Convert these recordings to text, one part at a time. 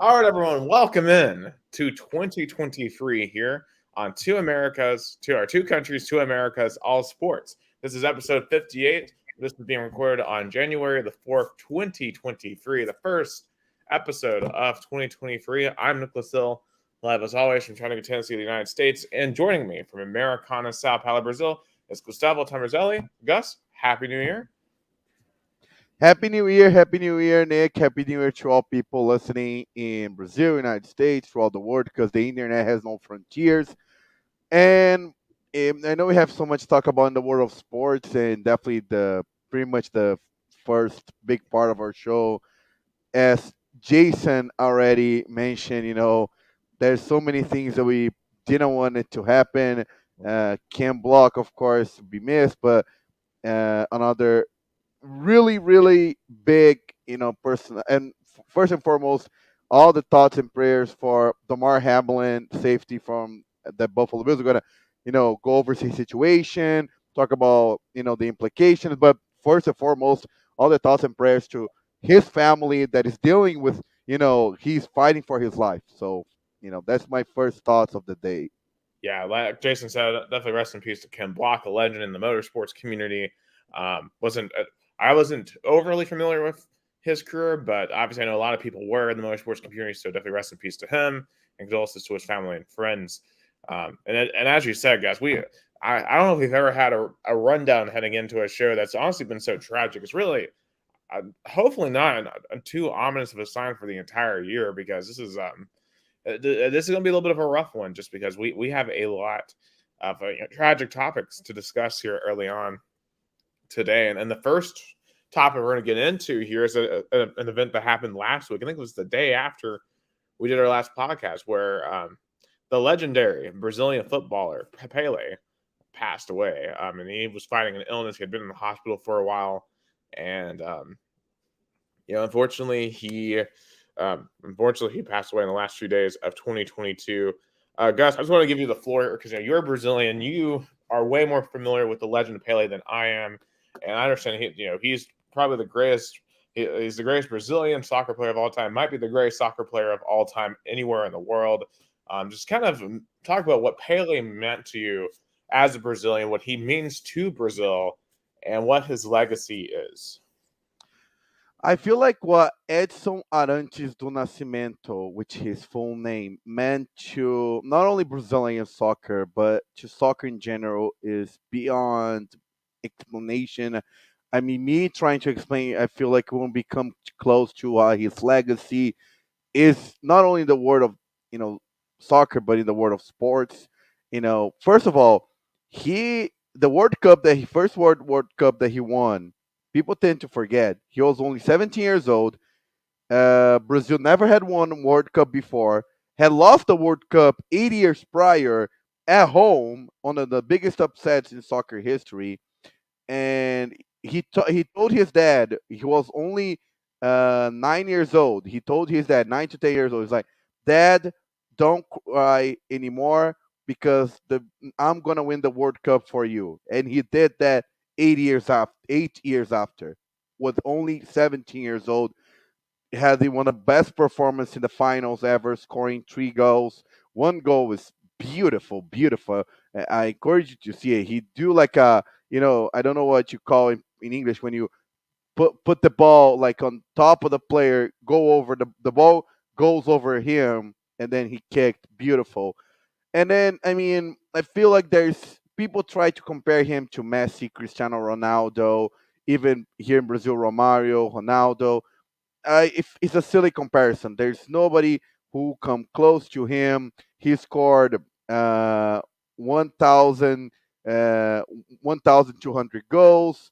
All right, everyone, welcome in to 2023 here on Two Countries, Two Americas, All Sports. This is episode 58. This is being recorded on January the 4th, 2023, the first episode of 2023. I'm Nicholas Hill, live as always from Chattanooga, Tennessee, the United States. And joining me from Americana, Sao Paulo, Brazil is Gustavo Tomazeli. Gus, Happy New Year. Happy New Year, Nick. Happy New Year to all people listening in Brazil, United States, throughout the world, because the internet has no frontiers. And I know we have so much to talk about in the world of sports, and definitely the pretty much the first big part of our show, as Jason already mentioned. There's so many things that we didn't want it to happen. Cam Block, of course, be missed, but another really, really big, person. And first and foremost, all the thoughts and prayers for Damar Hamlin, safety from the Buffalo Bills. We're gonna, go over his situation, talk about, the implications. But first and foremost, all the thoughts and prayers to his family that is dealing with, he's fighting for his life. So, that's my first thoughts of the day. Yeah, like Jason said, definitely rest in peace to Ken Block, a legend in the motorsports community. Wasn't I wasn't overly familiar with his career, but obviously I know a lot of people were in the motorsports community. So definitely rest in peace to him, and condolences to his family and friends. And as you said, guys, I don't know if we've ever had a rundown heading into a show that's honestly been so tragic. It's really hopefully not too ominous of a sign for the entire year, because this is going to be a little bit of a rough one, just because we have a lot of tragic topics to discuss here early on today. And the first topic we're going to get into here is an event that happened last week. I think it was the day after we did our last podcast, where the legendary Brazilian footballer Pele passed away. And he was fighting an illness. He had been in the hospital for a while. And, unfortunately, he passed away in the last few days of 2022. Gus, I just want to give you the floor, because you're Brazilian. You are way more familiar with the legend of Pele than I am, and I understand he's probably the greatest. He's the greatest Brazilian soccer player of all time. Might be the greatest soccer player of all time anywhere in the world. Just kind of talk about what Pele meant to you as a Brazilian, what he means to Brazil, and what his legacy is. I feel like what Edson Arantes do Nascimento, which his full name, meant to not only Brazilian soccer, but to soccer in general, is beyond explanation. I mean, me trying to explain, I feel like we won't become close to his legacy is not only in the world of, you know, soccer, but in the world of sports. First of all, the World Cup that he won, people tend to forget. He was only 17 years old. Brazil never had won a World Cup before. Had lost the World Cup 80 years prior at home, one of the biggest upsets in soccer history. And he told his dad, he was only 9 years old. He told his dad, 9 to 10 years old, he's like, "Dad, don't cry anymore, because I'm gonna win the World Cup for you." And he did that 8 years after, with only 17 years old. Had one of the best performance in the finals ever, scoring 3 goals. One goal was beautiful, beautiful. I encourage you to see it. He do like I don't know what you call it in English, when you put the ball like on top of the player, go over the ball goes over him, and then he kicked. Beautiful. And then, I mean, I feel like there's people try to compare him to Messi, Cristiano Ronaldo, even here in Brazil, Romario, Ronaldo. If it's a silly comparison. There's nobody who come close to him. He scored 1,000, 1,200 goals,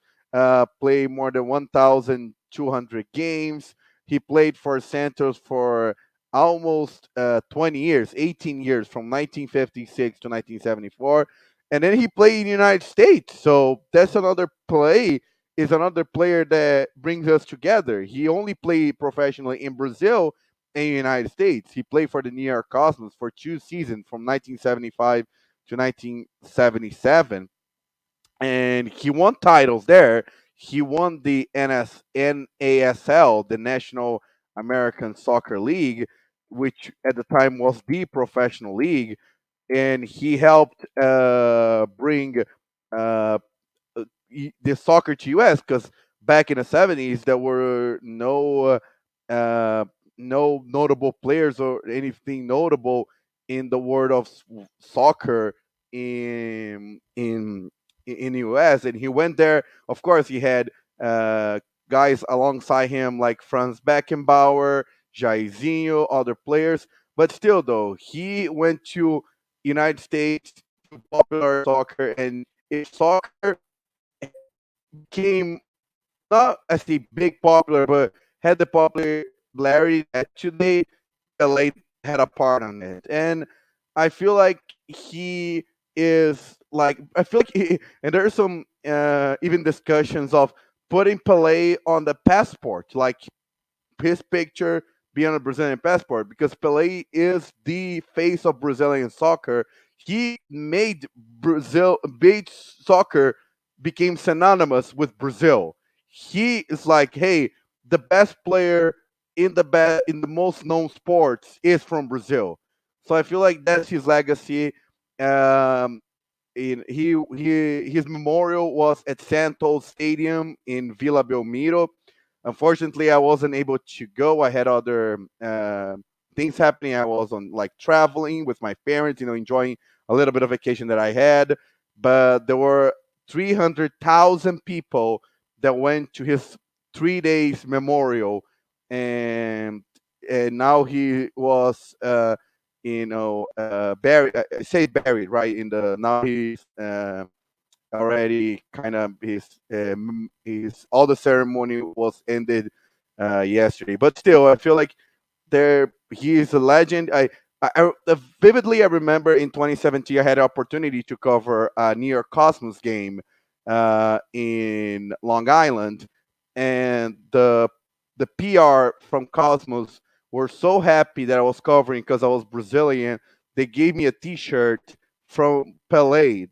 played more than 1,200 games. He played for Santos for almost 20 years, 18 years, from 1956 to 1974. And then he played in the United States. So that's another player that brings us together. He only played professionally in Brazil and the United States. He played for the New York Cosmos for 2 seasons, from 1975 to 1977, and he won titles there. He won the NASL, the National American Soccer League. which at the time was the professional league, and he helped bring uh, the soccer to US, because back in the 70s there were uh, no notable players or anything notable in the world of soccer in the US, and he went there. Of course, he had guys alongside him like Franz Beckenbauer, Jairzinho, other players, but still though he went to United States to popular soccer, and if soccer became not as the big popular, but had the popularity that today, LA had a part on it. And I feel like he I feel like and there's some even discussions of putting Pelé on the passport, like his picture be on a Brazilian passport, because Pelé is the face of Brazilian soccer. He made soccer became synonymous with Brazil. He is like, hey, the best player in the most known sports is from Brazil. So I feel like that's his legacy. Um, his memorial was at Santos Stadium in Vila Belmiro. Unfortunately, I wasn't able to go. I had other things happening. I was on like traveling with my parents, enjoying a little bit of vacation that I had. But there were 300,000 people that went to his 3 days memorial, and now he was buried. I say buried, right? In the now he's already kind of his all the ceremony was ended yesterday. But still, I feel like he is a legend. Vividly I remember in 2017 I had an opportunity to cover a New York Cosmos game in Long Island, and the PR from Cosmos were so happy that I was covering because I was Brazilian. They gave me a T-shirt from Pelé,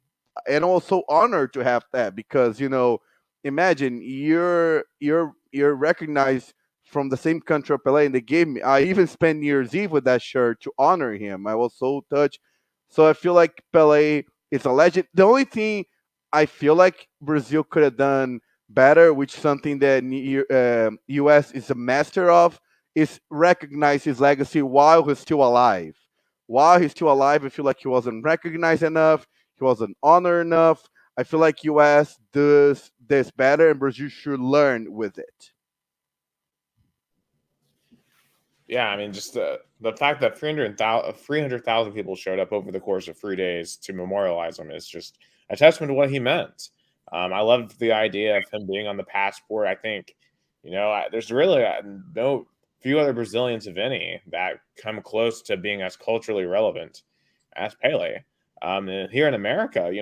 and I was so honored to have that, because imagine you're recognized from the same country of Pelé, and they gave me. I even spent New Year's Eve with that shirt to honor him. I was so touched. So I feel like Pelé is a legend. The only thing I feel like Brazil could have done better, which something that U.S. is a master of, is recognize his legacy while he's still alive. While he's still alive, I feel like he wasn't recognized enough. He wasn't honored enough. I feel like U.S. does this better, and Brazil should learn with it. Yeah, I mean, just the fact that 300,000 people showed up over the course of 3 days to memorialize him is just a testament to what he meant. I loved the idea of him being on the passport. I think, there's really no few other Brazilians, if any, that come close to being as culturally relevant as Pele. And here in America,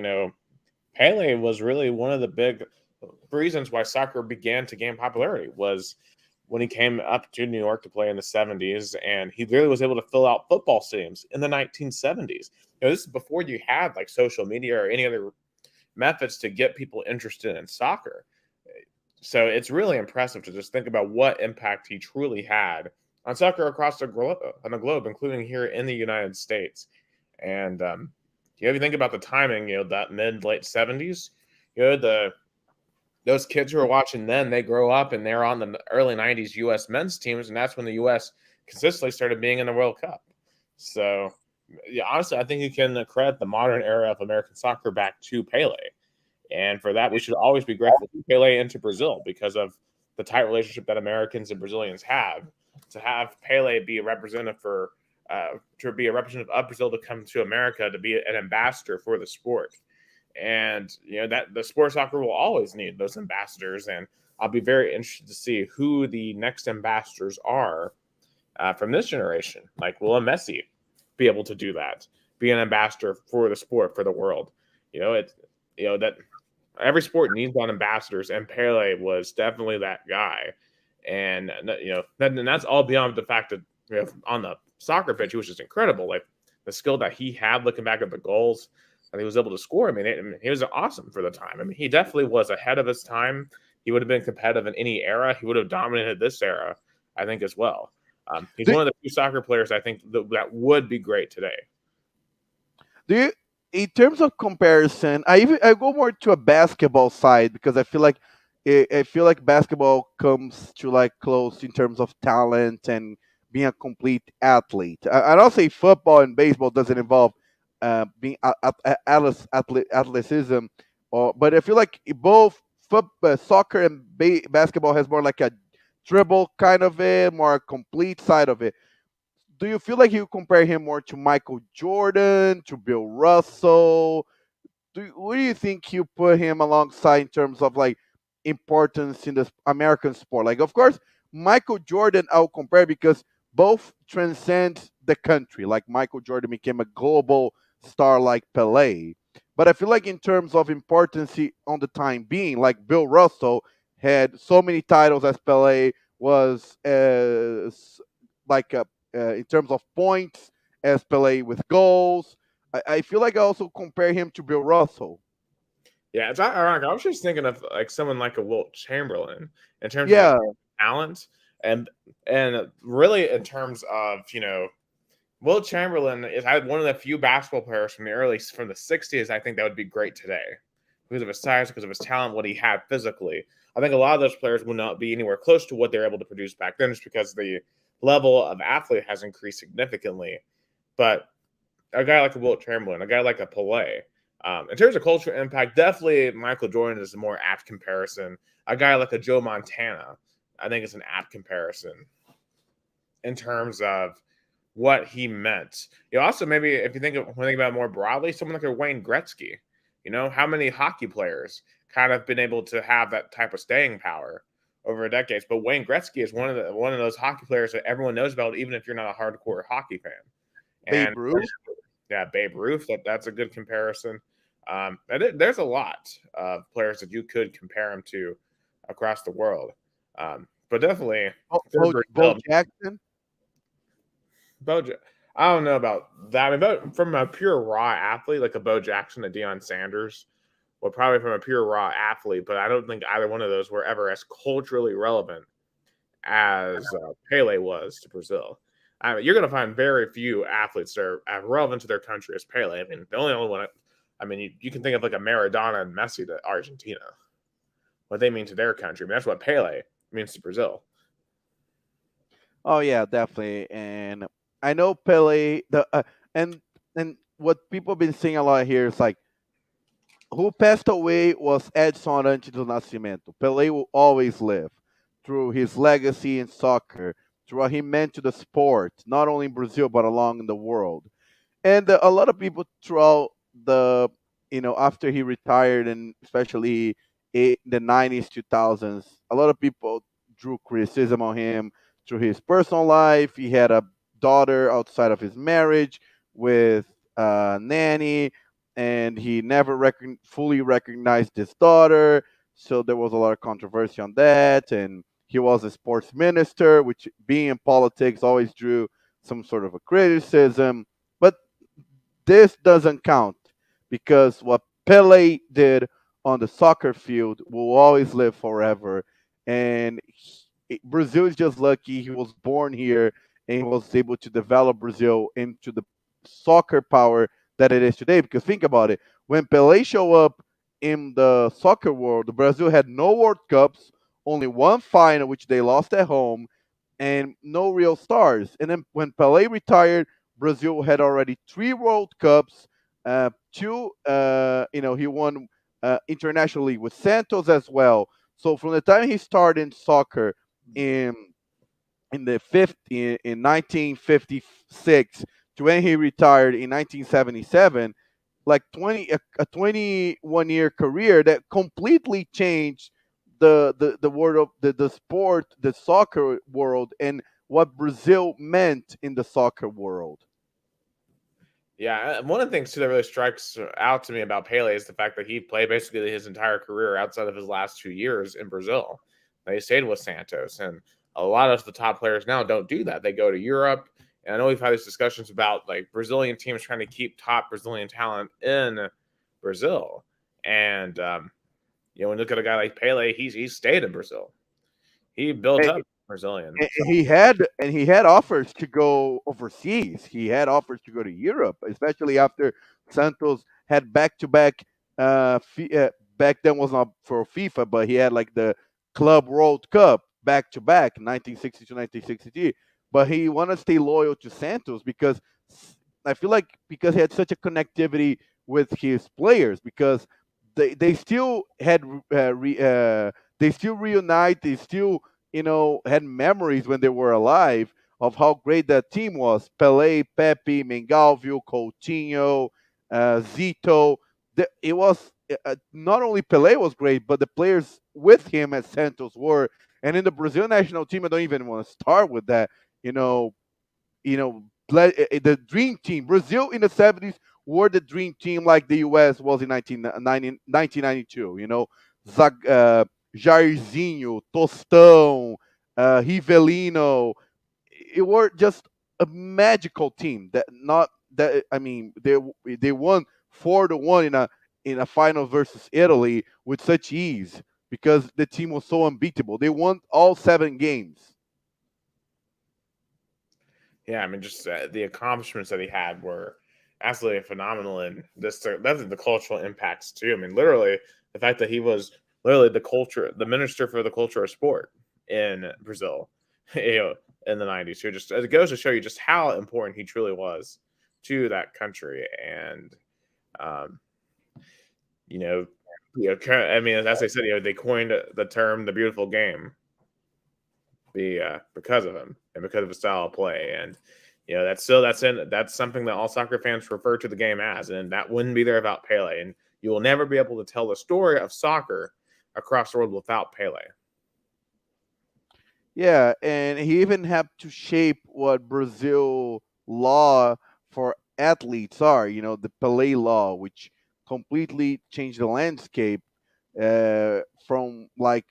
Pele was really one of the big reasons why soccer began to gain popularity was when he came up to New York to play in the 70s, and he really was able to fill out football stadiums in the 1970s. This is before you had like social media or any other methods to get people interested in soccer. So it's really impressive to just think about what impact he truly had on soccer across the globe, including here in the United States. And if you think about the timing, that mid late 70s, those kids who are watching then, they grow up and they're on the early 90s U.S. men's teams, and that's when the U.S. consistently started being in the World Cup. So, yeah, honestly, I think you can credit the modern era of American soccer back to Pele. And for that, we should always be grateful to Pele and to Brazil because of the tight relationship that Americans and Brazilians have. To have Pele be a representative of Brazil to come to America to be an ambassador for the sport. And that the sport soccer will always need those ambassadors, and I'll be very interested to see who the next ambassadors are from this generation. Like, will a Messi be able to do that? Be an ambassador for the sport, for the world? That every sport needs that ambassadors, and Pele was definitely that guy. And that's all beyond the fact that on the soccer pitch he was just incredible. Like the skill that he had, looking back at the goals and he was able to score. I mean, he was awesome for the time. I mean, he definitely was ahead of his time. He would have been competitive in any era. He would have dominated this era, I think, as well. He's Do, one of the few soccer players I think that would be great today. do you, in terms of comparison, I go more to a basketball side because I feel like basketball comes to like close in terms of talent and being a complete athlete. I don't say football and baseball doesn't involve being athleticism, but I feel like both soccer and basketball has more like a dribble kind of it, more a complete side of it. Do you feel like you compare him more to Michael Jordan, to Bill Russell? What do you think you put him alongside in terms of like importance in the American sport? Like, of course, Michael Jordan I'll compare because both transcend the country. Like Michael Jordan became a global star like Pele, but I feel like in terms of importance on the time being, like Bill Russell had so many titles as Pele was like in terms of points as Pele with goals. I feel like I also compare him to Bill Russell. Yeah, it's ironic. I was just thinking of like someone like a Wilt Chamberlain in terms of like Yeah, talent and really in terms of Wilt Chamberlain is one of the few basketball players from the 60s. I think that would be great today because of his size, because of his talent, what he had physically. I think a lot of those players will not be anywhere close to what they're able to produce back then, just because the level of athlete has increased significantly. But a guy like a Wilt Chamberlain, a guy like a Pelé. In terms of cultural impact, definitely Michael Jordan is a more apt comparison. A guy like a Joe Montana, I think, is an apt comparison in terms of what he meant. Also maybe if you think about it more broadly, someone like a Wayne Gretzky. How many hockey players kind of been able to have that type of staying power over decades? But Wayne Gretzky is one of those hockey players that everyone knows about, even if you're not a hardcore hockey fan. And Babe Ruth. yeah, Babe Ruth. That's a good comparison. There's a lot of players that you could compare him to across the world. But definitely for Bo Brazil, Jackson. I don't know about that. I mean, from a pure raw athlete, like a Bo Jackson, a Deion Sanders, well, probably from a pure raw athlete, but I don't think either one of those were ever as culturally relevant as Pele was to Brazil. You're going to find very few athletes that are as relevant to their country as Pele. I mean, the only one, I mean, you can think of like a Maradona and Messi to Argentina, what they mean to their country. I mean, that's what Pele means to Brazil. Oh yeah, definitely. And I know Pele. And and what people have been saying a lot here is like who passed away was Edson Arantes do Nascimento. Pele will always live through his legacy in soccer, through what he meant to the sport, not only in Brazil but along the world. And a lot of people throughout the after he retired, and especially in the 90s 2000s, a lot of people drew criticism on him through his personal life. He had a daughter outside of his marriage with a nanny, and he never fully recognized his daughter, so there was a lot of controversy on that. And he was a sports minister, which being in politics always drew some sort of a criticism. But this doesn't count because what Pele did on the soccer field will always live forever. And Brazil is just lucky he was born here and he was able to develop Brazil into the soccer power that it is today. Because think about it, when Pele showed up in the soccer world, Brazil had no World Cups, only one final, which they lost at home, and no real stars. And then when Pele retired, Brazil had already three World Cups, two, he won internationally with Santos as well. So from the time he started in soccer in in 1956 to when he retired in 1977, like 21-year career that completely changed the world of the sport, the soccer world, and what Brazil meant in the soccer world. Yeah, one of the things too that really strikes out to me about Pele is the fact that he played basically his entire career outside of his last 2 years in Brazil. He stayed with Santos, and a lot of the top players now don't do that. They go to Europe, and I know we've had these discussions about like Brazilian teams trying to keep top Brazilian talent in Brazil. And when you look at a guy like Pele, he stayed in Brazil. He built Eh, up. Brazilian. and he had offers to go overseas. He had offers to go to Europe, especially after Santos had back to back. Back then was not for FIFA, but he had like the Club World Cup back to back, 1960 to 1963. But he wanted to stay loyal to Santos because I feel like because he had such a connectivity with his players because they still had they still reunite, they still had memories when they were alive of how great that team was. Pelé, Pepe, Mengalvio, Coutinho, Zito. It was not only Pelé was great, but the players with him at Santos were. And in the Brazil national team, I don't even want to start with that. You know, the dream team. Brazil in the 70s were the dream team like the US was in 1992. Jairzinho, Tostão, Rivelino. It were just a magical team that not that I mean they won 4-1 in a final versus Italy with such ease because the team was so unbeatable. They won all 7 games. Yeah, I mean, just the accomplishments that he had were absolutely phenomenal, and that's the cultural impacts too. I mean, literally the fact that he was literally the minister for the culture of sport in Brazil, you know, in the '90s. Who just it goes to show you just how important he truly was to that country, and um, you know, I mean, as I said, they coined the term "the beautiful game." Because of him and because of his style of play. And that's something that all soccer fans refer to the game as, and that wouldn't be there without Pele. And you will never be able to tell the story of soccer across the world without Pele. Yeah, and he even had to shape what Brazil law for athletes are. The Pelé law, which completely changed the landscape from like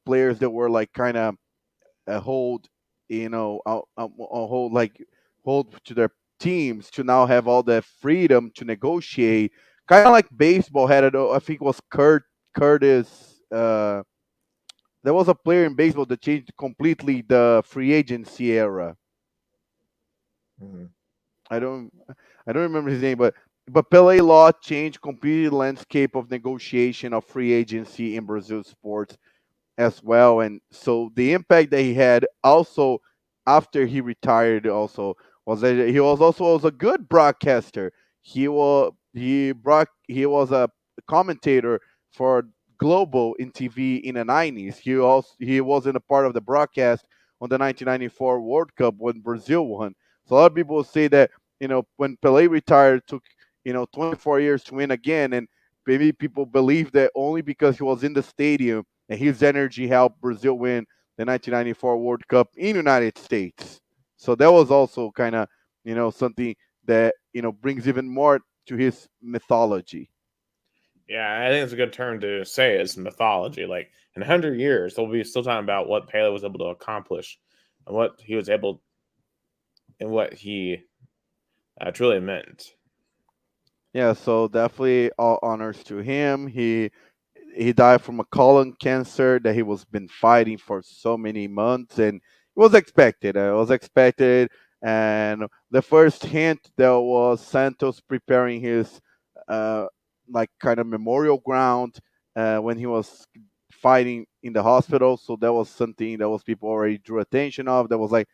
players that were like kind of hold hold like hold to their teams to now have all the freedom to negotiate, kind of like baseball had it. I think it was Curtis. There was a player in baseball that changed completely the free agency era. Mhm. I don't I don't remember his name, but Pele law changed completely the landscape of negotiation of free agency in Brazil sports as well. And so the impact that he had also after he retired also was that he was also was a good broadcaster. He was a commentator for Global in TV in the 90s. He wasn't a part of the broadcast on the 1994 World Cup when Brazil won. So a lot of people say that when Pelé retired, it took 24 years to win again, and maybe people believe that only because he was in the stadium and his energy helped Brazil win the 1994 World Cup in the United States. So that was also kind of something that brings even more to his mythology. Yeah, I think it's a good term to say is mythology. Like in 100 years, they'll be still talking about what Pele was able to accomplish and what he was able and what he truly meant. Yeah, so definitely all honors to him. He died from a colon cancer that he was been fighting for so many months, and it was expected. It was expected, and the first hint there was Santos preparing his uh, like kind of memorial ground when he was fighting in the hospital. So that was something that was people already drew attention of. That was like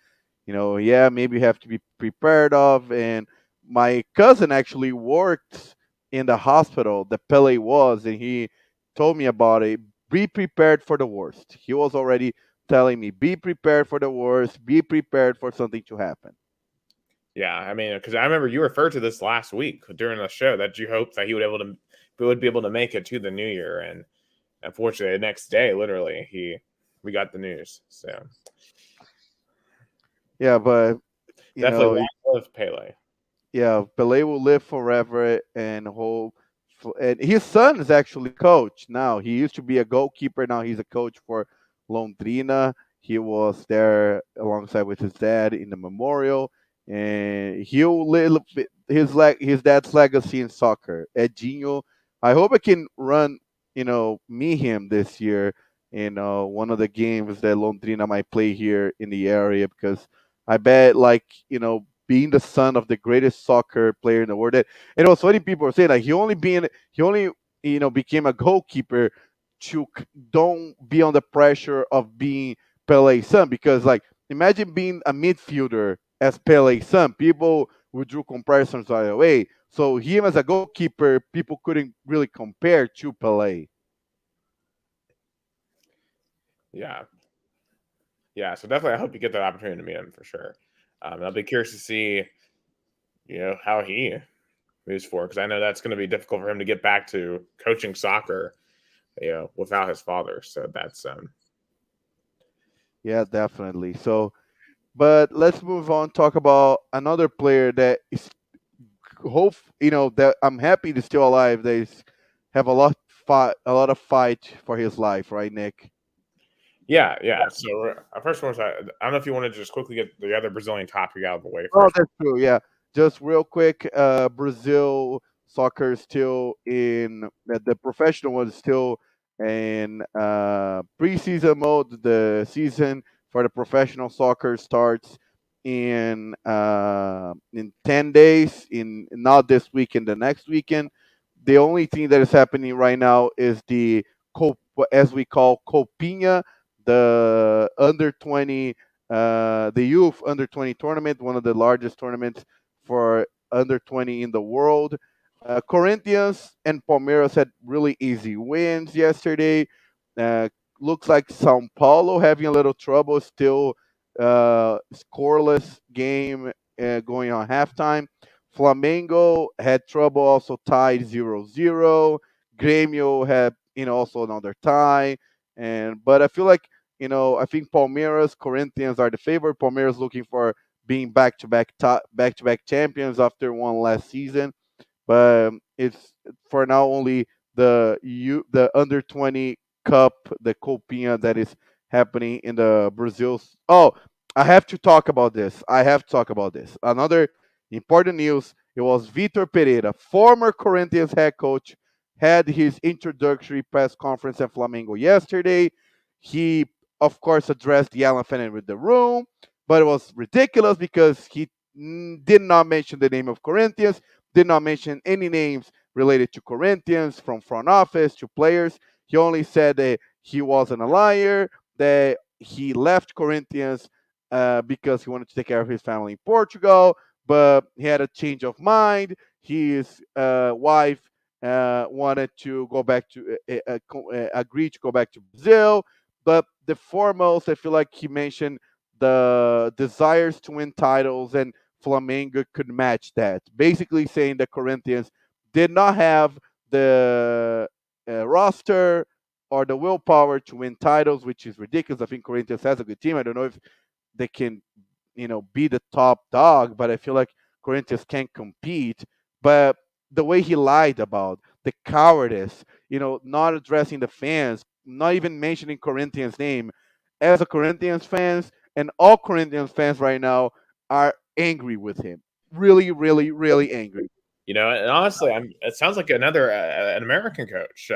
yeah, maybe you have to be prepared of. And my cousin actually worked in the hospital that Pele was, and he told me about it. Be prepared for the worst. He was already telling me, be prepared for the worst, be prepared for something to happen. Yeah, I mean, because I remember you referred to this last week during the show that you hoped that he would be able to make it to the new year, and unfortunately, the next day, literally, we got the news. So Yeah, but you definitely know, long live Pele. yeah, Pelé will live forever and hold. And his son is actually coach now. He used to be a goalkeeper. Now he's a coach for Londrina. He was there alongside with his dad in the memorial, and he'll live his dad's legacy in soccer. Edinho, I hope I can run, meet him this year. in one of the games that Londrina might play here in the area, because I bet, like, being the son of the greatest soccer player in the world. And it was funny, people were saying like he only became a goalkeeper to don't be on the pressure of being Pele's son, because like imagine being a midfielder as Pele's son. People would draw comparisons right away. So him as a goalkeeper, people couldn't really compare to Pele. Yeah, yeah. So definitely, I hope you get that opportunity to meet him for sure. I'll be curious to see, how he moves forward, because I know that's going to be difficult for him to get back to coaching soccer, without his father. So that's Yeah, definitely. So, but let's move on. Talk about another player that is hope that I'm happy to still alive. They have a lot of fight for his life, right, Nick? yeah, yeah. So first one, I don't know if you want to just quickly get the other Brazilian topic out of the way Oh, first. that's true. Yeah, just real quick. Brazil soccer is still in the professional one is still in preseason mode. The season for the professional soccer starts in 10 days. In not this weekend, the next weekend. The only thing that is happening right now is the as we call Copinha, the under 20 the youth under 20 tournament, one of the largest tournaments for under 20 in the world. Corinthians and Palmeiras had really easy wins yesterday. Uh, Looks like Sao Paulo having a little trouble still. Scoreless game going on halftime. Flamengo had trouble, also tied 0-0. Grêmio had also another tie, but I feel like I think Palmeiras, Corinthians are the favorite. Palmeiras looking for being back-to-back champions after one last season, but it's for now only the under 20 cup, the Copinha, that is happening in the Brazil. Oh, I have to talk about this. Another important news. It was Vitor Pereira, former Corinthians head coach, had his introductory press conference at Flamengo yesterday. He, of course, addressed the elephant in the room, but it was ridiculous because he did not mention the name of Corinthians, did not mention any names related to Corinthians, from front office to players. He only said that he wasn't a liar, that he left Corinthians because he wanted to take care of his family in Portugal, but he had a change of mind. His wife wanted to go back to agree to go back to Brazil, but the foremost, I feel like he mentioned the desires to win titles, and Flamengo could match that. Basically, saying that Corinthians did not have the roster or the willpower to win titles, which is ridiculous. I think Corinthians has a good team. I don't know if they can, be the top dog, but I feel like Corinthians can compete. But the way he lied about the cowardice, not addressing the fans, not even mentioning Corinthians' name, as a Corinthians fans and all Corinthians fans right now are angry with him. Really, really, really angry. And honestly, it sounds like another an American coach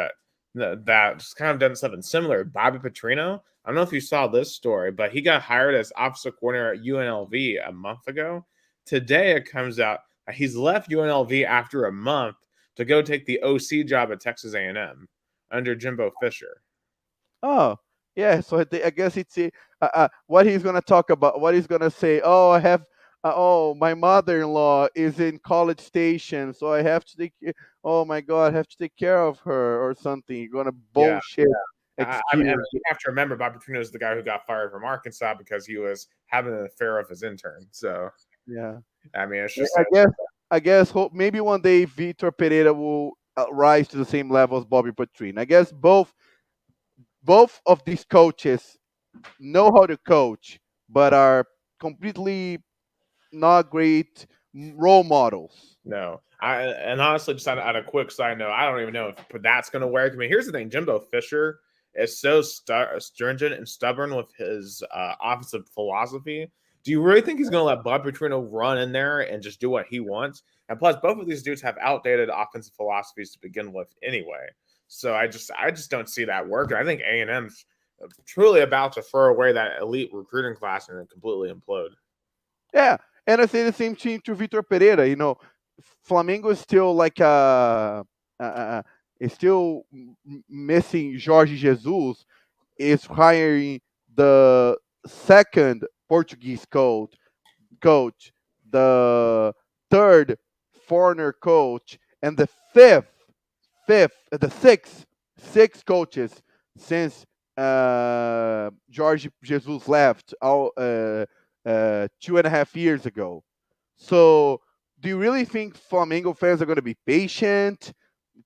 that's kind of done something similar. Bobby Petrino. I don't know if you saw this story, but he got hired as offensive coordinator at UNLV a month ago. Today it comes out he's left UNLV after a month to go take the OC job at Texas A&M under Jimbo Fisher. Oh, yeah. So I guess it's what he's gonna talk about. What he's gonna say. Oh, I have. Oh, my mother-in-law is in College Station, so I have to take. Oh my God, I have to take care of her or something. You're gonna Yeah. bullshit I mean, excuse. you have to remember Bobby Petrino is the guy who got fired from Arkansas because he was having an affair with his intern. So, Yeah. I mean, it's Yeah, just I guess. I guess. Hope maybe one day Vitor Pereira will rise to the same level as Bobby Petrino. I guess both of these coaches know how to coach, but are completely not great role models. no. And honestly, just on a quick side note, I don't even know if that's going to work. I mean, here's the thing: Jimbo Fisher is so stringent and stubborn with his offensive philosophy. Do you really think he's going to let Bob Petrino run in there and just do what he wants? And plus, both of these dudes have outdated offensive philosophies to begin with, anyway. So I just don't see that working. I think A&M's truly about to throw away that elite recruiting class and completely implode. Yeah, and I say the same thing to Vitor Pereira. Flamengo is still like is still missing Jorge Jesus. Is hiring the second Portuguese coach, the third foreigner coach, and the sixth coaches since Jorge Jesus left 2.5 years ago. So, do you really think Flamengo fans are going to be patient,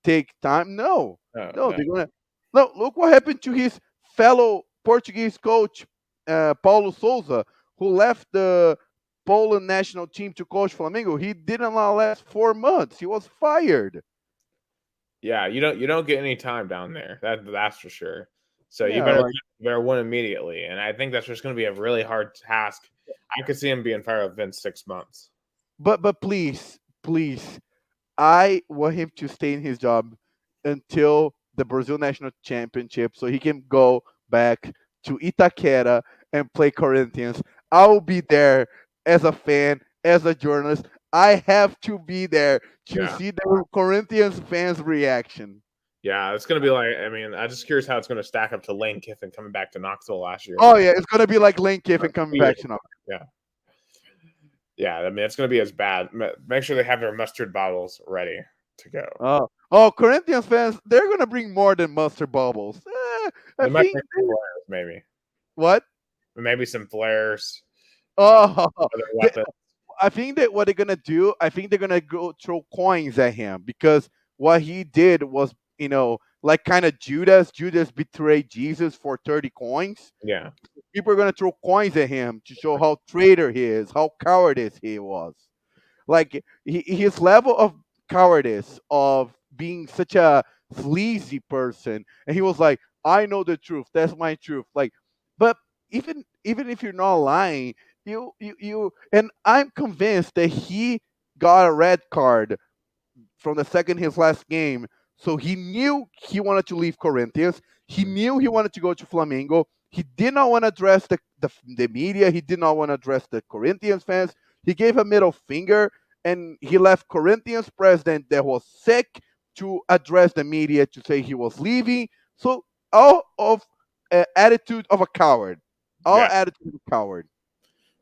take time? No, No, no, no. they're gonna. No, look what happened to his fellow Portuguese coach, Paulo Souza, who left the Poland national team to coach Flamengo. He didn't last 4 months. He was fired. Yeah, you don't get any time down there. That's for sure. So you Yeah, better like, better win immediately. And I think that's just going to be a really hard task. I could see him being fired within 6 months. but please, I want him to stay in his job until the Brazil national championship, so he can go back to Itaquera and play Corinthians. I will be there as a fan, as a journalist. I have to be there to Yeah. see the Corinthians fans' reaction. Yeah, it's gonna be like, I mean, I'm just curious how it's gonna stack up to Lane Kiffin coming back to Knoxville last year. Oh yeah, it's gonna be like Lane Kiffin coming back to now. Yeah. Yeah, I mean, it's gonna be as bad. Make sure they have their mustard bottles ready to go. Oh, Corinthians fans, they're gonna bring more than mustard bubbles. I They might think bring some flares, maybe. what? Maybe some flares, Oh, other weapons. I think that what they're gonna do, I think they're gonna go throw coins at him because what he did was, like kind of Judas. Judas betrayed Jesus for 30 coins. Yeah. People are gonna throw coins at him to show how traitor he is, how cowardice he was. Like his level of cowardice of being such a sleazy person, and he was like, "I know the truth. That's my truth." Like, but even if you're not lying, and I'm convinced that he got a red card from the second his last game. So he knew he wanted to leave Corinthians. He knew he wanted to go to Flamengo. He did not want to address the media. He did not want to address the Corinthians fans. He gave a middle finger and he left Corinthians president that was sick to address the media to say he was leaving. So all of attitude of a coward. All Yeah. attitude of a coward.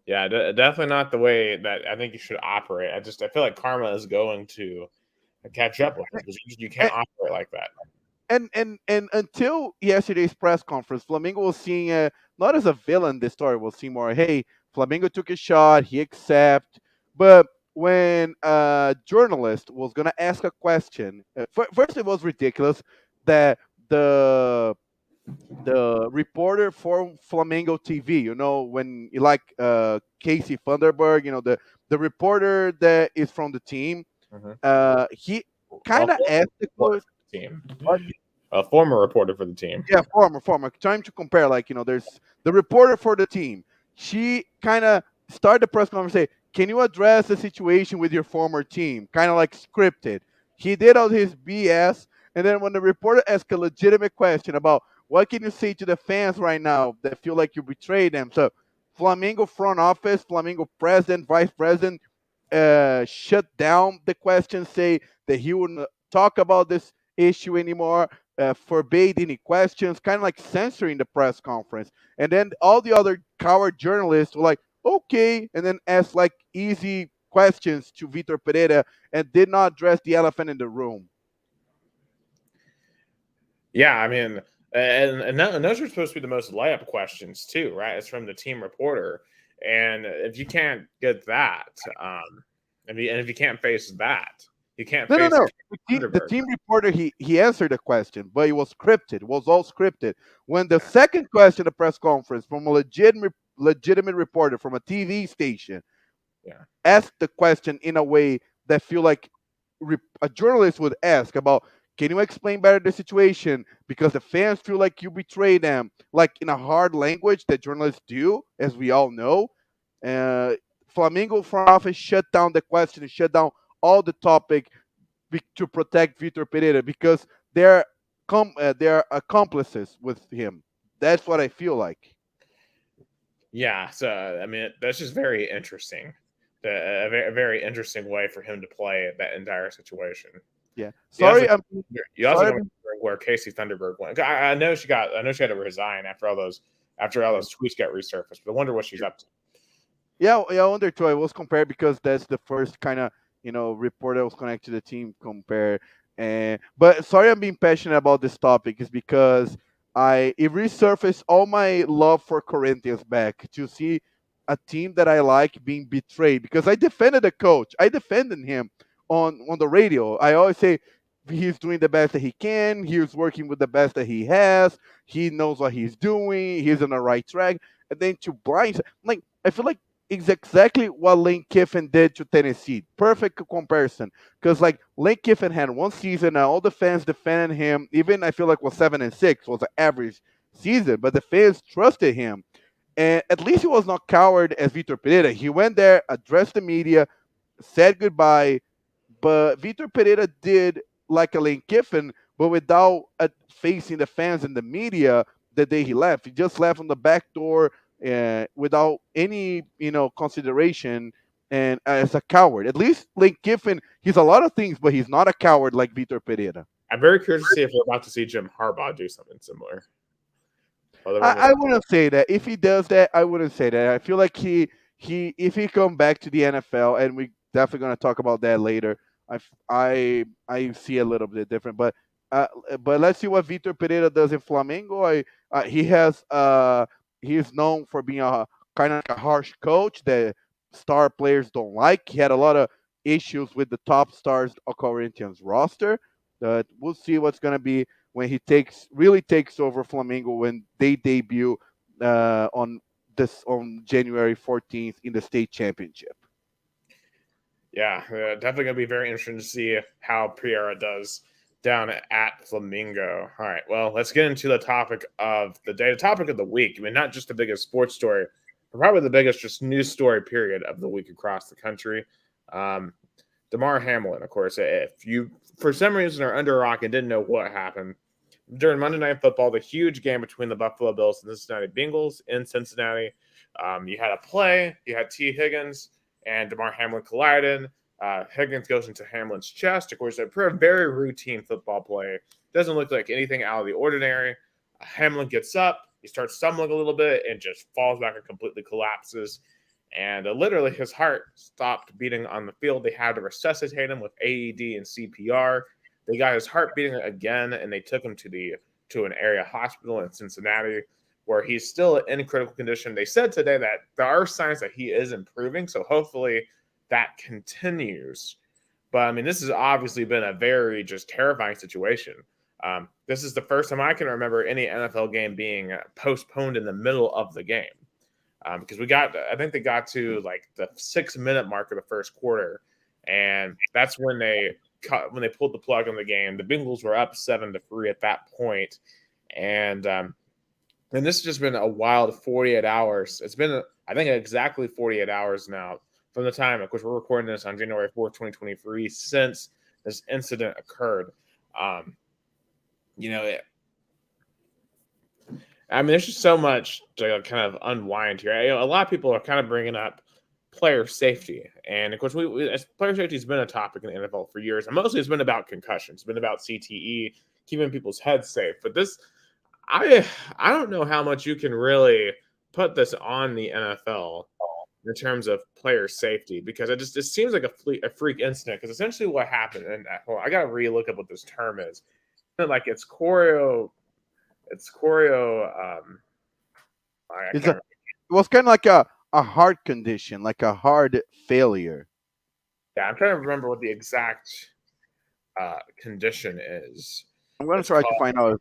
Yeah, definitely not the way that I think you should operate. I feel like karma is going to catch up with him because you can't operate like that. And until yesterday's press conference, Flamengo was seeing not as a villain. This story was seeing more, hey, Flamengo took a shot, he accept. But when a journalist was gonna ask a question, first it was ridiculous that the the reporter for Flamengo TV, when you like Casey Thunderberg, the reporter that is from the team, he kind of asked the Reporter question. for the team. A former reporter for the team. Yeah, former. Trying to compare, like, there's the reporter for the team. She kind of started the press conference, say, "Can you address the situation with your former team?" Kind of like scripted. He did all his BS, and then when the reporter asked a legitimate question about what can you say to the fans right now that feel like you betrayed them, so Flamengo front office, Flamengo president, vice president, shut down the question, say that he wouldn't talk about this issue anymore, forbade any questions, kind of like censoring the press conference. And then all the other coward journalists were like, okay, and then asked like easy questions to Vitor Pereira and did not address the elephant in the room. Yeah, I mean, and those are supposed to be the most layup questions too, right? It's from the team reporter, and if you can't get that, if you can't face that, you can't No, no, face no. The Thunderbird. team reporter, he answered the question, but it was scripted. It was all scripted. When the second question at the press conference from a legitimate reporter from a TV station Yeah, asked the question in a way that feel like a journalist would ask about, can you explain better the situation because the fans feel like you betray them, like in a hard language that journalists do, as we all know. uh, Flamengo front office shut down the question and shut down all the topic to protect Vitor Pereira because they're accomplices with him. That's what I feel like. Yeah, so I mean that's just very interesting. A very interesting way for him to play that entire situation. Yeah. You also Sorry, I'm you also sorry. got where Casey Thunderberg went. I know she had to resign after all those tweets got resurfaced. But I wonder what she's up to. Yeah, I wonder too. I was compared because that's the first kind of report that was connected to the team compare. And but sorry, I'm being passionate about this topic is because it resurfaced all my love for Corinthians back to see a team that I like being betrayed because I defended the coach. I defended him on the radio. I always say he's doing the best that he can. He's working with the best that he has. He knows what he's doing. He's on the right track. And then to blind, like I feel like it's exactly what Lane Kiffin did to Tennessee. Perfect comparison. Because like Lane Kiffin had one season and all the fans defended him. Even I feel like was 7-6 was an average season, but the fans trusted him. And at least he was not coward as Vitor Pereira. He went there, addressed the media, said goodbye. But Vitor Pereira did like a Lane Kiffin, but without facing the fans and the media the day he left. He just left on the back door without any consideration and as a coward. At least Lane Kiffin, he's a lot of things, but he's not a coward like Vitor Pereira. I'm very curious to see if we're about to see Jim Harbaugh do something similar. I wouldn't say that. If he does that, I wouldn't say that. I feel like he if he come back to the NFL, and we definitely gonna talk about that later. I see a little bit different, uh, but let's see what Vitor Pereira does in Flamengo. He's known for being a kind of like a harsh coach that star players don't like. He had a lot of issues with the top stars of Corinthians roster. But we'll see what's gonna be when he really takes over Flamengo when they debut on January 14th in the state championship. Yeah, definitely going to be very interesting to see how Pereira does down at Flamingo. All right, well, let's get into the topic of the day, the topic of the week. I mean, not just the biggest sports story, but probably the biggest just news story period of the week across the country. Um, Damar Hamlin, of course, if you for some reason are under a rock and didn't know what happened during Monday Night Football, the huge game between the Buffalo Bills and the Cincinnati Bengals in Cincinnati. You had a play, you had T. Higgins and Damar Hamlin collided. Higgins goes into Hamlin's chest. Of course, a very routine football play. Doesn't look like anything out of the ordinary. Hamlin gets up. He starts stumbling a little bit and just falls back and completely collapses. And literally, his heart stopped beating on the field. They had to resuscitate him with AED and CPR. They got his heart beating again, and they took him to an area hospital in Cincinnati, where he's still in critical condition. They said today that there are signs that he is improving, so hopefully that continues. But I mean, this has obviously been a very just terrifying situation. This is the first time I can remember any NFL game being postponed in the middle of the game. Because I think they got to like the 6-minute mark of the first quarter, and that's when they pulled the plug on the game. The Bengals were up 7-3 at that point, and this has just been a wild 48 hours. It's been, I think, exactly 48 hours now from the time, of course, we're recording this on January 4th, 2023, since this incident occurred. I mean, there's just so much to kind of unwind here. A lot of people are kind of bringing up player safety. And, of course, player safety has been a topic in the NFL for years. And mostly it's been about concussions. It's been about CTE, keeping people's heads safe. But this, I don't know how much you can really put this on the NFL in terms of player safety, because it seems like a freak incident. Because essentially what happened, and I got to re-look up what this term is. Like it's choreo. It was kind of like a heart condition, like a heart failure. Yeah, I'm trying to remember what the exact condition is. I'm going to try to find out.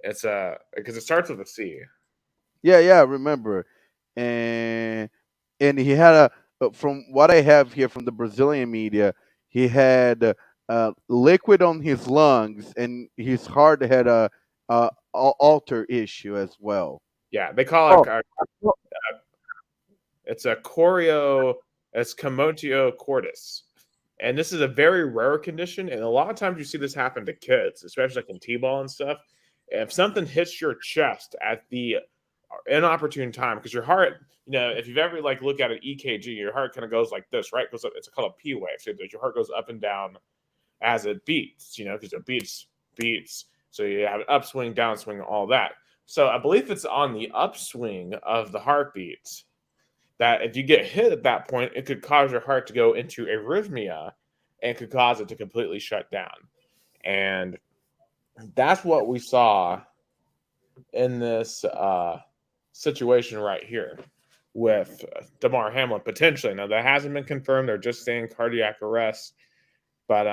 It's because it starts with a C. Yeah, remember. And he had from what I have here from the Brazilian media, he had liquid on his lungs, and his heart had a alter issue as well. Yeah, they call it. It's a choreo. It's commotio cordis, and this is a very rare condition. And a lot of times you see this happen to kids, especially like in t-ball and stuff. If something hits your chest at the inopportune time, because your heart, if you've ever like look at an EKG, your heart kind of goes like this, right? Goes up, it's called a P wave. So your heart goes up and down as it beats, because it beats. So you have an upswing, downswing, all that. So I believe it's on the upswing of the heartbeats that if you get hit at that point, it could cause your heart to go into arrhythmia and could cause it to completely shut down. And that's what we saw in this situation right here with Damar Hamlin potentially. Now that hasn't been confirmed; they're just saying cardiac arrest. But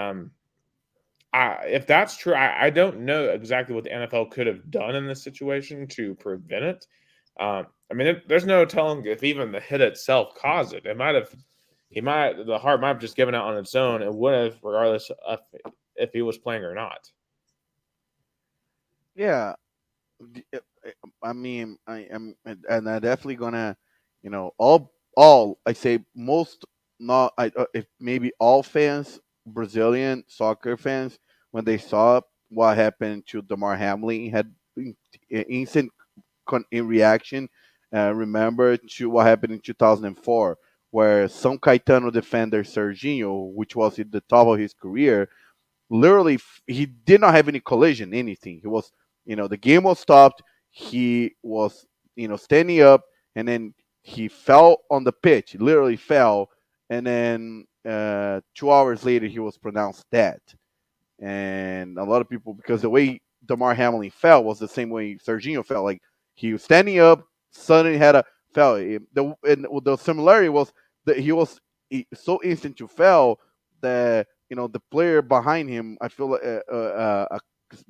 if that's true, I don't know exactly what the NFL could have done in this situation to prevent it. I mean, there's no telling if even the hit itself caused it. The heart might have just given out on its own and would have, regardless of if he was playing or not. Yeah, I mean, I am, and I'm definitely gonna, all I say most, not if maybe all fans, Brazilian soccer fans, when they saw what happened to Damar Hamlin, had instant in reaction. Remember to what happened in 2004, where São Caetano defender Serginho, which was at the top of his career, literally he did not have any collision, anything. He was, the game was stopped. He was, standing up, and then he fell on the pitch. He literally fell, and then 2 hours later he was pronounced dead. And a lot of people, because the way Damar Hamlin fell was the same way Serginho fell. Like he was standing up, suddenly had a fell. The similarity was that so instant to fell that the player behind him, I feel like a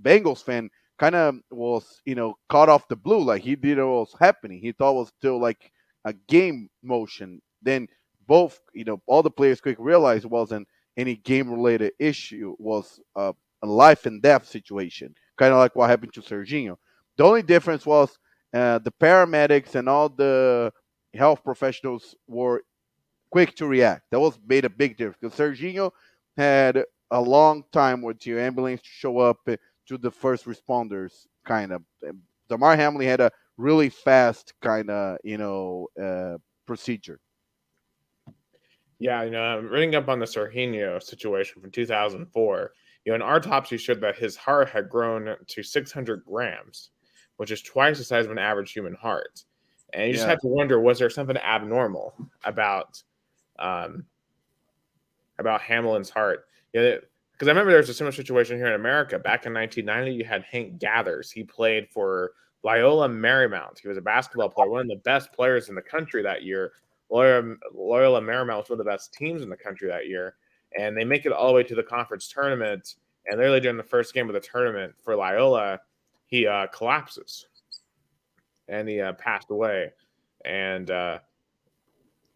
Bengals fan, kind of was caught off the blue, like he didn't know what was happening. He thought it was still like a game motion. Then both all the players quick realized it wasn't any game related issue, was a life and death situation, kind of like what happened to Serginho. The only difference was the paramedics and all the health professionals were quick to react. That was made a big difference because Serginho had a long time with your ambulance to show up to the first responders, kind of. Damar Hamlin had a really fast kind of procedure. Yeah, I'm reading up on the Serginho situation from 2004. An autopsy showed that his heart had grown to 600 grams, which is twice the size of an average human heart. And you just Yeah. have to wonder, was there something abnormal um, about Hamlin's heart? Because I remember there was a similar situation here in America. Back in 1990, you had Hank Gathers. He played for Loyola Marymount. He was a basketball player, one of the best players in the country that year. Loyola Marymount was one of the best teams in the country that year. And they make it all the way to the conference tournament. And literally during the first game of the tournament for Loyola, he collapses and he passed away. And I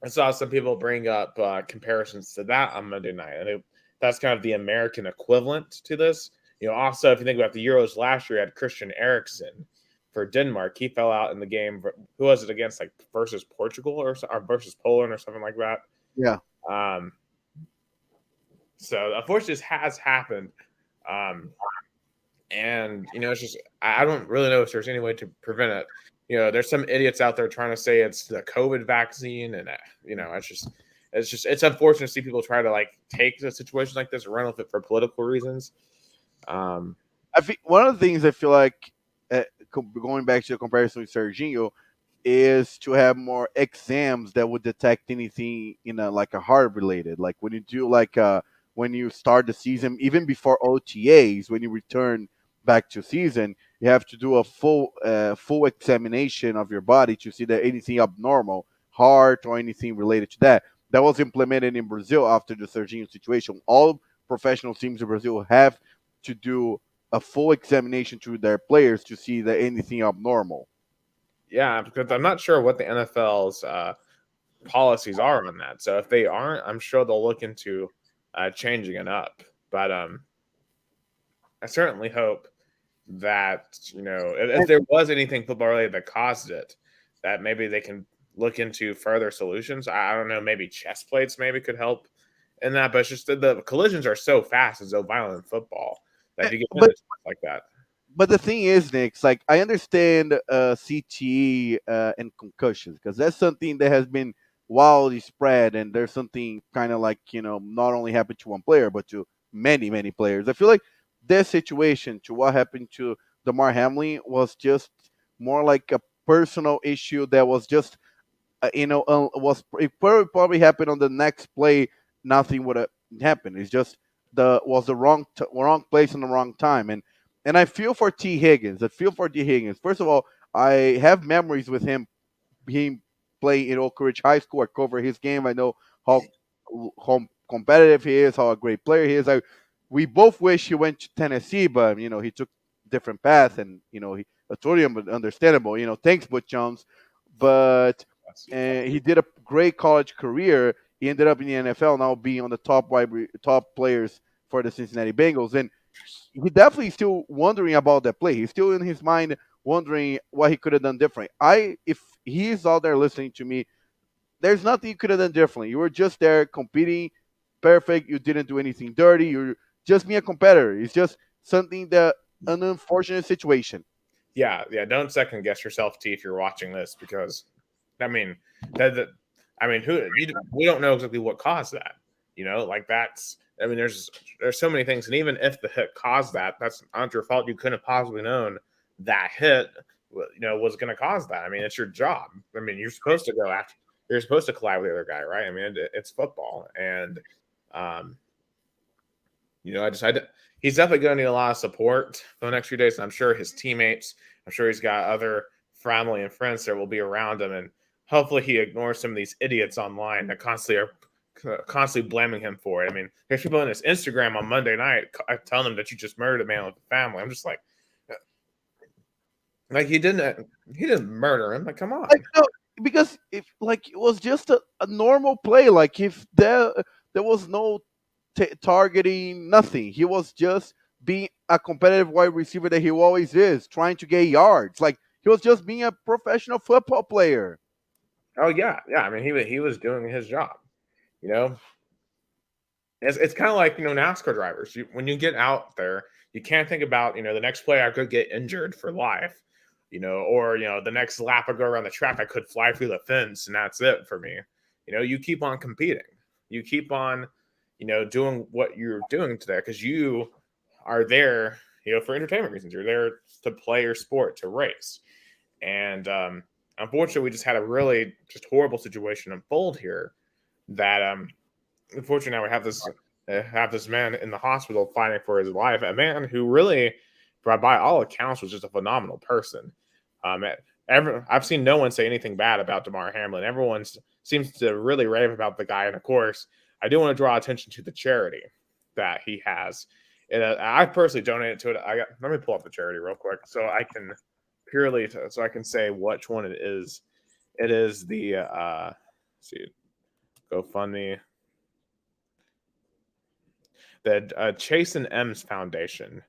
saw some people bring up comparisons to that on Monday night. I think that's kind of the American equivalent to this. Also, if you think about the Euros last year, you had Christian Eriksen for Denmark. He fell out in the game. Who was it against? Like versus Portugal or versus Poland or something like that. Yeah. So unfortunately, this has happened. And it's just I don't really know if there's any way to prevent it. There's some idiots out there trying to say it's the COVID vaccine, and it's unfortunate to see people try to like take a situation like this and run with it for political reasons. I think one of the things I feel like, going back to the comparison with Serginho, is to have more exams that would detect anything like a heart related. Like when you do when you start the season, even before OTAs, when you return back to season, you have to do a full examination of your body to see that anything abnormal, heart or anything related to that. That was implemented in Brazil after the Serginho situation. All professional teams in Brazil have to do a full examination to their players to see that anything abnormal. Yeah, because I'm not sure what the NFL's policies are on that. So if they aren't, I'm sure they'll look into changing it up. But I certainly hope that if there was anything football related that caused it, that maybe they can look into further solutions. I don't know, maybe chest plates maybe could help in that, but it's just the collisions are so fast and so violent in football that if you get into stuff like that. but the thing is, Nick, it's like I understand CTE and concussions because that's something that has been wildly spread, and there's something kind of like not only happened to one player but to many many players. I feel like this situation to what happened to Damar Hamlin was just more like a personal issue that was just was it probably happened on the next play. Nothing would have happened. It's just the wrong place and the wrong time. And I feel for T Higgins. I feel for T Higgins. First of all, I have memories with him playing in Oak Ridge High School. I cover his game. I know how competitive he is, how a great player he is. We both wish he went to Tennessee, but he took different path, and I told him, but understandable. Thanks, Butch Jones, but he did a great college career. He ended up in the NFL, now being on the top players for the Cincinnati Bengals, and he definitely still wondering about that play. He's still in his mind wondering what he could have done different. If he's out there listening to me, there's nothing you could have done differently. You were just there competing, perfect. You didn't do anything dirty. You're just being a competitor. It's just something that an unfortunate situation. Yeah, don't second guess yourself, T, if you're watching this, because I mean, I mean, we don't know exactly what caused that. Like that's. I mean, there's so many things, and even if the hit caused that, that's not your fault. You couldn't have possibly known that hit, was going to cause that. I mean, it's your job. I mean, you're supposed to go after. You're supposed to collide with the other guy, right? I mean, it's football, and he's definitely going to need a lot of support for the next few days. And I'm sure his teammates, I'm sure he's got other family and friends that will be around him, and hopefully he ignores some of these idiots online that constantly blaming him for it. I mean, there's people on his Instagram on Monday night telling him that you just murdered a man with a family. I'm just like he didn't murder him. Like, come on. No, because if like it was just a normal play, like if there was no targeting, nothing. He was just being a competitive wide receiver that he always is, trying to get yards. Like he was just being a professional football player. Oh yeah. I mean, he was doing his job. You know, it's kind of like NASCAR drivers. When you get out there, you can't think about the next play I could get injured for life. Or the next lap I go around the track, I could fly through the fence, and that's it for me. You keep on competing. You keep on, doing what you're doing today because you are there, for entertainment reasons. You're there to play your sport, to race. And unfortunately, we just had a really just horrible situation unfold here. That unfortunately now we have this man in the hospital fighting for his life. A man who really, by all accounts, was just a phenomenal person. I've seen no one say anything bad about Damar Hamlin. Everyone seems to really rave about the guy. And of course, I do want to draw attention to the charity that he has. And I personally donated to it. Let me pull up the charity real quick so I can so I can say which one it is. It is the let's see, GoFundMe, the Chase and M's Foundation.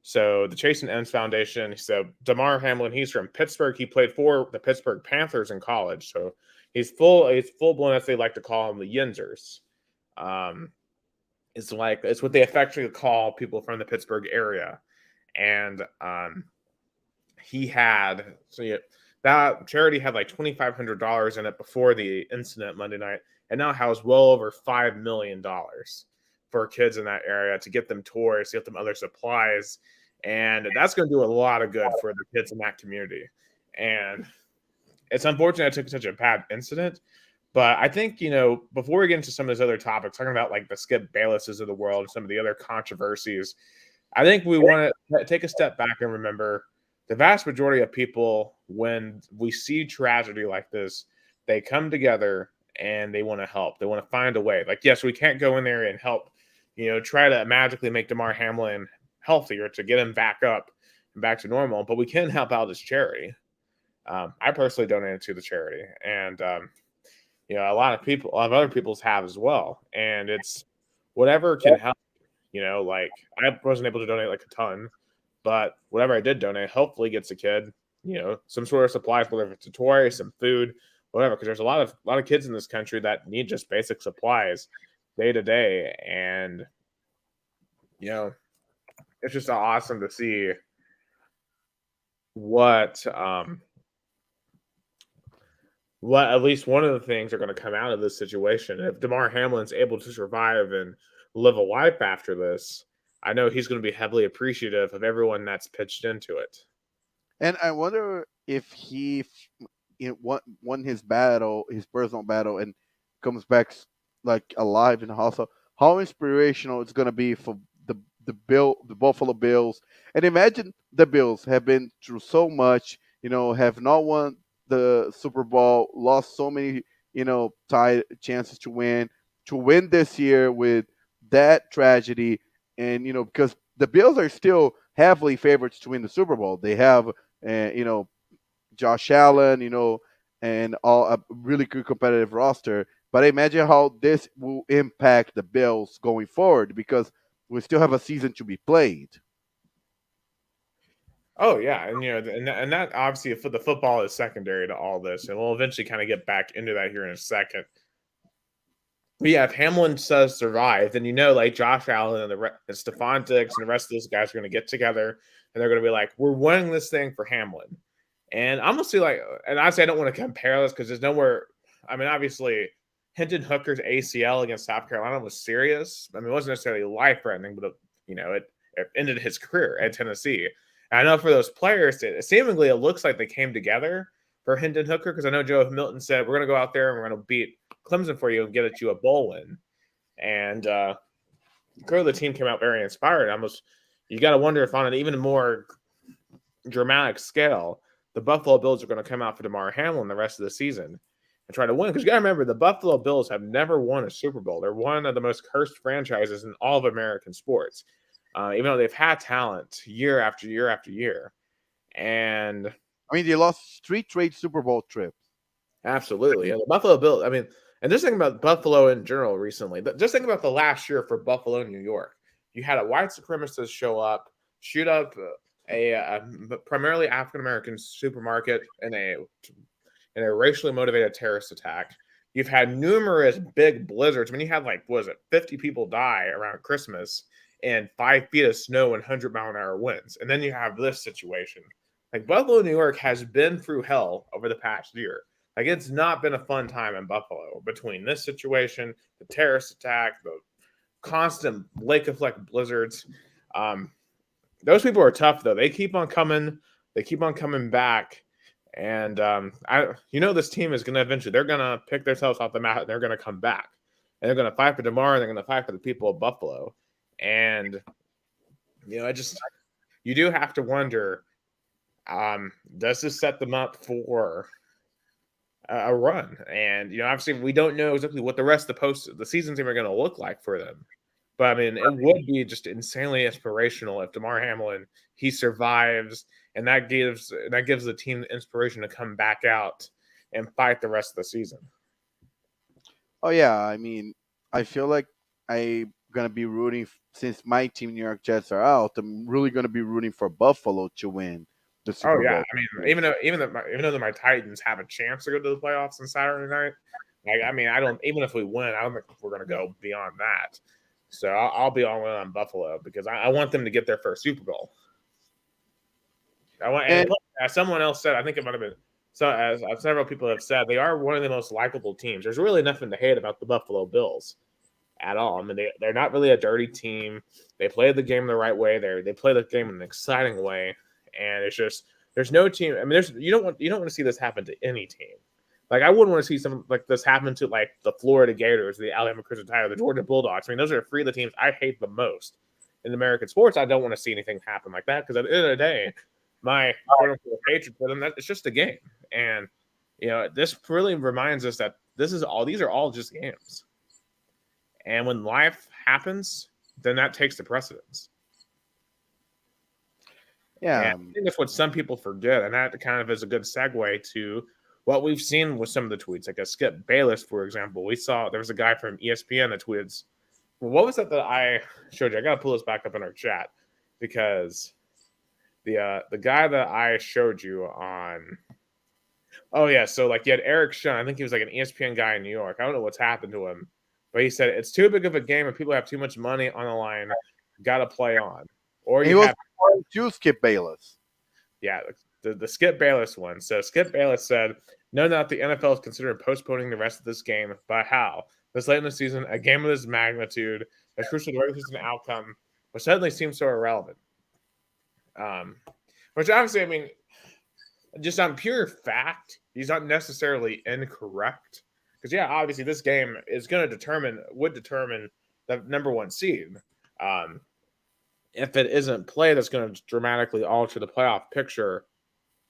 So the Chase and M's Foundation. So Damar Hamlin, he's from Pittsburgh. He played for the Pittsburgh Panthers in college. So he's full blown, as they like to call him, the Yinzers. It's what they affectionately call people from the Pittsburgh area. And that charity had like $2,500 in it before the incident Monday night, and now has well over $5 million for kids in that area to get them toys, to get them other supplies. And that's going to do a lot of good for the kids in that community. And it's unfortunate it took such a bad incident. But I think, before we get into some of those other topics, talking about like the Skip Baylesses of the world and some of the other controversies, I think we want to take a step back and remember the vast majority of people, when we see tragedy like this, they come together and they want to help. They want to find a way. Like, yes, we can't go in there and help, try to magically make Damar Hamlin healthier to get him back up and back to normal, but we can help out as charity. I personally donated to the charity, and a lot of other people's have as well. And it's whatever can help. Like I wasn't able to donate like a ton, but whatever I did donate, hopefully gets a kid, some sort of supplies, whether it's a toy, some food, whatever. Because there's a lot of kids in this country that need just basic supplies day to day, and it's just awesome to see what what at least one of the things are going to come out of this situation. If Damar Hamlin's able to survive and live a life after this, I know he's going to be heavily appreciative of everyone that's pitched into it. And I wonder if he won his battle, his personal battle, and comes back like alive in the hospital. How inspirational it's gonna be for the Buffalo Bills. And imagine the Bills have been through so much, have not won the Super Bowl, lost so many, tied chances to win this year with that tragedy, and because the Bills are still heavily favorites to win the Super Bowl. They have, Josh Allen, and all a really good competitive roster. But I imagine how this will impact the Bills going forward because we still have a season to be played. Oh yeah, and and that obviously for the football is secondary to all this, and we'll eventually kind of get back into that here in a second. But yeah, if Hamlin does survive, then like Josh Allen and Stephon Diggs and the rest of those guys are going to get together and they're going to be like, "We're winning this thing for Hamlin." And I'm gonna see and honestly, I don't want to compare this because there's nowhere. I mean, obviously, Hendon Hooker's ACL against South Carolina was serious. I mean, it wasn't necessarily life threatening, but it ended his career at Tennessee. And I know for those players, seemingly it looks like they came together for Hendon Hooker because I know Joe Milton said we're going to go out there and we're going to beat Clemson for you and get you a bowl win. And clearly the team came out very inspired. You got to wonder if on an even more dramatic scale, the Buffalo Bills are going to come out for Damar Hamlin the rest of the season and try to win. Because you got to remember, the Buffalo Bills have never won a Super Bowl. They're one of the most cursed franchises in all of American sports, even though they've had talent year after year after year. And I mean, they lost 3 straight Super Bowl trips. Absolutely. And the Buffalo Bills, I mean, and just think about Buffalo in general recently. Just think about the last year for Buffalo, New York. You had a white supremacist show up, shoot up a primarily African American supermarket in a racially motivated terrorist attack. You've had numerous big blizzards. I mean, you had 50 people die around Christmas and 5 feet of snow and 100-mile-an-hour winds. And then you have this situation. Buffalo, New York has been through hell over the past year. It's not been a fun time in Buffalo between this situation, the terrorist attack, the constant lake effect blizzards. Those people are tough, though. They keep on coming. They keep on coming back. And this team is going to eventually, they're going to pick themselves off the mat and they're going to come back. And they're going to fight for Damar and they're going to fight for the people of Buffalo. And, you do have to wonder, does this set them up for a run? And obviously we don't know exactly what the rest of the season team are going to look like for them, but I mean it would be just insanely inspirational if Damar Hamlin he survives, and that gives the team the inspiration to come back out and fight the rest of the season. Oh yeah, I mean, I feel like I'm gonna be rooting since my team New York Jets are out. I'm really gonna be rooting for Buffalo to win the Super Bowl. I mean, even though my Titans have a chance to go to the playoffs on Saturday night, I mean, I don't. Even if we win, I don't think we're going to go beyond that. So I'll be all in on Buffalo because I want them to get their first Super Bowl. And as someone else said, I think it might have been so. As several people have said, they are one of the most likable teams. There's really nothing to hate about the Buffalo Bills at all. I mean, they're not really a dirty team. They play the game the right way. They play the game in an exciting way. And it's just there's no team. I mean, you don't want to see this happen to any team. I wouldn't want to see something like this happen to the Florida Gators, the Alabama Crimson Tide, the Georgia Bulldogs. I mean, those are 3 of the teams I hate the most in American sports. I don't want to see anything happen like that because at the end of the day, my hatred for them, it's just a game. And this really reminds us that these are all just games. And when life happens, then that takes the precedence. Yeah. And I think that's what some people forget. And that kind of is a good segue to what we've seen with some of the tweets. Like a Skip Bayless, for example. We saw there was a guy from ESPN that tweets. Well, what was that I showed you? I got to pull this back up in our chat because the guy that I showed you on. Oh, yeah. So, you had Eric Shun. I think he was an ESPN guy in New York. I don't know what's happened to him. But he said it's too big of a game and people have too much money on the line. Got to play on. Or he was to Skip Bayless. Yeah, the Skip Bayless one. So Skip Bayless said, "No doubt the NFL is considering postponing the rest of this game, but how? This late in the season, a game of this magnitude, as crucial to the regular season outcome, which suddenly seems so irrelevant." Um, which obviously, I mean, just on pure fact, he's not necessarily incorrect. Because yeah, obviously, this game is going to would determine the number one seed. Um, if it isn't played, that's going to dramatically alter the playoff picture.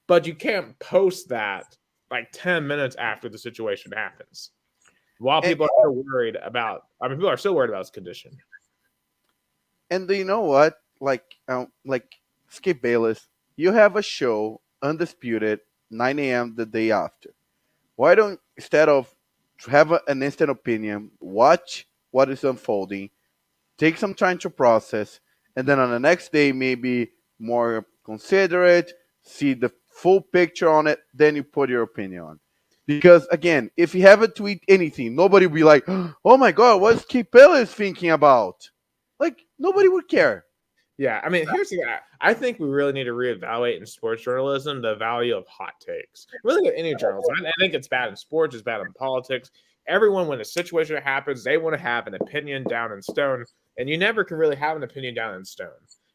But you can't post that like 10 minutes after the situation happens. While And, people are still worried about, I mean, people are still worried about his condition. and you know what? Like Skip Bayless, you have a show, Undisputed, 9 a.m. the day after. Why don't, instead of have an instant opinion, watch what is unfolding, take some time to process, and then on the next day, maybe more considerate, see the full picture on it, then you put your opinion on. Because again, if you haven't tweet anything, nobody will be like, "Oh my God, what's Skip Bayless thinking about?" Like nobody would care. Yeah, I mean, here's the thing. I think we really need to reevaluate in sports journalism the value of hot takes. Really, any journalism. I think it's bad in sports, it's bad in politics. Everyone, when a situation happens, they want to have an opinion down in stone, and you never can really have an opinion down in stone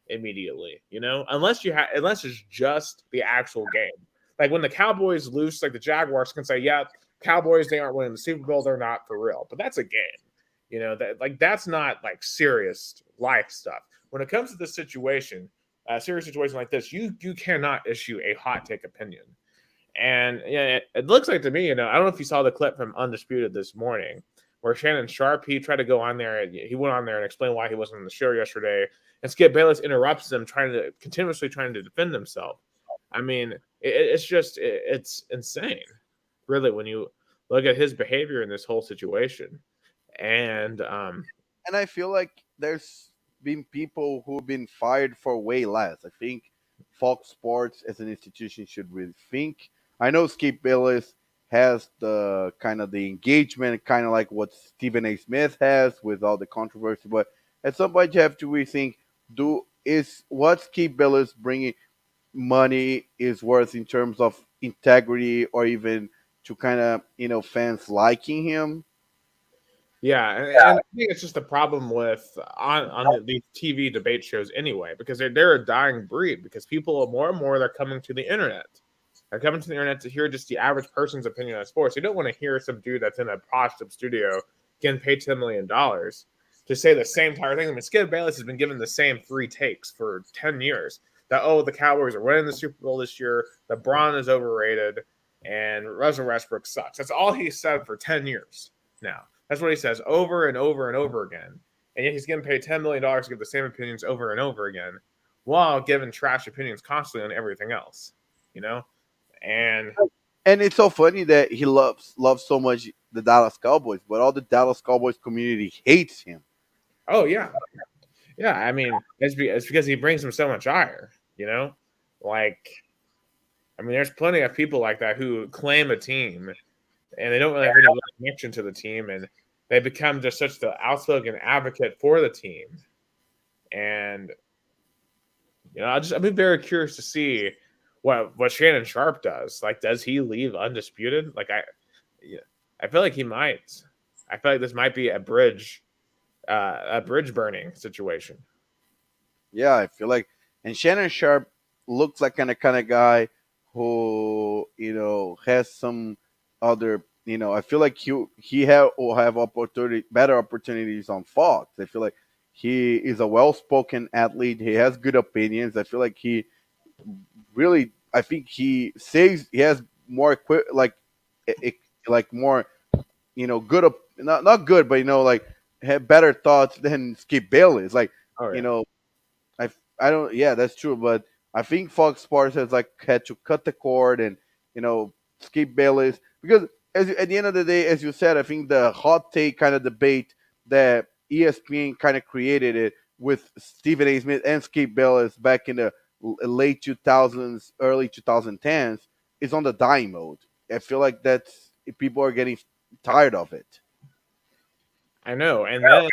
immediately, unless unless it's just the actual game. Like when the Cowboys lose, like the Jaguars can say, "Yeah, Cowboys, they aren't winning the Super Bowl, they're not for real," but that's a game. That's not like serious life stuff. When it comes to this situation, a serious situation like this, you cannot issue a hot take opinion. And yeah, it looks like to me, I don't know if you saw the clip from Undisputed this morning, where Shannon Sharp, he tried to go on there, he went on there and explain why he wasn't on the show yesterday, and Skip Bayless interrupts him, continuously trying to defend himself. I mean, it's insane, really, when you look at his behavior in this whole situation. And And I feel like there's been people who've been fired for way less. I think Fox Sports as an institution should really think. I know Skip Bayless has the kind of the engagement, kind of like what Stephen A. Smith has with all the controversy, but at some point you have to rethink: do is what Skip Bayless bringing money is worth in terms of integrity, or even to kind of fans liking him? yeah, and I think it's just a problem with on these TV debate shows anyway, because they're a dying breed. Because people more and more they're coming to the internet. They're coming to the internet to hear just the average person's opinion on sports. You don't want to hear some dude that's in a posh up studio getting paid $10 million to say the same entire thing. I mean, Skip Bayless has been given the same three takes for 10 years. That the Cowboys are winning the Super Bowl this year. LeBron is overrated, and Russell Westbrook sucks. That's all he said for 10 years now. That's what he says over and over and over again. And yet he's getting paid $10 million to give the same opinions over and over again while giving trash opinions constantly on everything else, you know? And And it's so funny that he loves so much the Dallas Cowboys, but all the Dallas Cowboys community hates him. oh, yeah. Yeah. I mean, it's because he brings them so much ire, you know? Like, I mean, there's plenty of people like that who claim a team and they don't really have any real connection to the team, and they become just such the outspoken advocate for the team. And I've been very curious to see what Shannon Sharp does. Like, does he leave undisputed? Yeah, I feel like he might. I feel like this might be a bridge burning situation. Yeah, I feel like, and Shannon Sharp looks like kind of guy who has some other. I feel like will have better opportunities on Fox. I feel like he is a well spoken athlete. He has good opinions. I feel like he really. I think he says he has more like more good not good, but like have better thoughts than Skip Bayless. Like Oh you yeah, know I don't. Yeah, that's true. But I think Fox Sports has like had to cut the cord and skip Bayless, because at the end of the day, as you said, I think the hot take kind of debate that ESPN kind of created it with Stephen A. Smith and Skip Bayless back in the late 2000s, early 2010s is on the dying mode. I feel like that's people are getting tired of it. I know. And then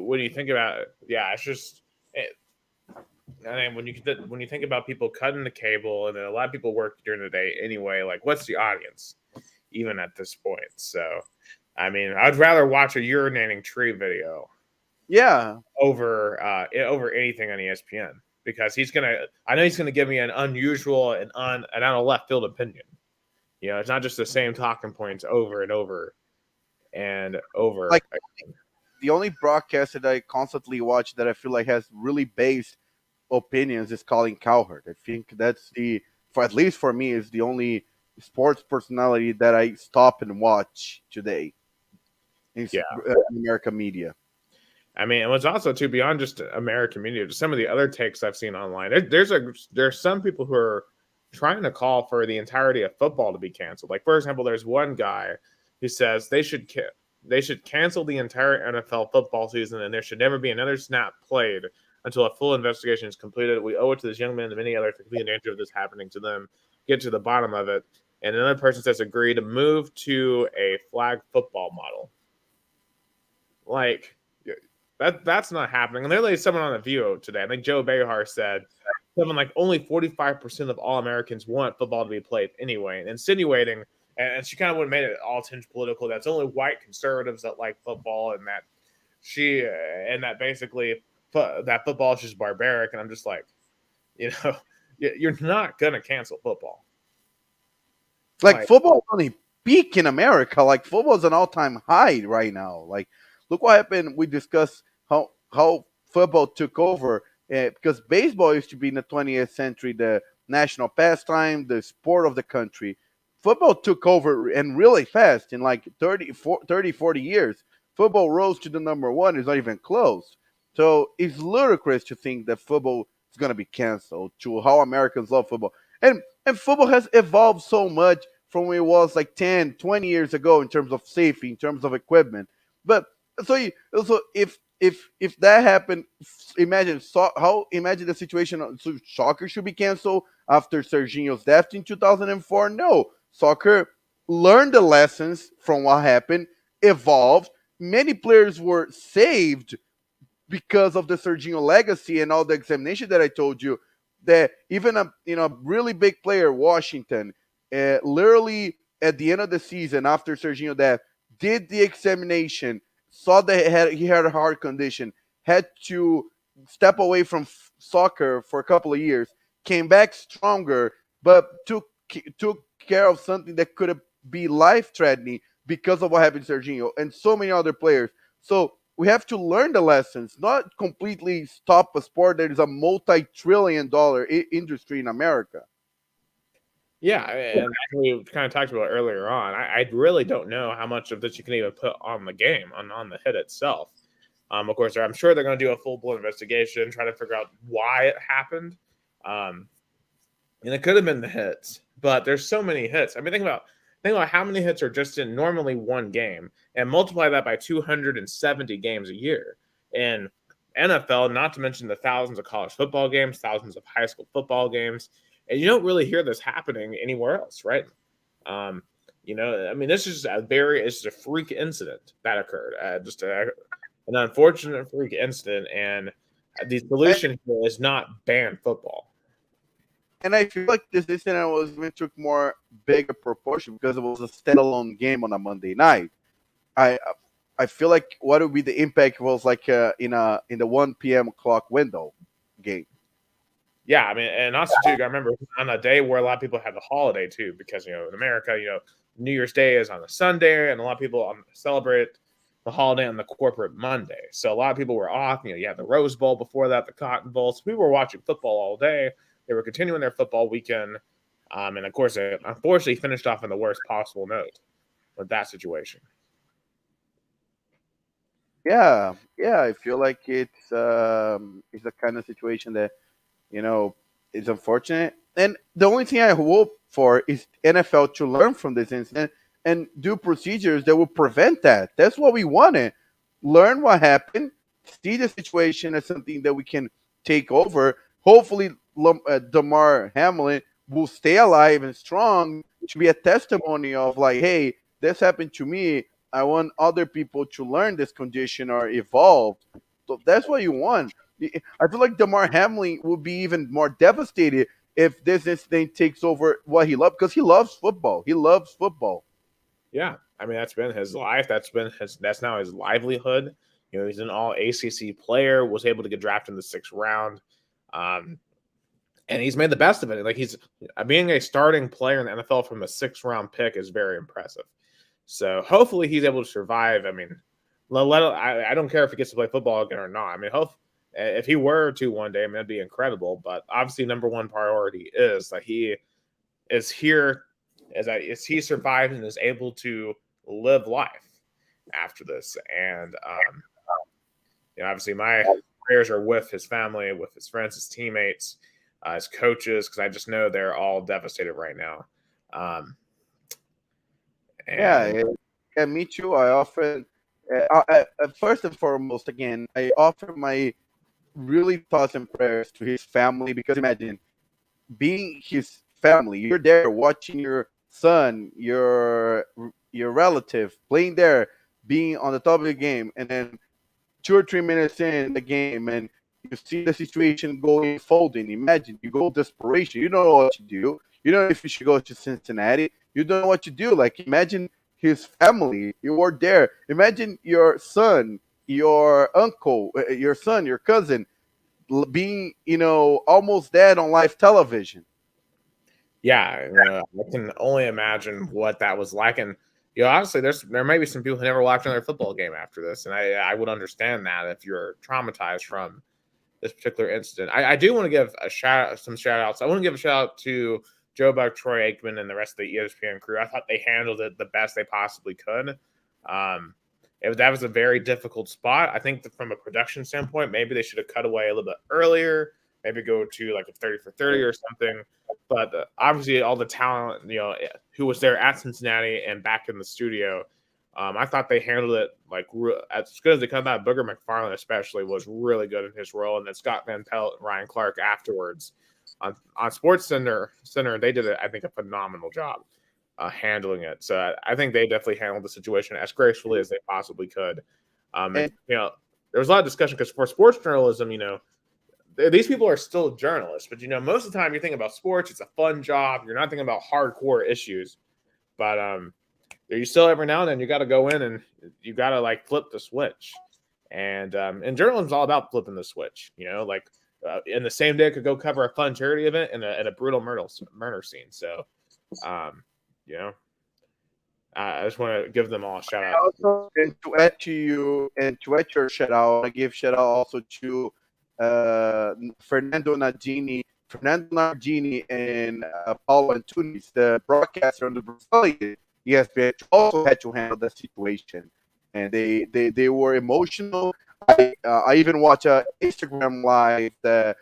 when you think about it, yeah, I mean, when you think about people cutting the cable, and then a lot of people work during the day anyway, like what's the audience, even at this point? So, I mean, I'd rather watch a urinating tree video Yeah, over anything on ESPN because I know he's gonna give me an unusual and on a left field opinion. You know, it's not just the same talking points over and over and over. like the only broadcaster that I constantly watch that I feel like has really based opinions is Colin Cowherd. I think that's for at least for me, is the only sports personality that I stop and watch today in Yeah. American media. I mean, it was also too beyond just American media. Just some of the other takes I've seen online. There's some people who are trying to call for the entirety of football to be canceled. Like for example, there's one guy who says they should cancel the entire NFL football season and there should never be another snap played until a full investigation is completed. We owe it to this young man and many others to be in danger of this happening to them. Get to the bottom of it. And another person says agree to move to a flag football model. Like that's not happening. And literally, someone on the View today, I think Joe Behar said something like only 45% of all Americans want football to be played anyway, and insinuating, and she kind of would have made it all tinge political. That's only white conservatives that like football, and that basically that football is just barbaric. And I'm just like, you know, you're not gonna cancel football. Like football on a peak in America. Like football is an all-time high right now. Like look what happened. We discussed how football took over because baseball used to be in the 20th century the national pastime, the sport of the country. Football took over and really fast in like 40 years. Football rose to the number one. It's not even close. So it's ludicrous to think that football is going to be canceled to how Americans love football. And football has evolved so much from when it was like 10, 20 years ago in terms of safety, in terms of equipment. But so if that happened, imagine the situation. So soccer should be canceled after Serginho's death in 2004. No, soccer learned the lessons from what happened, evolved. Many players were saved because of the Serginho legacy and all the examination that I told you. That even a really big player, Washington, literally at the end of the season after Serginho death, did the examination, saw that he had a heart condition, had to step away from soccer for a couple of years, came back stronger, but took care of something that could be life threatening because of what happened to Serginho and so many other players. So we have to learn the lessons, not completely stop a sport that is a multi-trillion-dollar industry in America. Yeah, and we kind of talked about earlier on. I really don't know how much of this you can even put on the game, on the hit itself. Of course, I'm sure they're going to do a full-blown investigation, try to figure out why it happened. And it could have been the hits, but there's so many hits. I mean, think about how many hits are just in normally one game, and multiply that by 270 games a year. And NFL, not to mention the thousands of college football games, thousands of high school football games. And you don't really hear this happening anywhere else, right? I mean, this is it's a freak incident that occurred, an unfortunate freak incident, and the solution here is not ban football. And I feel like this incident was even took more bigger proportion because it was a standalone game on a Monday night. I feel like what would be the impact was like in the 1 p.m. clock window game. Yeah, I mean, and also too, I remember on a day where a lot of people had the holiday too, because in America, New Year's Day is on a Sunday, and a lot of people celebrate the holiday on the corporate Monday. So a lot of people were off. You had the Rose Bowl before that, the Cotton Bowl. So people were watching football all day. They were continuing their football weekend, and of course, it unfortunately finished off on the worst possible note with that situation. Yeah, I feel like it's a kind of situation that is unfortunate. And the only thing I hope for is NFL to learn from this incident and do procedures that will prevent that. That's what we wanted. Learn what happened, see the situation as something that we can take over. Hopefully, Damar Hamlin will stay alive and strong to be a testimony of like, hey, this happened to me. I want other people to learn this condition or evolve. So that's what you want. I feel like Damar Hamlin would be even more devastated if this incident takes over what he loves, because he loves football. He loves football. Yeah, I mean that's been his life. That's now his livelihood. He's an all ACC player. Was able to get drafted in the 6th round, and he's made the best of it. Like he's being a starting player in the NFL from a 6th round pick is very impressive. So hopefully he's able to survive. I mean, I don't care if he gets to play football again or not. I mean, if he were to one day, I mean, that'd be incredible. But obviously, number one priority is that he is here as he survived and is able to live life after this. And obviously, my prayers are with his family, with his friends, his teammates, his coaches, because I just know they're all devastated right now. And Yeah, me too. I often, first and foremost, again, I offer my really thoughts and prayers to his family, because imagine being his family. You're there watching your son, your relative playing there, being on the top of the game, and then 2 or 3 minutes in the game, and you see the situation going folding. Imagine you go desperation. You don't know what to do. You don't know if you should go to Cincinnati. You don't know what to do. Like imagine his family. You were there. Imagine your son, your uncle, your son, your cousin being, almost dead on live television. yeah, I can only imagine what that was like. And obviously, there may be some people who never watch another football game after this, and I would understand that if you're traumatized from this particular incident. I do want to give some shout outs. I want to give a shout out to Joe Buck, Troy Aikman, and the rest of the ESPN crew. I thought they handled it the best they possibly could. That was a very difficult spot. I think that from a production standpoint, maybe they should have cut away a little bit earlier, maybe go to like a 30 for 30 or something. But obviously, all the talent, who was there at Cincinnati and back in the studio, I thought they handled it like as good as they could. That Booger McFarland especially was really good in his role, and then Scott Van Pelt and Ryan Clark afterwards on Sports Center, they did I think a phenomenal job handling it. So I think they definitely handled the situation as gracefully as they possibly could. And there was a lot of discussion because for sports journalism, these people are still journalists, but most of the time you think about sports, it's a fun job. You're not thinking about hardcore issues, but you still every now and then you got to go in and you got to like flip the switch. And journalism's all about flipping the switch. In the same day, I could go cover a fun charity event and a brutal murder scene. So, I just want to give them all a shout out. Also, and to add to you and to add your shout out, I give shout out also to Fernando Nardini, and Paulo Antunes, the broadcaster on the Brazilian ESPN, also had to handle the situation, and they were emotional. I even watch a Instagram live that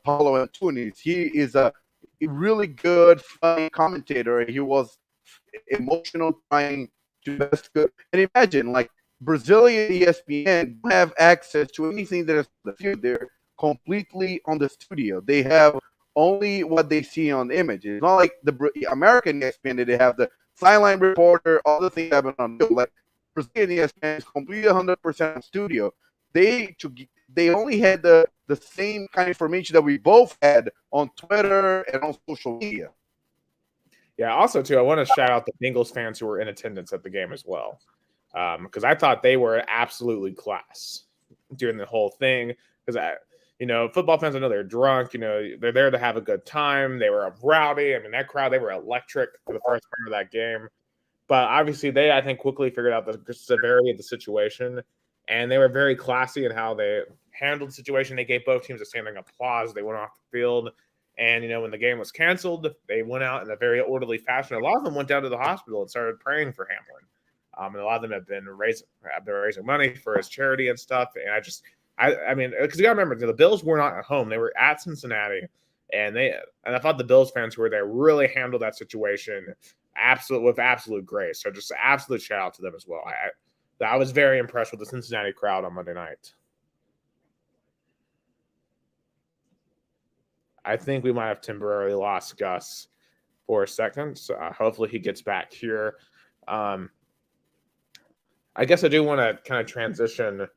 Paulo Antunes. He is a really good, funny commentator. He was emotional, trying to best good. And imagine, like Brazilian ESPN don't have access to anything that is on the field. They're completely on the studio. They have only what they see on the image. It's not like the American ESPN that they have the sideline reporter, all the things happen on the field. Like Brazilian ESPN is completely 100% studio. They only had the same kind of information that we both had on Twitter and on social media. Yeah, also, too, I want to shout out the Bengals fans who were in attendance at the game as well, because I thought they were absolutely class during the whole thing. Because, football fans, I know they're drunk. They're there to have a good time. They were rowdy. I mean, that crowd, they were electric for the first part of that game. But obviously, they, I think, quickly figured out the severity of the situation, and they were very classy in how they handled the situation. They gave both teams a standing applause. They went off the field. And, when the game was canceled, they went out in a very orderly fashion. A lot of them went down to the hospital and started praying for Hamlin. And a lot of them have been raising money for his charity and stuff. And I mean, because you got to remember, the Bills were not at home. They were at Cincinnati. And I thought the Bills fans who were there really handled that situation with absolute grace. So just absolute shout out to them as well. I was very impressed with the Cincinnati crowd on Monday night. I think we might have temporarily lost Gus for a second. So hopefully he gets back here. I guess I do want to kind of transition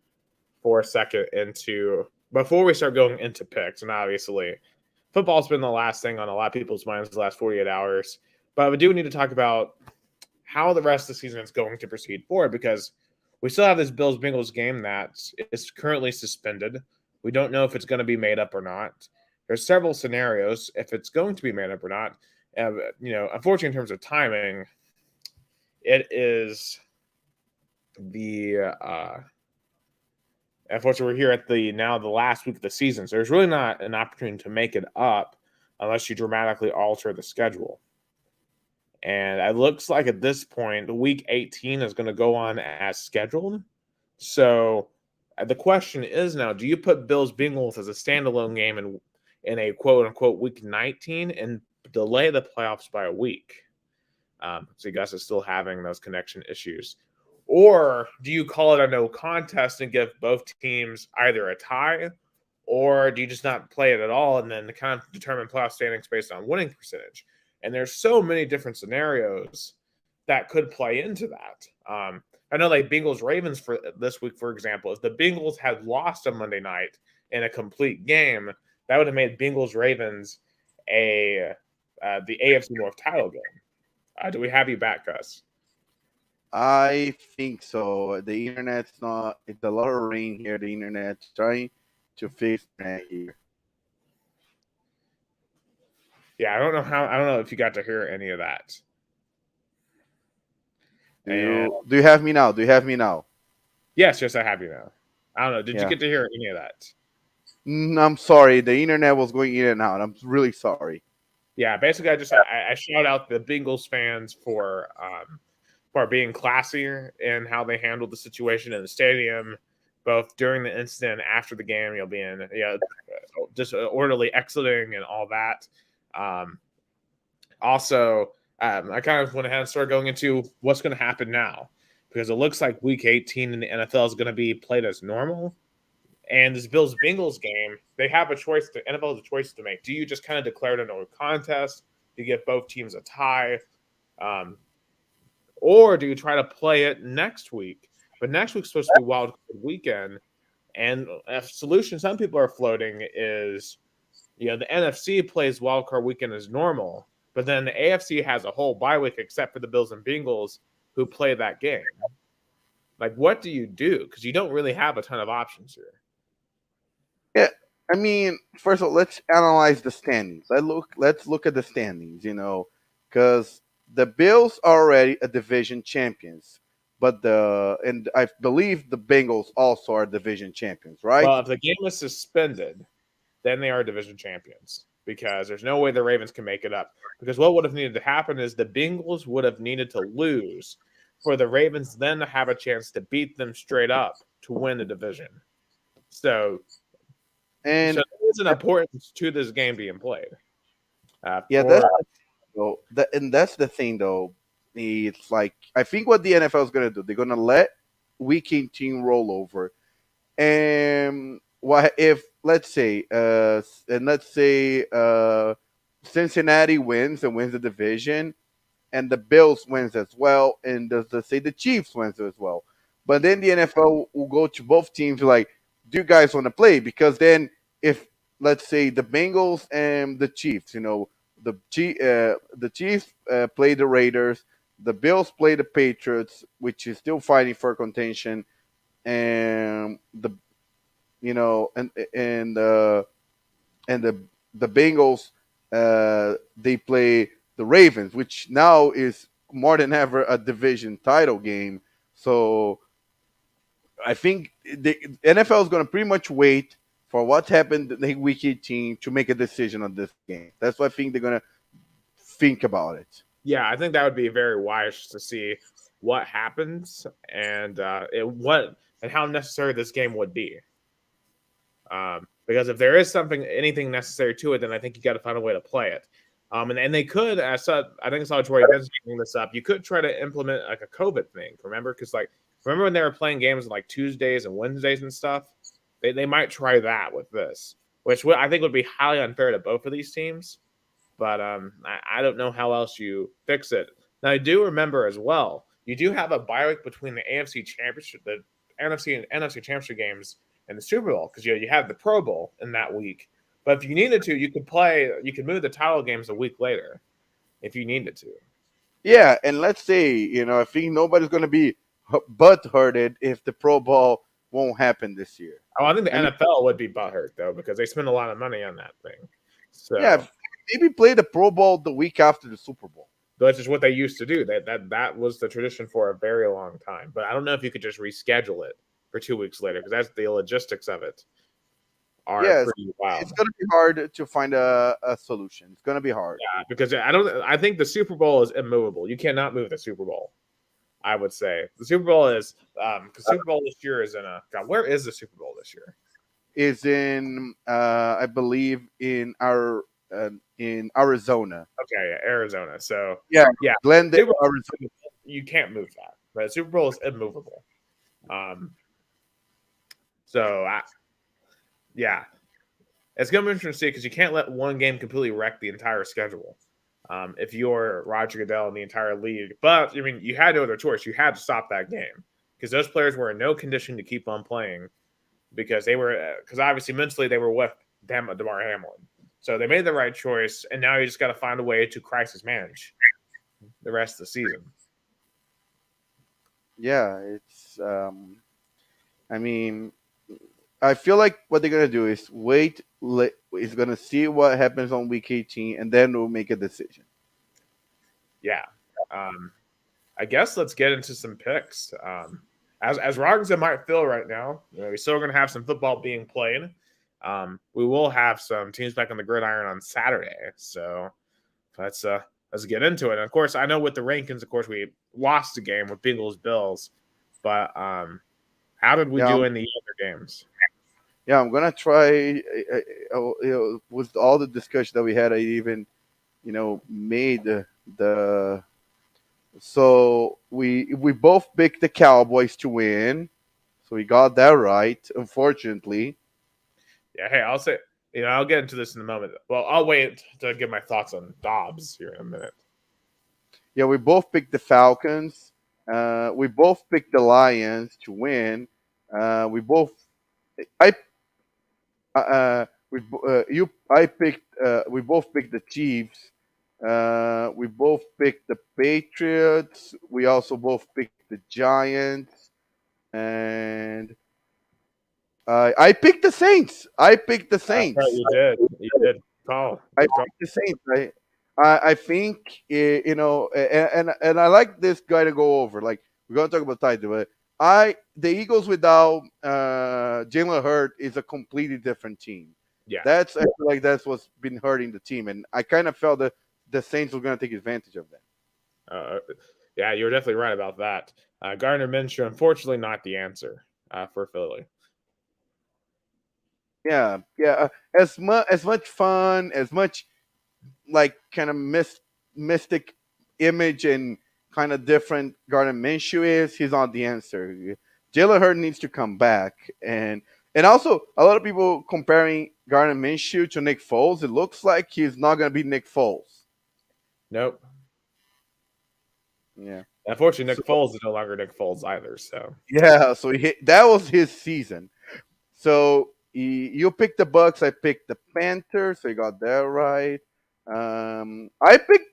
for a second into before we start going into picks, and obviously football's been the last thing on a lot of people's minds the last 48 hours, but we do need to talk about how the rest of the season is going to proceed forward, because we still have this Bills-Bengals game that is currently suspended. We don't know if it's going to be made up or not. There's several scenarios if it's going to be made up or not. Unfortunately, in terms of timing, it is unfortunately, we're here at the last week of the season, so there's really not an opportunity to make it up unless you dramatically alter the schedule. And it looks like at this point, week 18 is going to go on as scheduled. So the question is now, do you put Bills-Bengals as a standalone game in a quote-unquote week 19 and delay the playoffs by a week? So Gus is still having those connection issues. Or do you call it a no contest and give both teams either a tie, or do you just not play it at all and then kind of determine playoff standings based on winning percentage? And there's so many different scenarios that could play into that. I know like Bengals-Ravens for this week, for example, if the Bengals had lost on Monday night in a complete game, that would have made Bengals-Ravens the AFC North title game. Do we have you back, Gus? I think so. The internet's not. It's a lot of rain here. The internet's trying to fix that here. Yeah, I don't know if you got to hear any of that. Do you have me now? Do you have me now? Yes, I have you now. I don't know. Did you get to hear any of that? I'm sorry. The internet was going in and out. I'm really sorry. Yeah, basically, I shout out the Bengals fans for being classier in how they handled the situation in the stadium, both during the incident and after the game. You'll be in just orderly exiting and all that. Also, I kind of went ahead and started going into what's going to happen now, because it looks like Week 18 in the NFL is going to be played as normal. And this Bills-Bengals game, they have a choice. The NFL has a choice to make. Do you just kind of declare it a no contest? Do you give both teams a tie? Or do you try to play it next week? But next week's supposed to be wild card weekend. And a solution some people are floating is, the NFC plays wild card weekend as normal, but then the AFC has a whole bye week except for the Bills and Bengals who play that game. Like, what do you do? Because you don't really have a ton of options here. Yeah, I mean, first of all, let's analyze the standings. Let's look at the standings. Because the Bills are already a division champions, but and I believe the Bengals also are division champions, right? Well, if the game is suspended, then they are division champions, because there's no way the Ravens can make it up. Because what would have needed to happen is the Bengals would have needed to lose for the Ravens then to have a chance to beat them straight up to win the division. So there is an importance to this game being played. That's the thing, though. It's like, I think what the NFL is going to do, they're going to let Week 18 roll over. And what if, let's say Cincinnati wins and wins the division, and the Bills wins as well, and let's say the Chiefs wins as well. But then the NFL will go to both teams like, do you guys want to play? Because then if, let's say, the Bengals and the Chiefs, the Chiefs play the Raiders, the Bills play the Patriots, which is still fighting for contention, and the Bengals they play the Ravens, which now is more than ever a division title game. So I think the NFL is going to pretty much wait for what happened in Week 18 to make a decision on this game. That's what I think they're going to think about it. Yeah, I think that would be very wise to see what happens and how necessary this game would be. Because if there is anything necessary to it, then I think you got to find a way to play it. And they could, I think I saw Troy Benson bring this up. You could try to implement like a COVID thing, remember? Because remember when they were playing games on like Tuesdays and Wednesdays and stuff? They might try that with this, which I think would be highly unfair to both of these teams. But I don't know how else you fix it. Now, I do remember as well, you do have a bye week between the AFC Championship, the NFC and NFC Championship games and the Super Bowl because you had the Pro Bowl in that week. But if you needed to, you could move the title games a week later if you needed to. Yeah, and let's say, I think nobody's going to be butt hurted if the Pro Bowl won't happen this year. Oh, I think the I mean, NFL would be butthurt though because they spend a lot of money on that thing. yeah, So maybe play the Pro Bowl the week after the Super Bowl. that's just what they used to do. That was the tradition for a very long time. But I don't know if you could just reschedule it for 2 weeks later because that's the logistics of it are Yes, pretty wild. it's going to be hard to find a solution. It's going to be hard. Yeah, because I think the Super Bowl is immovable. You cannot move the Super Bowl. I would say the Super Bowl is because Super Bowl this year is in a God. Where is the Super Bowl this year? Is in I believe in Arizona. Okay, yeah, Arizona. So Yeah, yeah, Glendale, Super Bowl, Arizona. you can't move that. But the Super Bowl is immovable. So yeah, it's gonna be interesting to see because you can't let one game completely wreck the entire schedule. If you're Roger Goodell and the entire league, but I mean, you had no other choice. You had to stop that game because those players were in no condition to keep on playing because obviously mentally they were with Damar Hamlin. So they made the right choice, and now you just got to find a way to crisis manage the rest of the season. Yeah, it's. I mean, I feel like what they're gonna do is wait. Is gonna see what happens on week 18, and then we'll make a decision. Yeah. I guess let's get into some picks. As wrong as it might feel right now, we're still going to have some football being played. We will have some teams back on the gridiron on Saturday, so let's get into it. And of course, I know with the rankings, of course, we lost the game with Bengals Bills, but how did we do in the other games? Yeah, I'm gonna try. With all the discussion that we had, I even, made the. So we both picked the Cowboys to win, so we got that right. Unfortunately. Yeah. Hey, I'll say. I'll get into this in a moment. Well, I'll wait to give my thoughts on Dobbs here in a minute. Yeah, we both picked the Falcons. We both picked the Lions to win. We both. I picked. We both picked the Chiefs. We both picked the Patriots. We also both picked the Giants, and I picked the Saints. I picked the Saints. Right, you did. You did. Call. I picked the Saints. I think and I like this guy to go over. Like we're gonna talk about title, but the Eagles without Jalen Hurts is a completely different team. Yeah, I feel like that's what's been hurting the team, and I kind of felt that the Saints were going to take advantage of that. Yeah, you're definitely right about that. Gardner Minshew, unfortunately, not the answer for Philly. Yeah. As much fun, as much like kind of mystic image and kind of different Gardner Minshew is, he's not the answer. Jalen Hurts needs to come back, and also a lot of people comparing Gardner Minshew to Nick Foles. It looks like he's not going to be Nick Foles. Nope. Yeah. Unfortunately, Nick Foles is no longer Nick Foles either. So yeah, so that was his season. So you picked the Bucks, I picked the Panthers. So you got that right.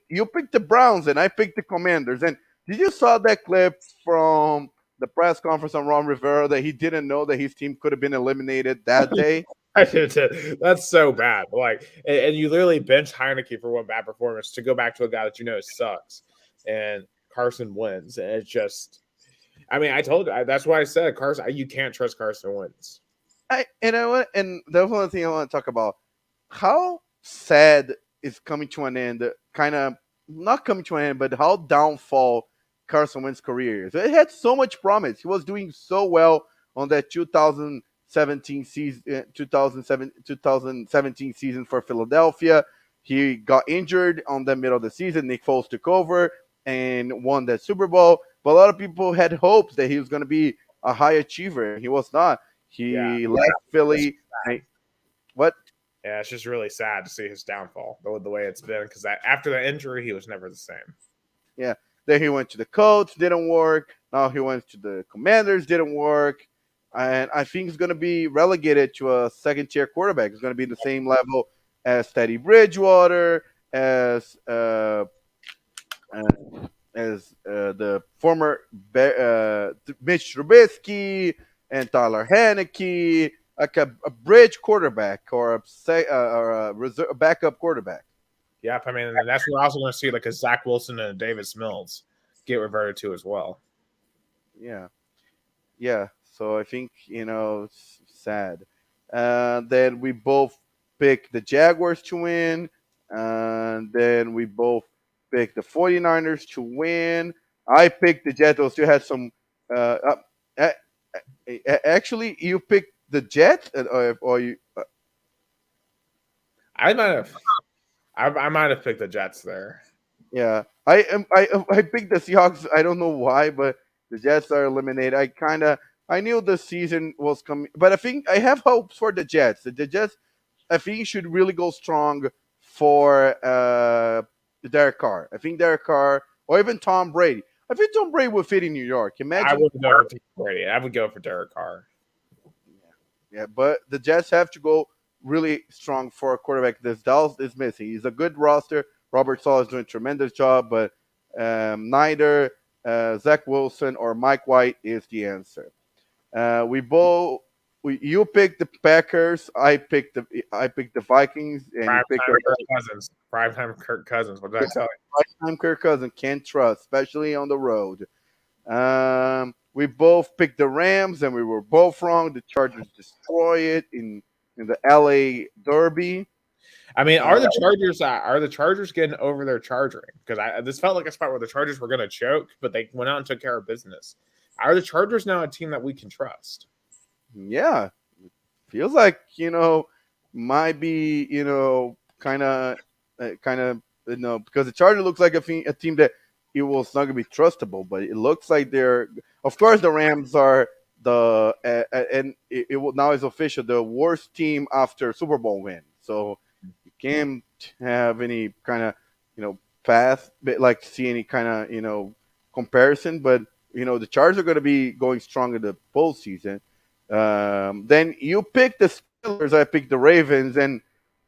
You picked the Browns, and I picked the Commanders. And did you saw that clip from the press conference on Ron Rivera that he didn't know that his team could have been eliminated that day? That's so bad. Like, and you literally bench Heineke for one bad performance to go back to a guy that sucks, and Carson wins. And it's just, I mean, I told you that's why I said Carson. You can't trust Carson Wentz. And that's one thing I want to talk about. How sad is coming to an end? Kind of not coming to an end, but how downfall Carson Wentz's career is. It had so much promise. He was doing so well on that 2017 season for Philadelphia. He got injured on the middle of the season. Nick Foles took over and won that Super Bowl. But a lot of people had hopes that he was going to be a high achiever. He was not. He left Philly. What? Yeah, it's just really sad to see his downfall, the way it's been, because after the injury, he was never the same. Yeah. Then he went to the Colts, didn't work. Now he went to the Commanders, didn't work. and I think he's going to be relegated to a second tier quarterback. He's going to be the same level as Teddy Bridgewater, as the former Mitch Trubisky and Tyler Haneke, like a bridge quarterback or a backup quarterback. Yep. I mean, and that's what we're also going to see like a Zach Wilson and a Davis Mills get reverted to as well. Yeah, yeah. So I think it's sad. Then we both pick the Jaguars to win, and then we both pick the 49ers to win. I picked the Jets. I still had some. Uh, Actually, you picked the Jets, or you? I might have, I might have picked the Jets there. Yeah, I picked the Seahawks. I don't know why, but the Jets are eliminated. I knew the season was coming, but I think I have hopes for the Jets. The Jets, I think, should really go strong for Derek Carr. I think Derek Carr or even Tom Brady. I think Tom Brady would fit in New York. I Imagine. wouldn't go for Tom Brady. I would go for Derek Carr. Yeah, but the Jets have to go really strong for a quarterback. This Dallas is missing. He's a good roster. Robert Sala is doing a tremendous job, but neither Zach Wilson or Mike White is the answer. We both. You picked the Packers. I picked the Vikings, and Prime you picked time Kirk Cousins. Prime time Kirk Cousins. What did I tell you? I'm Kirk Cousins. Can't trust, especially on the road. We both picked the Rams, and we were both wrong. The Chargers destroy it in the LA Derby. I mean, are the Chargers getting over their charging? Because this felt like a spot where the Chargers were going to choke, but they went out and took care of business. Are the Chargers now a team that we can trust? Yeah, feels like might be because the Chargers looks like a team that it was not going to be trustable, but it looks like they're. Of course, the Rams are and it will now is official the worst team after Super Bowl win. So you can't have any kind of path, but like see any kind of comparison. But the Chargers are going to be going strong in the postseason. Then you pick the Steelers, I picked the Ravens, and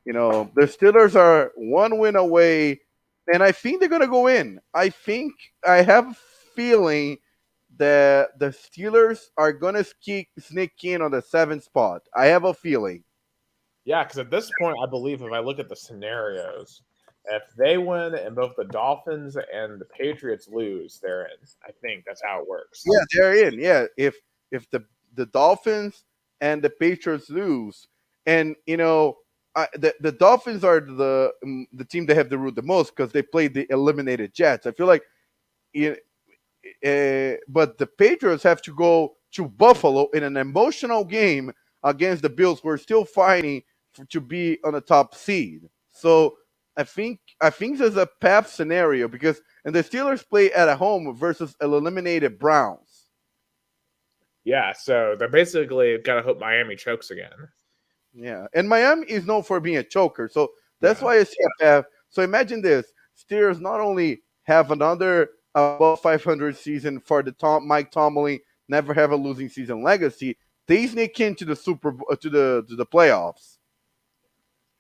the Steelers are one win away, and I think they're gonna go in. I have a feeling that the Steelers are gonna sneak in on the 7th spot. I have a feeling. Yeah, because at this point, I believe if I look at the scenarios, if they win and both the Dolphins and the Patriots lose, they're in. I think that's how it works. Yeah, they're in. Yeah, if the Dolphins and the Patriots lose, and the Dolphins are the team that have the root the most because they played the eliminated Jets. I feel like, but the Patriots have to go to Buffalo in an emotional game against the Bills. We're still fighting to be on the top seed. So I think there's a path scenario because and the Steelers play at a home versus an eliminated Browns. Yeah, so they're basically got to hope Miami chokes again. Yeah, and Miami is known for being a choker, so that's Yeah. why I see a path. So imagine this: Steelers not only have another above 500 season for the Mike Tomlin never have a losing season legacy, they sneak into the to the playoffs.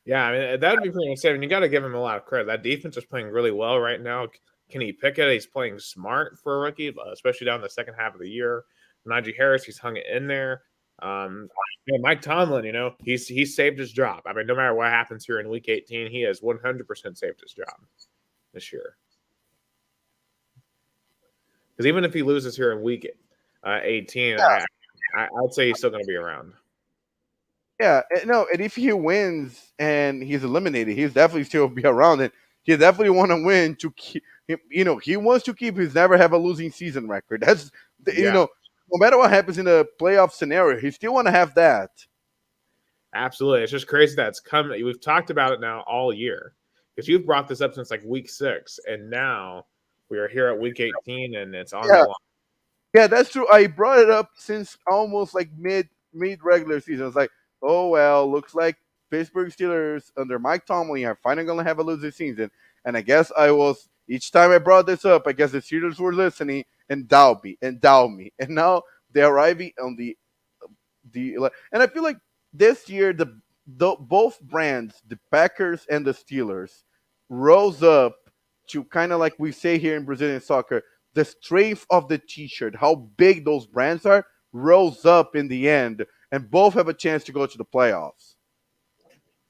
Yeah, I mean that would be pretty insane. You got to give him a lot of credit. That defense is playing really well right now. Kenny Pickett, he's playing smart for a rookie, especially down the second half of the year. Najee Harris, he's hung it in there. Mike Tomlin, he's saved his job. I mean, no matter what happens here in Week 18, he has 100% saved his job this year. Because even if he loses here in Week 18, Yeah. I'd say he's still going to be around. Yeah, no, and if he wins and he's eliminated, he's definitely still be around, and he definitely want to win to keep. He wants to keep his never have a losing season record. That's no matter what happens in the playoff scenario, he still want to have that. Absolutely, it's just crazy that it's coming. We've talked about it now all year because you've brought this up since like Week 6, and now we are here at Week 18, and it's on the line. Yeah, that's true. I brought it up since almost like mid regular season. It's like, oh well, looks like Pittsburgh Steelers under Mike Tomlin are finally gonna have a losing season. And I guess I was each time I brought this up, I guess the Steelers were listening and doubt me. And now they're arriving on the and I feel like this year both brands, the Packers and the Steelers, rose up to kind of like we say here in Brazilian soccer, the strength of the T-shirt, how big those brands are, rose up in the end, and both have a chance to go to the playoffs.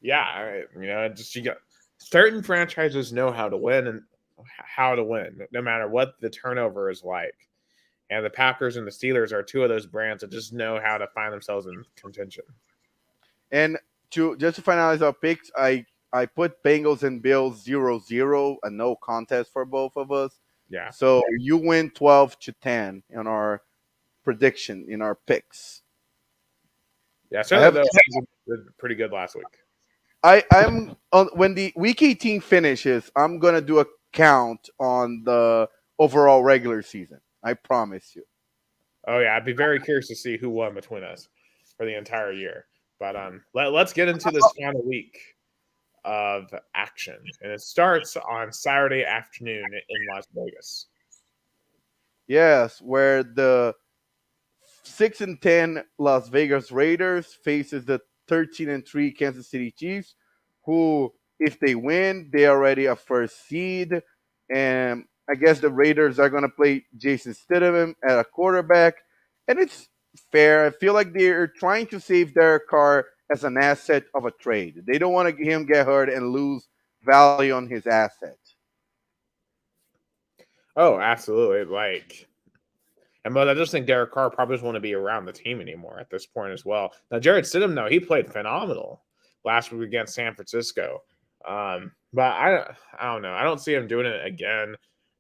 Yeah, just you got certain franchises know how to win and how to win, no matter what the turnover is like. And the Packers and the Steelers are two of those brands that just know how to find themselves in contention. And to finalize our picks, I put Bengals and Bills 0-0, a no contest for both of us. Yeah. So you win 12-10 in our prediction in our picks. Yeah, certainly those were pretty good last week. I'm on when the week 18 finishes, I'm gonna do a count on the overall regular season. I promise you. Oh yeah, I'd be very curious to see who won between us for the entire year. But let's get into this final week of action, and it starts on Saturday afternoon in Las Vegas. Yes, where the 6-10 Las Vegas Raiders faces the 13-3 Kansas City Chiefs, who, if they win, they are already a first seed. And I guess the Raiders are going to play Jason Stidham at a quarterback. And it's fair. I feel like they're trying to save Derek Carr as an asset of a trade. They don't want him get hurt and lose value on his asset. Oh, absolutely. But I just think Derek Carr probably doesn't want to be around the team anymore at this point as well. Now, Jarrett Stidham, though, he played phenomenal last week against San Francisco. But I don't know. I don't see him doing it again.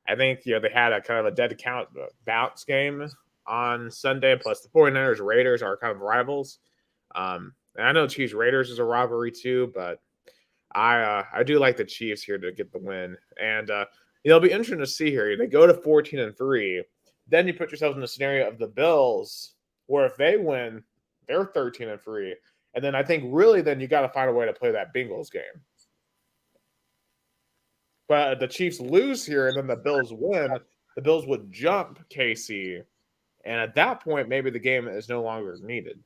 I think, they had a kind of a dead count bounce game on Sunday, plus the 49ers Raiders are kind of rivals. And I know Chiefs Raiders is a rivalry too, but I do like the Chiefs here to get the win. And it'll be interesting to see here. They go to 14-3. Then you put yourself in the scenario of the Bills, where if they win, they're 13-3. And then I think really then you got to find a way to play that Bengals game. But the Chiefs lose here and then the Bills win, the Bills would jump KC. And at that point, maybe the game is no longer needed.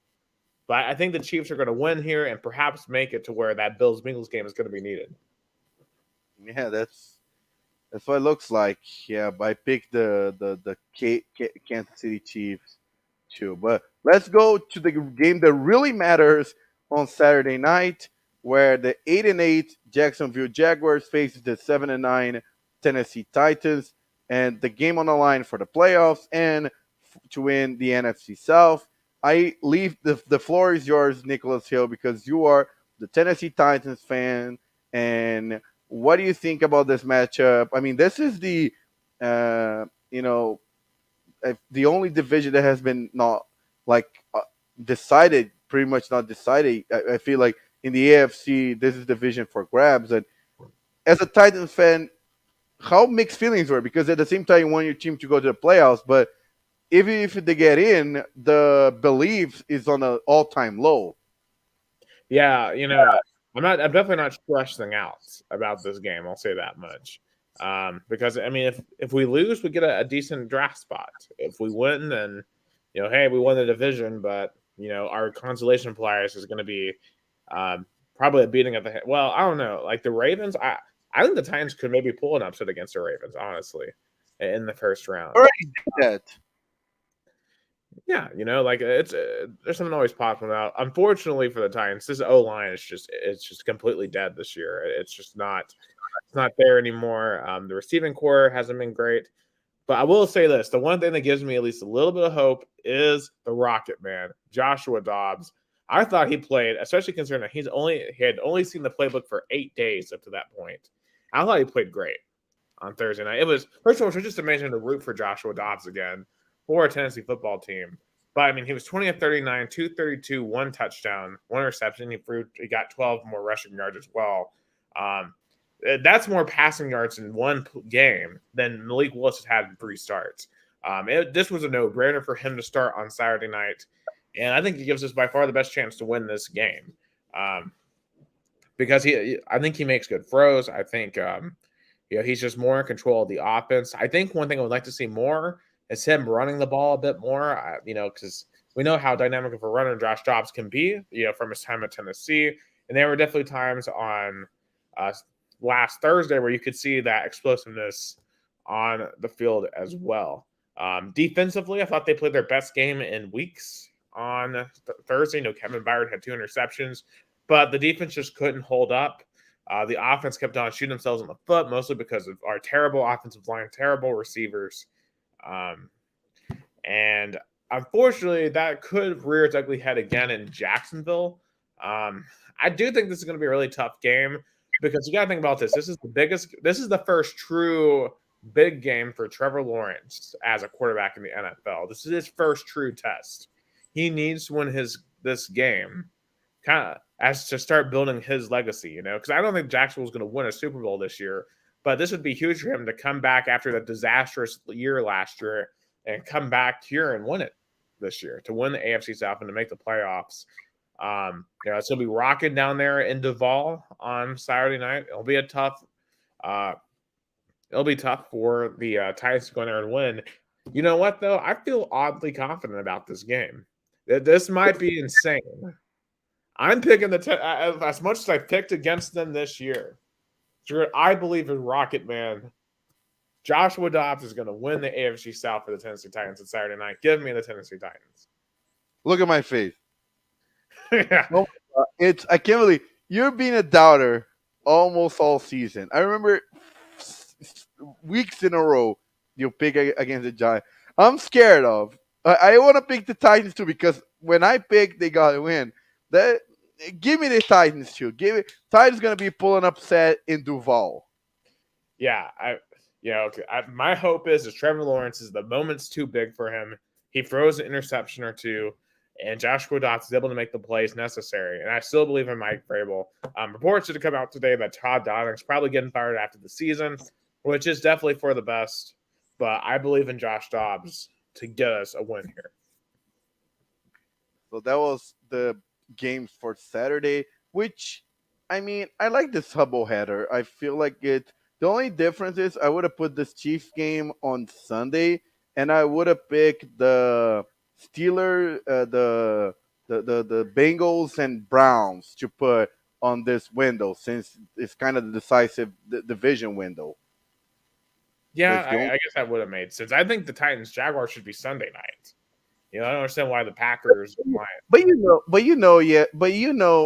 But I think the Chiefs are going to win here and perhaps make it to where that Bills-Bengals game is going to be needed. Yeah, that's what it looks like. Yeah, but I picked the Kansas City Chiefs too. But let's go to the game that really matters on Saturday night, where the 8-8 Jacksonville Jaguars faces the 7-9 Tennessee Titans, and the game on the line for the playoffs and to win the NFC South. I leave the floor is yours, Nicholas Hill, because you are the Tennessee Titans fan. And what do you think about this matchup? I mean, this is the the only division that has been not decided, pretty much not decided. I feel like in the AFC, this is division for grabs. And as a Titans fan, how mixed feelings were, because at the same time you want your team to go to the playoffs, but even if they get in, the belief is on an all-time low. Yeah, I'm definitely not stressing out about this game. I'll say that much. Because I mean, if we lose, we get a decent draft spot. If we win, then hey, we won the division, but our consolation prize is going to be probably a beating of the head. Well, I don't know. Like the Ravens, I think the Titans could maybe pull an upset against the Ravens, honestly, in the first round. Already did that. Yeah, it's there's something always popping out. Unfortunately for the Titans, this O line is just completely dead this year. It's not there anymore. The receiving core hasn't been great, but I will say this: the one thing that gives me at least a little bit of hope is the Rocket Man, Joshua Dobbs. I thought he played, especially considering that he had only seen the playbook for 8 days up to that point. I thought he played great on Thursday night. It was first of all, it was just amazing to root for Joshua Dobbs again for a Tennessee football team. But I mean, he was 20 of 39, 232, 1 touchdown, 1 reception. He got 12 more rushing yards as well. That's more passing yards in one game than Malik Willis has had in 3 starts. This was a no-brainer for him to start on Saturday night, and I think he gives us by far the best chance to win this game because I think he makes good throws. I think he's just more in control of the offense. I think one thing I would like to see more is him running the ball a bit more. Because We know how dynamic of a runner Josh Dobbs can be, from his time at Tennessee. And there were definitely times on uh, last Thursday where you could see that explosiveness on the field as well. Defensively, I thought they played their best game in weeks on Thursday. Kevin Byard had 2 interceptions, but the defense just couldn't hold up. The offense kept on shooting themselves in the foot, mostly because of our terrible offensive line, terrible receivers. Um, and unfortunately, that could rear its ugly head again in Jacksonville. I do think this is going to be a really tough game because you got to think about this. This is the first true big game for Trevor Lawrence as a quarterback in the NFL. This is his first true test. He needs to win this game kind of as to start building his legacy, because I don't think Jacksonville is going to win a Super Bowl this year, but this would be huge for him to come back after the disastrous year last year and come back here and win it this year, to win the AFC South and to make the playoffs. It's going to be rocking down there in Duval on Saturday night. It'll be tough for the Titans to go in there and win. You know what, though? I feel oddly confident about this game. This might be insane. I'm picking as much as I picked against them this year. I believe in Rocket Man. Joshua Dobbs is going to win the AFC South for the Tennessee Titans on Saturday night. Give me the Tennessee Titans. Look at my face. Yeah. Well, I can't believe you're being a doubter almost all season. I remember weeks in a row you pick against the Giants. I'm scared of. I want to pick the Titans too because when I pick, they got to win. Give me the Titans too. Titans going to be pulling upset in Duval. Yeah, my hope is Trevor Lawrence the moment's too big for him. He throws an interception or two, and Joshua Dobbs is able to make the plays necessary. And I still believe in Mike Vrabel. Reports to come out today that Todd Donning's probably getting fired after the season, which is definitely for the best. But I believe in Josh Dobbs to get us a win here. So that was the game for Saturday, which, I like this double header. I feel like it. The only difference is I would have put this Chiefs game on Sunday, and I would have picked the Steelers, the Bengals and Browns to put on this window since it's kind of the decisive division window. Yeah, I guess that would have made sense. I think the Titans Jaguars should be Sunday night. I don't understand why the Packers. But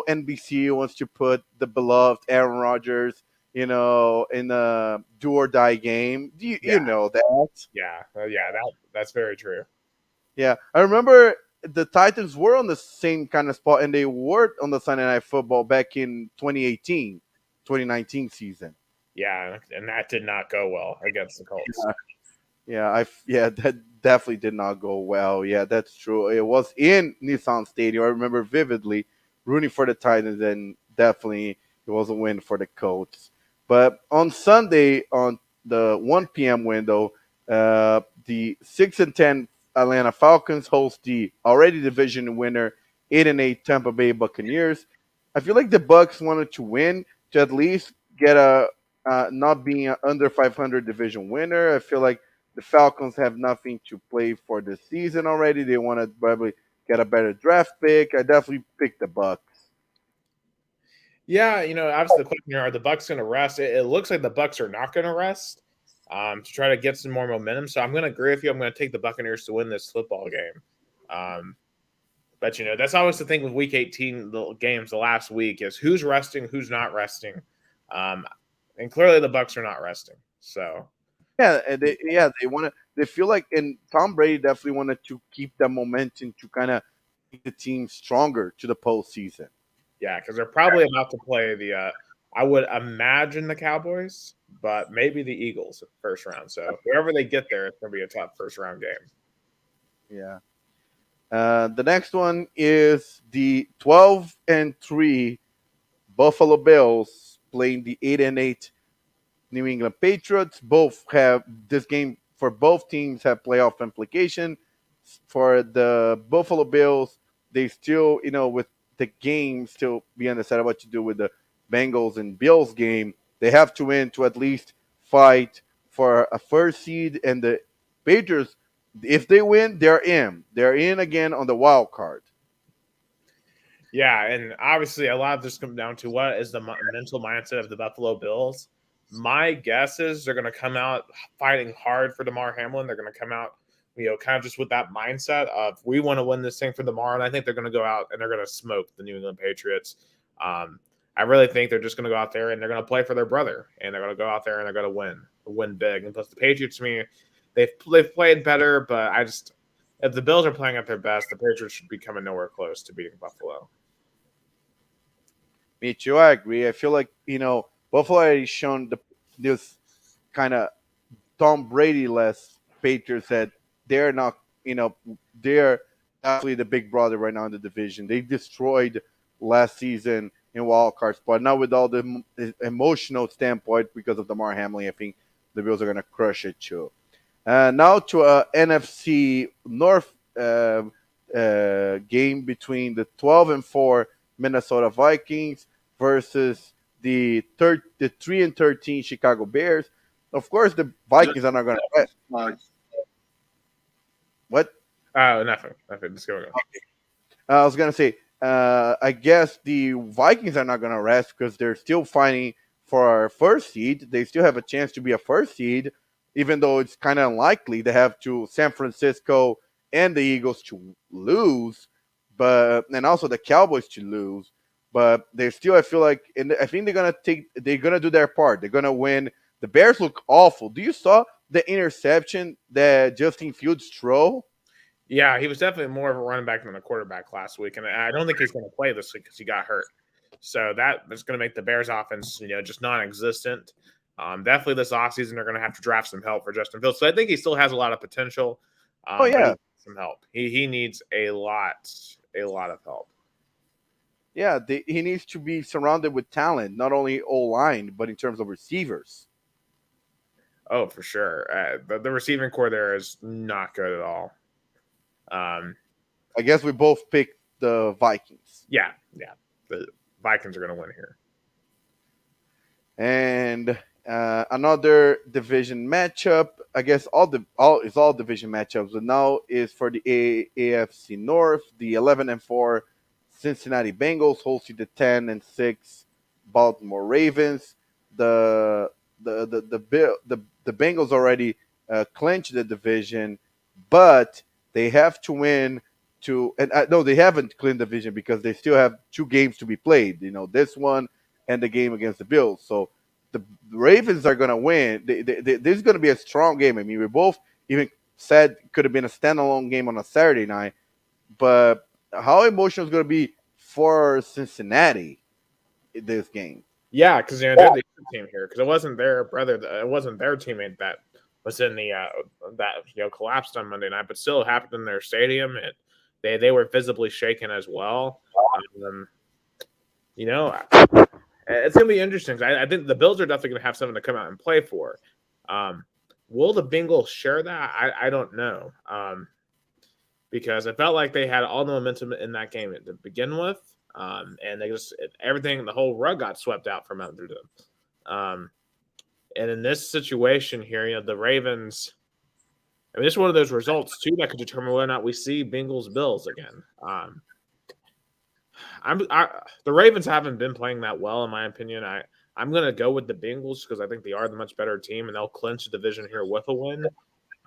NBC wants to put the beloved Aaron Rodgers, in a do or die game. You know that? Yeah, that's very true. Yeah, I remember the Titans were on the same kind of spot, and they were on the Sunday Night Football back in 2019 season. Yeah, and that did not go well against the Colts. That definitely did not go well. Yeah, that's true. It was in Nissan Stadium. I remember vividly rooting for the Titans, and definitely it was a win for the Colts. But on Sunday, on the 1 p.m. window, the 6-10 Atlanta Falcons host the already division winner 8-8 Tampa Bay Buccaneers. I feel like the Bucs wanted to win to at least get a not being an under 500 division winner. I feel like the Falcons have nothing to play for this season already. They want to probably get a better draft pick. I definitely picked the Bucs. Yeah, obviously the question here, are the Bucs going to rest? It looks like the Bucs are not going to rest to try to get some more momentum. So I'm going to agree with you. I'm going to take the Buccaneers to win this football game. But that's always the thing with Week 18 the games. The last week is who's resting, who's not resting, and clearly the Bucs are not resting. So they want to. They feel like, and Tom Brady definitely wanted to keep that momentum to kind of make the team stronger to the postseason. Yeah, because they're probably about to play I would imagine the Cowboys, but maybe the Eagles first round. So wherever they get there, it's going to be a tough first round game. Yeah. The next one is the 12-3 Buffalo Bills playing the 8-8 New England Patriots. Both have this game for both teams have playoff implication. For the Buffalo Bills, they still, with the game still being undecided what to do with the Bengals and Bills game, they have to win to at least fight for a first seed, and the Patriots If they win, they're in. They're in again on the wild card. Yeah, and obviously a lot of this comes down to what is the mental mindset of the Buffalo Bills. My guess is they're going to come out fighting hard for Damar Hamlin. They're going to come out, kind of just with that mindset of we want to win this thing for Damar, and I think they're going to go out and they're going to smoke the New England Patriots. I really think they're just going to go out there and they're going to play for their brother, and they're going to go out there and they're going to win big. And plus, the Patriots, to me, they've played better, but if the Bills are playing at their best, the Patriots should be coming nowhere close to beating Buffalo. Me too. I agree. I feel like Buffalo already shown this kind of Tom Brady-less Patriots that they're not. They're actually the big brother right now in the division. They destroyed last season in wild card spot. Now with all the emotional standpoint because of Damar Hamlin, I think the Bills are going to crush it too. Now to a NFC North game between the 12-4 Minnesota Vikings versus the 3-13 Chicago Bears. Of course, the Vikings are not going to. What? Oh, nothing. Just go. I was going to say, I guess the Vikings are not going to rest because they're still fighting for our first seed. They still have a chance to be a first seed, even though it's kind of unlikely. They have to San Francisco and the Eagles to lose, and also the Cowboys to lose. But they still, I feel like, and I think they're gonna do their part. They're gonna win. The Bears look awful. Do you saw the interception that Justin Fields threw? Yeah, he was definitely more of a running back than a quarterback last week, and I don't think he's going to play this week because he got hurt. So that's going to make the Bears offense, just non-existent. Definitely this offseason they're going to have to draft some help for Justin Fields. So I think he still has a lot of potential. Oh yeah, but some help. He needs a lot of help. Yeah, he needs to be surrounded with talent, not only O-line, but in terms of receivers. Oh, for sure. The receiving core there is not good at all. I guess we both picked the Vikings. Yeah. The Vikings are going to win here. And another division matchup. I guess all division matchups, but now is for the AFC North. The 11-4 Cincinnati Bengals hosting the 10-6 Baltimore Ravens. The Bengals already clinched the division, but they have to win no, they haven't clinched the division because they still have 2 games to be played. This one and the game against the Bills. So the Ravens are going to win. This is going to be a strong game. I mean, we both even said it could have been a standalone game on a Saturday night, but how emotional is going to be for Cincinnati in this game? Yeah, because they're the team here. Because it wasn't their brother, it wasn't their teammate that was in the that collapsed on Monday night, but still it happened in their stadium. They were visibly shaken as well. It's gonna be interesting. I think the Bills are definitely gonna have something to come out and play for. Will the Bengals share that? I don't know. Because I felt like they had all the momentum in that game to begin with. And they the whole rug got swept out from under them. And in this situation here, the Ravens, I mean, it's one of those results too that could determine whether or not we see Bengals Bills again. The Ravens haven't been playing that well, in my opinion. I'm going to go with the Bengals because I think they are the much better team, and they'll clinch the division here with a win.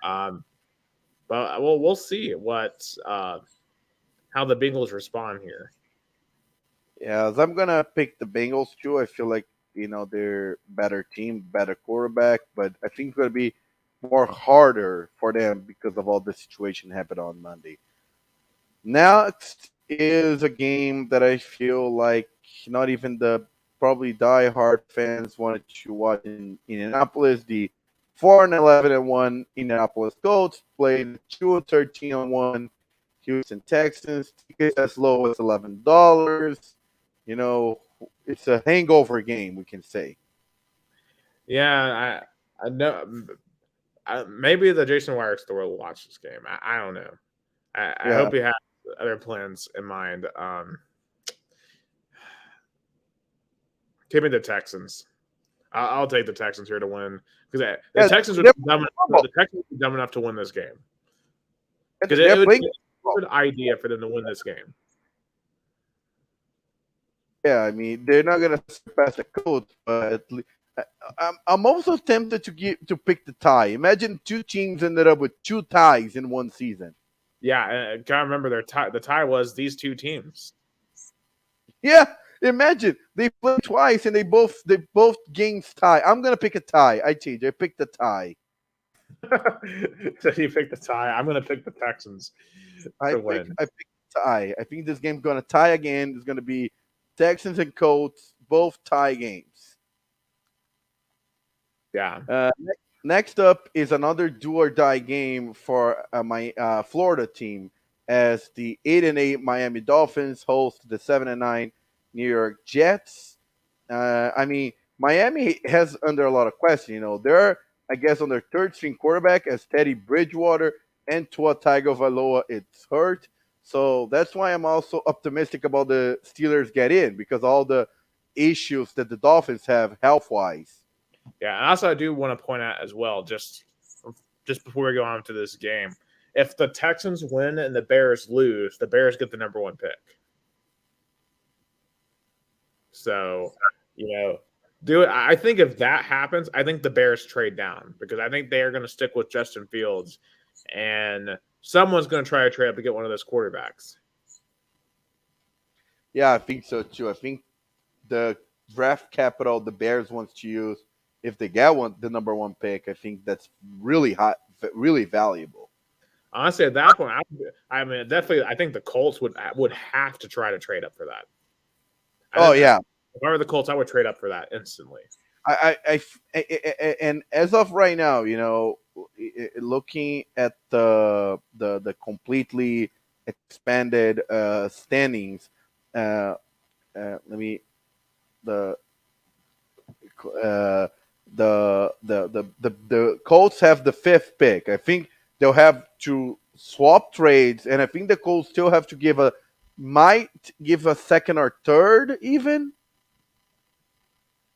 But we'll see how the Bengals respond here. Yeah, I'm gonna pick the Bengals too. I feel like they're better team, better quarterback, but I think it's gonna be more harder for them because of all the situation happened on Monday. Next is a game that I feel like not even the probably die-hard fans wanted to watch in Indianapolis. The 4-11-1 Indianapolis Colts played 2-13-1 Houston Texans. Tickets as low as $11. It's a hangover game, we can say. Yeah, I know. Maybe the Jason Wire store will watch this game. I don't know. I hope he has other plans in mind. Give me the Texans. I'll take the Texans here to win because the Texans are dumb enough to win this game. Because They're it would playing. be a good idea for them to win this game. Yeah, I mean they're not gonna surpass the Colts, but I'm also tempted to pick the tie. Imagine two teams ended up with two ties in one season. Yeah, gotta remember their tie. The tie was these two teams. Yeah, imagine they played twice and they both games tie. I'm gonna pick a tie. I change. I picked the tie. So you picked the tie. I'm gonna pick the Texans to win. I picked tie. I think this game's gonna tie again. It's gonna be Texans and Colts, both tie games. Yeah. Next up is another do or die game for my Florida team, as the 8-8 Miami Dolphins host the 7-9 New York Jets. I mean, Miami has under a lot of question. They're, I guess, on their third string quarterback as Teddy Bridgewater and Tua Tagovailoa it's hurt. So that's why I'm also optimistic about the Steelers get in, because all the issues that the Dolphins have health wise. Yeah, and also I do want to point out as well, just before we go on to this game, if the Texans win and the Bears lose, the Bears get the number one pick. So, I think if that happens, I think the Bears trade down, because I think they are going to stick with Justin Fields, and someone's going to try to trade up to get one of those quarterbacks. Yeah, I think so too. I think the draft capital the Bears wants to use, if they get the number one pick, I think that's really hot, really valuable. Honestly, at that point, I mean, definitely, I think the Colts would have to try to trade up for that. Yeah. If I were the Colts, I would trade up for that instantly. And as of right now, looking at the completely expanded standings, let me the the Colts have the fifth pick. I think they'll have to swap trades, and I think the Colts still have to might give a second or third even.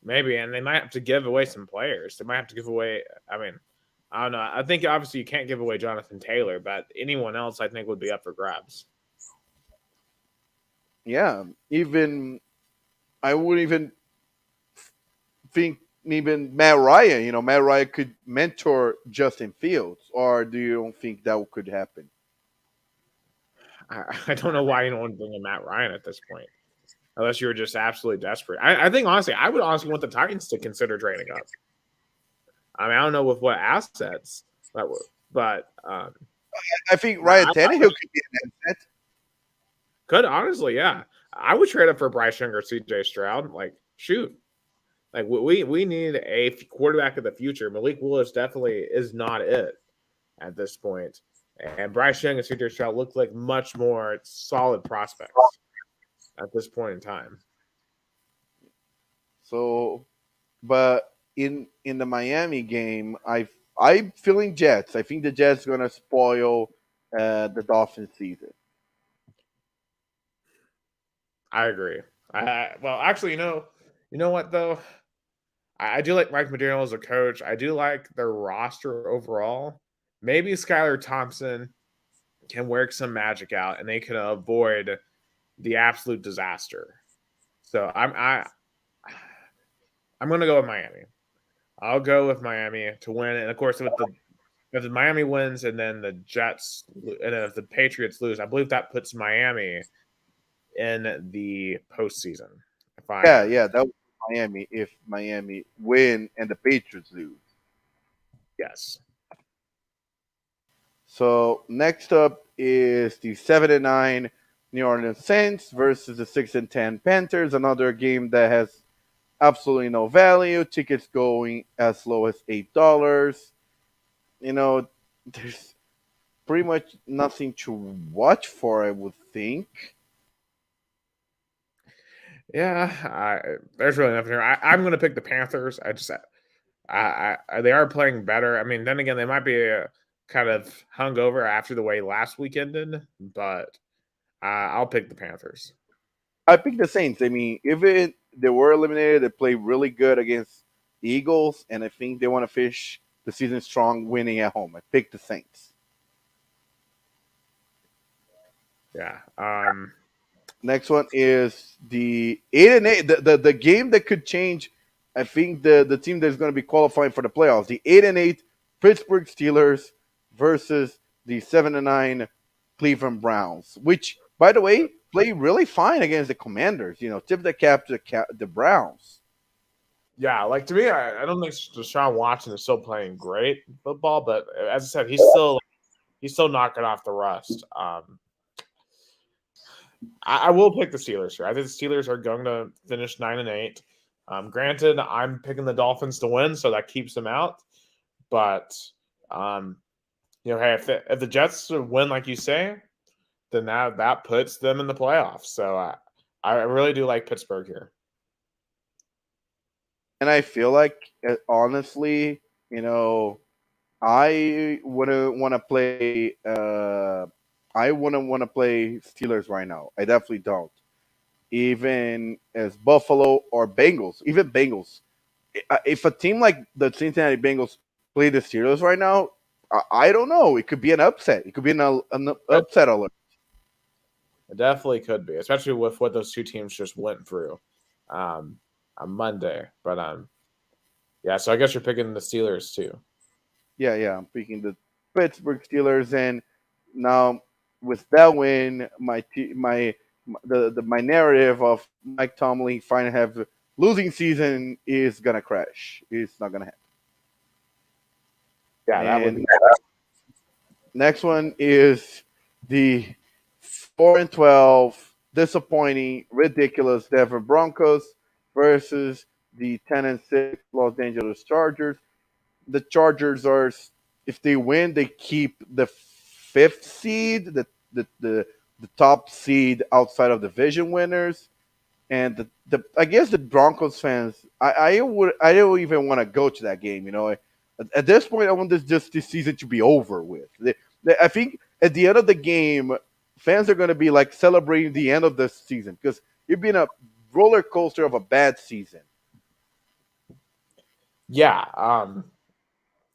Maybe, and they might have to give away some players. They might have to give away. I mean, I don't know. I think obviously you can't give away Jonathan Taylor, but anyone else I think would be up for grabs. Yeah, even I wouldn't even think even Matt Ryan. Matt Ryan could mentor Justin Fields, or do you don't think that could happen? I don't know why you don't want to bring in Matt Ryan at this point, unless you were just absolutely desperate. I think honestly, I would honestly want the Titans to consider trading up. I mean, I don't know with what assets that would, but I think Ryan Tannehill could be an asset. Could honestly, yeah, I would trade up for Bryce Young or C.J. Stroud. Like, shoot, like we need a quarterback of the future. Malik Willis definitely is not it at this point, and Bryce Young and C.J. Stroud look like much more solid prospects at this point in time. So, but in the Miami game, I'm feeling Jets. I think the Jets are gonna spoil the Dolphins season. I agree. Well, actually, you know what though? I do like Mike McDaniel as a coach. I do like their roster overall. Maybe Skylar Thompson can work some magic out, and they can avoid the absolute disaster. So I'm going to go with Miami. I'll go with Miami to win, and of course, if the Miami wins, and then the Jets, and then if the Patriots lose, I believe that puts Miami in the postseason. Yeah, that was Miami if Miami win and the Patriots lose. Yes. So next up is the 7-9 New Orleans Saints versus the 6-10 Panthers. Another game that has absolutely no value. Tickets going as low as $8. There's pretty much nothing to watch for, I would think. Yeah, there's really nothing here. I'm going to pick the Panthers. They are playing better. I mean, then again, they might be kind of hungover after the way last week ended, but I'll pick the Panthers. I pick the Saints. I mean, they were eliminated, they played really good against the Eagles, and I think they want to finish the season strong, winning at home. I pick the Saints. Yeah. Next one is the 8-8, the game that could change. I think the team that's going to be qualifying for the playoffs, the 8-8 Pittsburgh Steelers versus the 7-9 Cleveland Browns, which, by the way, play really fine against the Commanders. Tip the cap to the Browns. Yeah, like to me, I don't think Deshaun Watson is still playing great football, but as I said, he's still knocking off the rust. I will pick the Steelers here. I think the Steelers are going to finish 9-8. Granted, I'm picking the Dolphins to win, so that keeps them out. But hey, if the Jets win, like you say, then that puts them in the playoffs. So I really do like Pittsburgh here. And I feel like, honestly, I wouldn't want to play. I wouldn't want to play Steelers right now. I definitely don't. Even as Buffalo or Bengals, even Bengals. If a team like the Cincinnati Bengals play the Steelers right now, I don't know. It could be an upset. It could be an upset alert. It definitely could be, especially with what those two teams just went through on Monday. But yeah. So I guess you're picking the Steelers too. Yeah. I'm picking the Pittsburgh Steelers, and now with that win, my narrative of Mike Tomlin finally have losing season is gonna crash. It's not gonna happen. Yeah, that would And be. next one is the 4-12 disappointing, ridiculous Denver Broncos versus the 10-6 Los Angeles Chargers. The Chargers are, if they win, they keep the fifth seed, the top seed outside of division winners. And I guess the Broncos fans, I don't even want to go to that game. At this point, I want this season to be over with. I think at the end of the game, fans are going to be like celebrating the end of the season because it's been a roller coaster of a bad season. Yeah,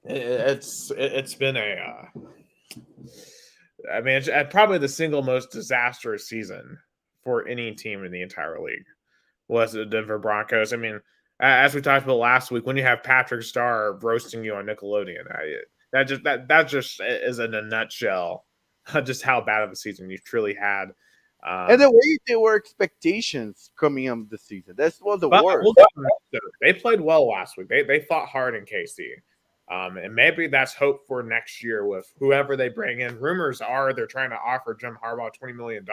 it's been I mean, it's probably the single most disastrous season for any team in the entire league was the Denver Broncos. I mean, as we talked about last week, when you have Patrick Starr roasting you on Nickelodeon, that just is in a nutshell just how bad of a season you've truly had. And the way there were expectations coming on the season, that was the But worst. they played well last week. They fought hard in KC. And maybe that's hope for next year with whoever they bring in. Rumors are they're trying to offer Jim Harbaugh $20 million.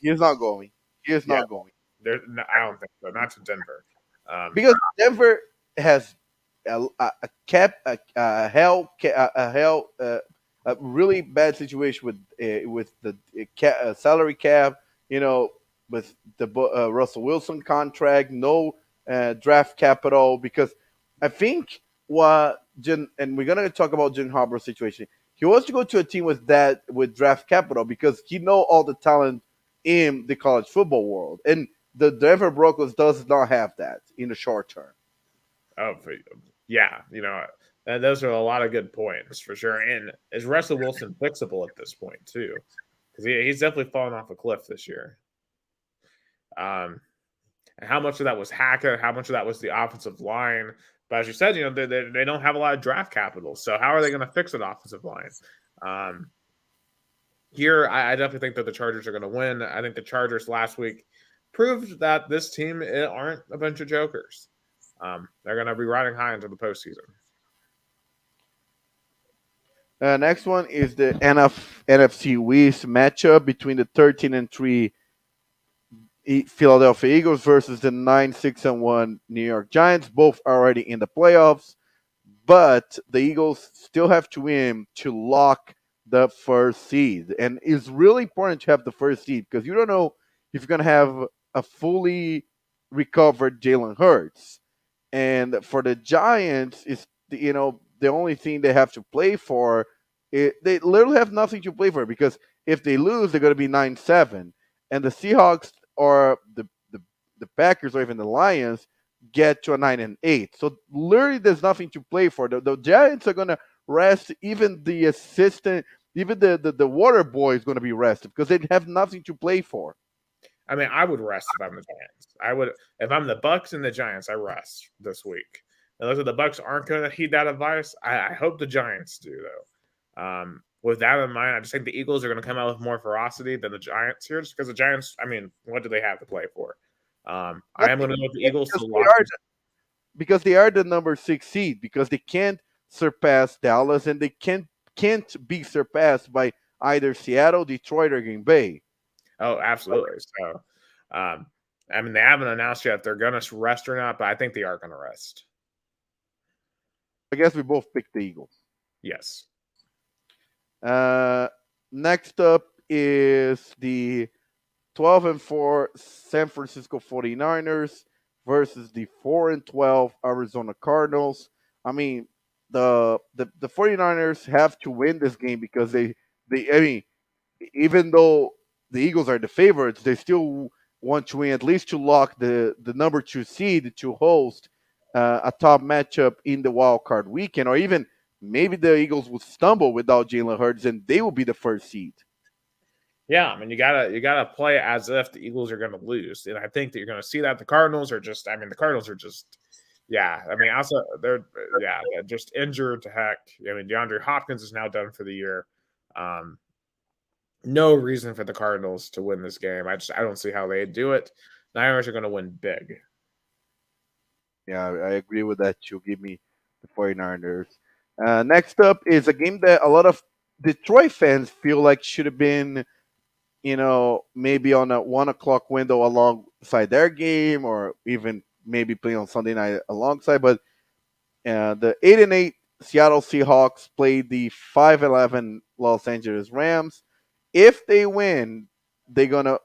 He is not going. He is Yeah, not going I don't think so. Not to Denver. because Denver has a cap a hell a hell a really bad situation with the salary cap. With the Russell Wilson contract, no draft capital. Because I think what and we're gonna talk about Jim Harbaugh's situation. He wants to go to a team with draft capital because he know all the talent in the college football world, and the Denver Broncos does not have that in the short term. Oh, yeah. And those are a lot of good points for sure. And is Russell Wilson fixable at this point too? Because he's definitely fallen off a cliff this year. And how much of that was Hackett? How much of that was the offensive line? But as you said, they don't have a lot of draft capital. So how are they going to fix an offensive line? Here, I definitely think that the Chargers are going to win. I think the Chargers last week proved that this team aren't a bunch of jokers. They're going to be riding high into the postseason. Next one is the NFC West matchup between the 13-3 Philadelphia Eagles versus the 9-6-1 New York Giants. Both already in the playoffs, but the Eagles still have to win to lock the first seed. And it's really important to have the first seed because you don't know if you're going to have a fully recovered Jalen Hurts. And for the Giants, is the only thing they have to play for. They literally have nothing to play for because if they lose, they're going to be 9-7, and the Seahawks or the Packers or even the Lions get to a 9-8. So literally, there's nothing to play for. The Giants are going to rest even the assistant Even the water boy is going to be rested because they have nothing to play for. I mean, I would rest if I'm the Giants. I would if I'm the Bucks and the Giants. I rest this week. And looks like the Bucks aren't going to heed that advice. I hope the Giants do though. With that in mind, I just think the Eagles are going to come out with more ferocity than the Giants here, just because the Giants. I mean, what do they have to play for? I am going to go with the Eagles to lock. Because they are the number 6 seed, because they can't surpass Dallas, and they can't be surpassed by either Seattle, Detroit, or Green Bay. Oh, absolutely. So, I mean, they haven't announced yet if they're going to rest or not, but I think they are going to rest. I guess we both picked the Eagles. Yes. Next up is the 12-4 San Francisco 49ers versus the 4-12 Arizona Cardinals. I mean, the 49ers have to win this game because they I mean, even though the Eagles are the favorites, they still want to win at least to lock the number 2 seed to host a top matchup in the wild card weekend, or even maybe the Eagles would stumble without Jalen Hurts and they will be the first seed. Yeah, I mean, you gotta play as if the Eagles are going to lose, and I think that you're going to see that. The Cardinals are just, I mean, the Cardinals are just, yeah. I mean, also they're just injured to heck. I mean, DeAndre Hopkins is now done for the year. No reason for the Cardinals to win this game. I don't see how they do it. Niners are going to win big. Yeah, I agree with that. You give me the 49ers. Next up is a game that a lot of Detroit fans feel like should have been, maybe on a 1 o'clock window alongside their game, or even maybe playing on Sunday night alongside. But the 8-8 Seattle Seahawks played the 5-11 Los Angeles Rams. If they win, they're gonna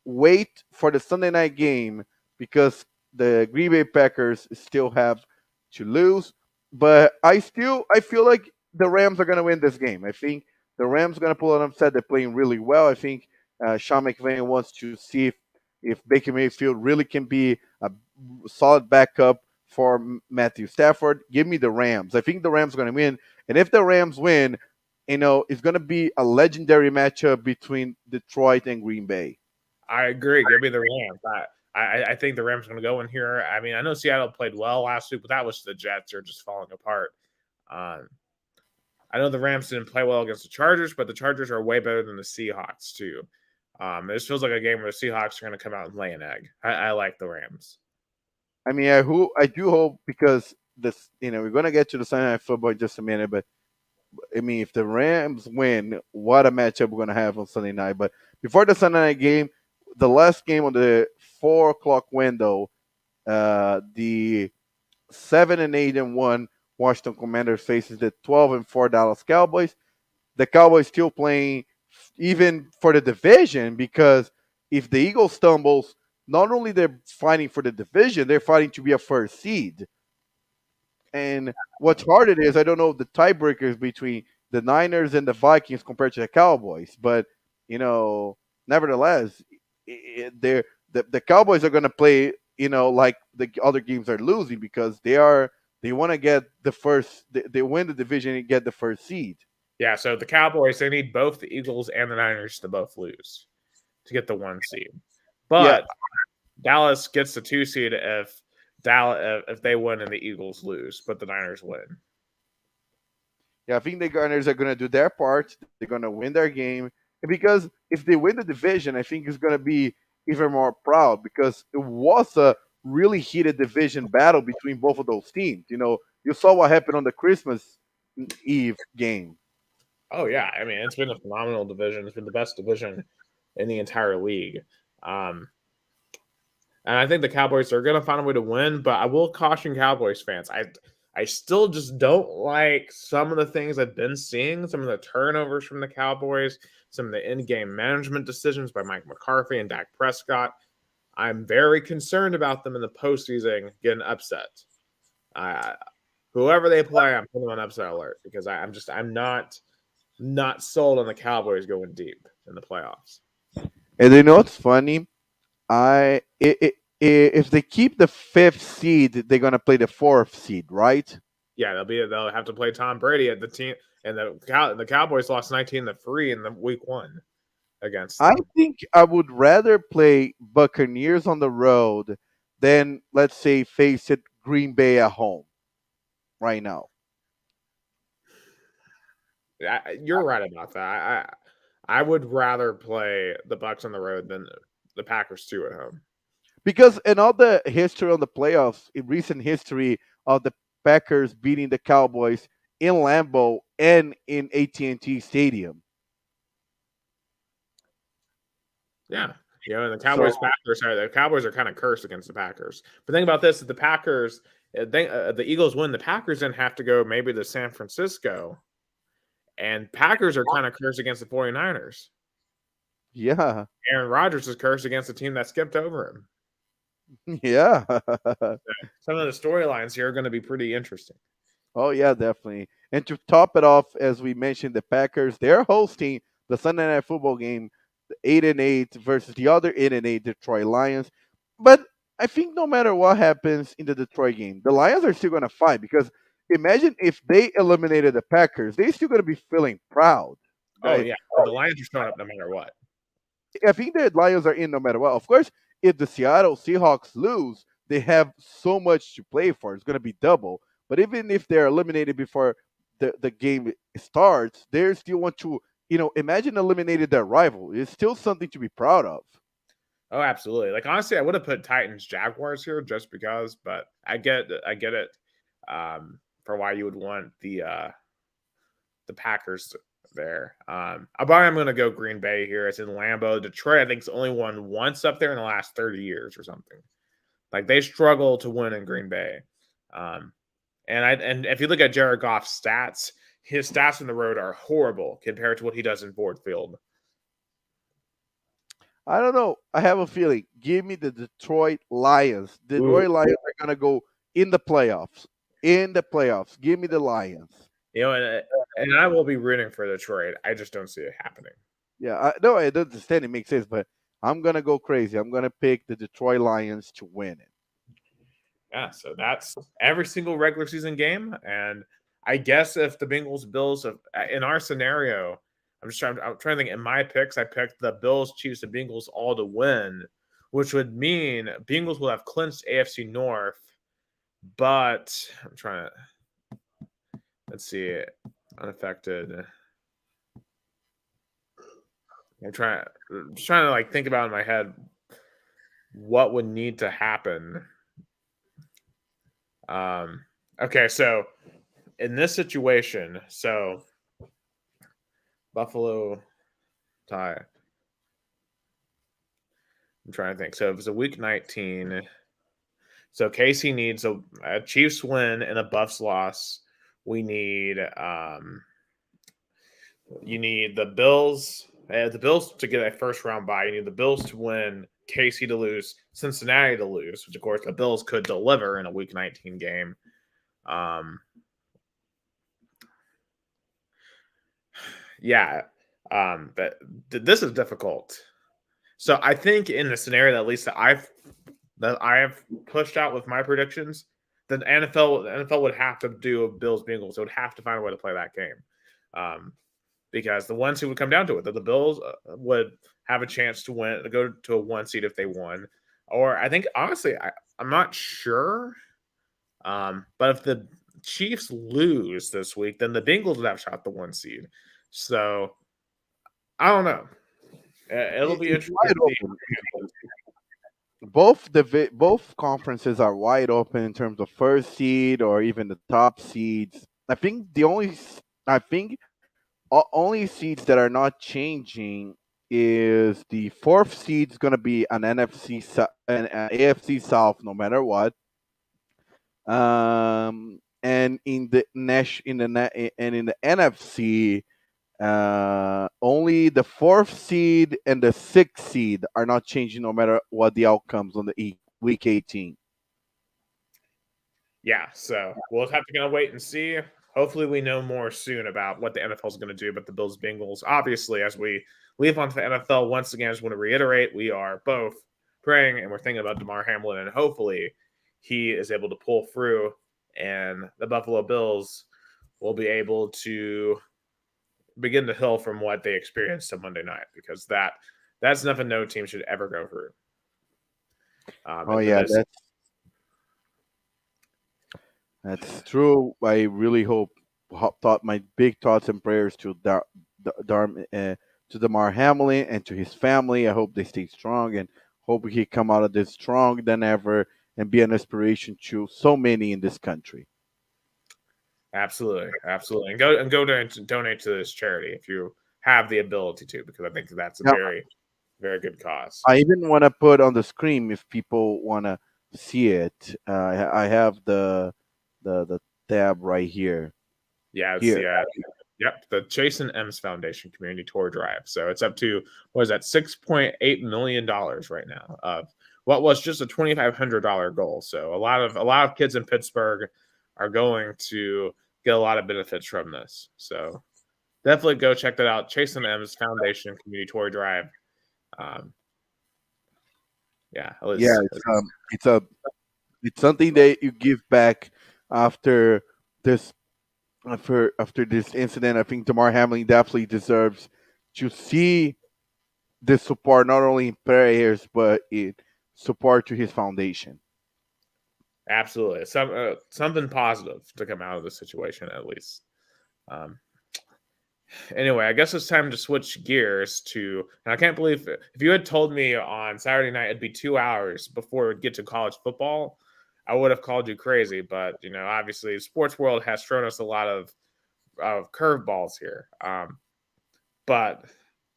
wait for the Sunday night game because the Green Bay Packers still have to lose. But I feel like the Rams are gonna win this game. I think the Rams are gonna pull an upset. They're playing really well. I think Sean McVay wants to see if Baker Mayfield really can be a solid backup for Matthew Stafford. Give me the Rams. I think the Rams are going to win. And if the Rams win, it's going to be a legendary matchup between Detroit and Green Bay. I agree. Give me the Rams. I think the Rams are going to go in here. I mean, I know Seattle played well last week, but that was the Jets are just falling apart. I know the Rams didn't play well against the Chargers, but the Chargers are way better than the Seahawks too. This feels like a game where the Seahawks are going to come out and lay an egg. I like the Rams. I mean, I do hope, because this, we're going to get to the Sunday Night Football in just a minute, but I mean, if the Rams win, what a matchup we're going to have on Sunday night. But before the Sunday night game, the last game on the 4 o'clock window, the 7-8-1 Washington Commanders faces the 12-4 Dallas Cowboys. The Cowboys still playing even for the division, because if the Eagles stumbles, not only they're fighting for the division, they're fighting to be a first seed. And what's hard it is, I don't know the tiebreakers between the Niners and the Vikings compared to the Cowboys, but nevertheless, the Cowboys are going to play, like the other games are losing, because they want to get the first, they win the division and get the first seed. Yeah, so the Cowboys, they need both the Eagles and the Niners to both lose to get the 1 seed. But Dallas gets the 2 seed if they win and the Eagles lose, but the Niners win. Yeah, I think the Niners are going to do their part. They're going to win their game. And because if they win the division, I think it's going to be even more proud, because it was a really heated division battle between both of those teams. You saw what happened on the Christmas Eve game. Oh, yeah. I mean, it's been a phenomenal division. It's been the best division in the entire league. And I think the Cowboys are going to find a way to win, but I will caution Cowboys fans. I still just don't like some of the things I've been seeing, some of the turnovers from the Cowboys, some of the in-game management decisions by Mike McCarthy and Dak Prescott. I'm very concerned about them in the postseason getting upset. Whoever they play, I'm putting them on upset alert, because I'm not sold on the Cowboys going deep in the playoffs. And what's funny? If they keep the 5th seed, they're gonna play the 4th seed, right? Yeah, they'll have to play Tom Brady at the team, and the Cowboys lost 19-3 in the week 1 against I them. think I would rather play Buccaneers on the road than, let's say, face it Green Bay at home right now. You're right about that. I would rather play the Bucks on the road than the Packers too at home. Because in all the history on the playoffs, in recent history of the Packers beating the Cowboys in Lambeau and in AT&T Stadium. Yeah. And the Cowboys are kind of cursed against the Packers. But think about this: if the Packers, the Eagles win, the Packers then have to go maybe to San Francisco, and Packers are kind of cursed against the 49ers. Yeah. Aaron Rodgers is cursed against the team that skipped over him. Yeah. Some of the storylines here are going to be pretty interesting. Oh yeah, definitely. And to top it off, as we mentioned, the Packers, they're hosting the Sunday night football game, the 8-8 versus the other 8-8 Detroit Lions. But I think no matter what happens in the Detroit game, the Lions are still gonna fight, because imagine if they eliminated the Packers, they're still gonna be feeling proud. Oh Right? yeah, the Lions are showing up no matter what. I think the Lions are in no matter what. Of course, if the Seattle Seahawks lose, they have so much to play for. It's going to be double. But even if they're eliminated before the game starts, they still want to, imagine eliminated their rival. It's still something to be proud of. Oh, absolutely. Like honestly, I would have put Titans Jaguars here just because, but I get it. For why you would want the Packers there. But I'm going to go Green Bay here. It's in Lambeau. Detroit, I think, has only won once up there in the last 30 years or something. Like they struggle to win in Green Bay. And if you look at Jared Goff's stats, his stats on the road are horrible compared to what he does in Ford Field. I don't know. I have a feeling. Give me the Detroit Lions. Detroit Lions are going to go in the playoffs. In the playoffs. Give me the Lions. And I will be rooting for Detroit. I just don't see it happening. Yeah, no, I don't understand. It makes sense, but I'm gonna go crazy. I'm gonna pick the Detroit Lions to win it. Yeah, so that's every single regular season game. And I guess if the Bengals Bills in our scenario, I'm trying to think in my picks, I picked the Bills, Chiefs, and Bengals all to win, which would mean Bengals will have clinched AFC North. But I'm trying to let's see, unaffected. I'm trying to like think about in my head what would need to happen. Okay, so in this situation, so Buffalo tie. I'm trying to think. So it was a week 19. So Casey needs a Chiefs win and a Buffs loss. We need you need the Bills to get a first round bye. You need the Bills to win, KC to lose, Cincinnati to lose, which of course the Bills could deliver in a week 19 game. But this is difficult. So I think in the scenario that at least that I have pushed out with my predictions, the NFL would have to do a Bills Bengals. It would have to find a way to play that game, because the ones who would come down to it, that the Bills would have a chance to win, to go to a 1 seed if they won, or I think honestly I'm not sure, but if the Chiefs lose this week, then the Bengals would have shot the 1 seed. So I don't know. It'll be It's interesting wide to see. open. Both conferences are wide open in terms of first seed or even the top seeds. I think only seeds that are not changing is the fourth seed is going to be an an AFC South no matter what. And in the Nash in the and in the NFC, only the fourth seed and the sixth seed are not changing no matter what the outcomes on the week 18. Yeah, so we'll have to kind of wait and see. Hopefully, we know more soon about what the NFL is going to do. But the Bills Bengals, obviously, as we leave onto the NFL, once again, I just want to reiterate, we are both praying and we're thinking about Damar Hamlin, and hopefully he is able to pull through and the Buffalo Bills will be able to begin to heal from what they experienced on Monday night, because that's nothing no team should ever go through. Oh yeah, that's true. I really thought my big thoughts and prayers to to Damar Hamlin and to his family. I hope they stay strong and hope he come out of this strong than ever and be an inspiration to so many in this country. Absolutely, absolutely, and go donate to this charity if you have the ability to, because I think that's a Now, very, very good cause. I even want to put on the screen if people want to see it. I have the tab right here. Yeah, it's Here. the Jason M's Foundation Community Tour Drive. So it's up to, what is that, $6.8 million right now of what was just a $2,500 goal. So a lot of kids in Pittsburgh are going to get a lot of benefits from this. So definitely go check that out. Jason M's Foundation Community Tour Drive. It's something that you give back after this after this incident. I think Damar Hamlin definitely deserves to see the support, not only in prayers but in support to his foundation. Absolutely, something positive to come out of the situation at least. Anyway, I guess it's time to switch gears to. And I can't believe if you had told me on Saturday night it'd be 2 hours before we'd get to college football, I would have called you crazy. But obviously, the sports world has thrown us a lot of curveballs here. But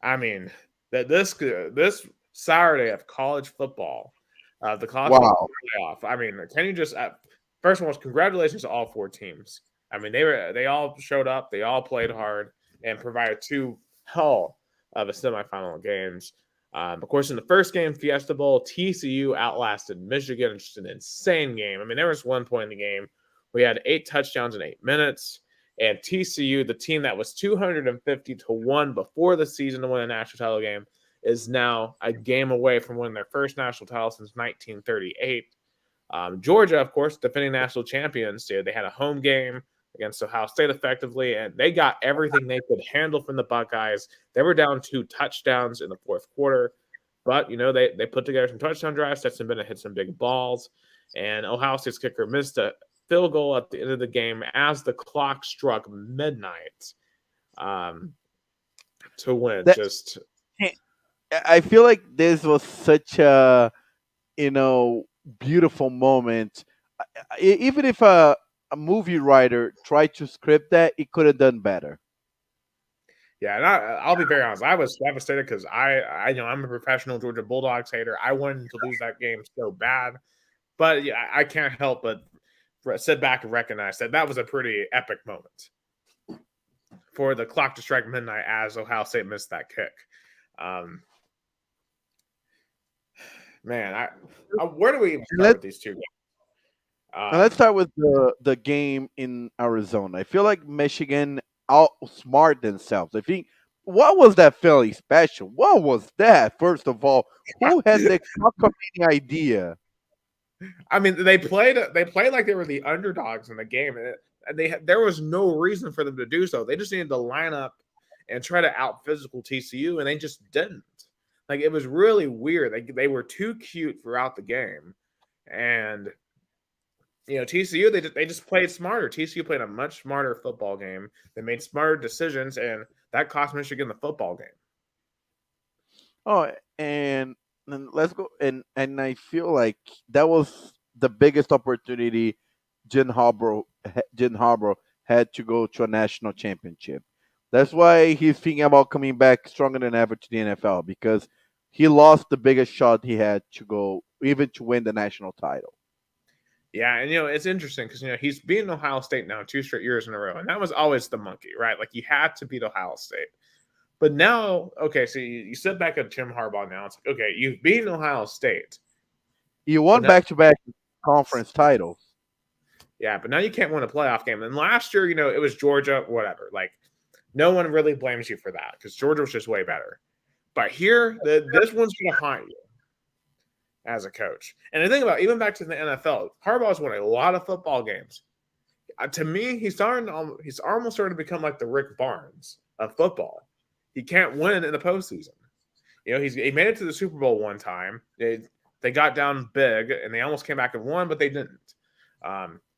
I mean that this Saturday of college football, the college football playoff. I mean, can you just first and foremost, congratulations to all 4 teams. I mean, they all showed up, they all played hard, and provided 2 hell of a semifinal games. Of course, in the first game, Fiesta Bowl, TCU outlasted Michigan. It's just an insane game. I mean, there was one point in the game we had 8 touchdowns in 8 minutes. And TCU, the team that was 250-1 before the season to win a national title game, is now a game away from winning their first national title since 1938. Georgia, of course, defending national champions, they had a home game against Ohio State effectively, and they got everything they could handle from the Buckeyes. They were down 2 touchdowns in the fourth quarter, but they put together some touchdown drives. Stetson Bennett hit some big balls, and Ohio State's kicker missed a field goal at the end of the game as the clock struck midnight to win. I feel like this was such a beautiful moment. Even if a movie writer tried to script that, it could have done better. Yeah, and I'll be very honest. I was devastated because I'm a professional Georgia Bulldogs hater. I wanted to lose that game so bad, but yeah, I can't help but sit back and recognize that was a pretty epic moment for the clock to strike midnight as Ohio State missed that kick. Man, where do we even start with these 2 games? Let's start with the game in Arizona. I feel like Michigan outsmarted themselves. I think, what was that Philly special? What was that? First of all, who had the cockamamie idea? I mean, they played like they were the underdogs in the game, and there was no reason for them to do so. They just needed to line up and try to out physical TCU, and they just didn't. Like, it was really weird. They were too cute throughout the game, and TCU they just played smarter. TCU played a much smarter football game. They made smarter decisions, and that cost Michigan the football game. Oh, and let's go. And I feel like that was the biggest opportunity Jim Harbaugh had to go to a national championship. That's why he's thinking about coming back stronger than ever to the NFL, because he lost the biggest shot he had to go even to win the national title. Yeah, and it's interesting because he's beaten Ohio State now 2 straight years in a row, and that was always the monkey, right? Like, you had to beat Ohio State. But now, okay, so you sit back at Jim Harbaugh now. It's like, okay, you've beaten Ohio State. You won back-to-back conference titles. Yeah, but now you can't win a playoff game. And last year, it was Georgia, whatever. Like, no one really blames you for that because Georgia was just way better. But here, this one's going to haunt you as a coach. And the thing about, even back to the NFL, Harbaugh's won a lot of football games. to me, he's almost starting to become like the Rick Barnes of football. He can't win in the postseason. He made it to the Super Bowl one time. They got down big and they almost came back and won, but they didn't.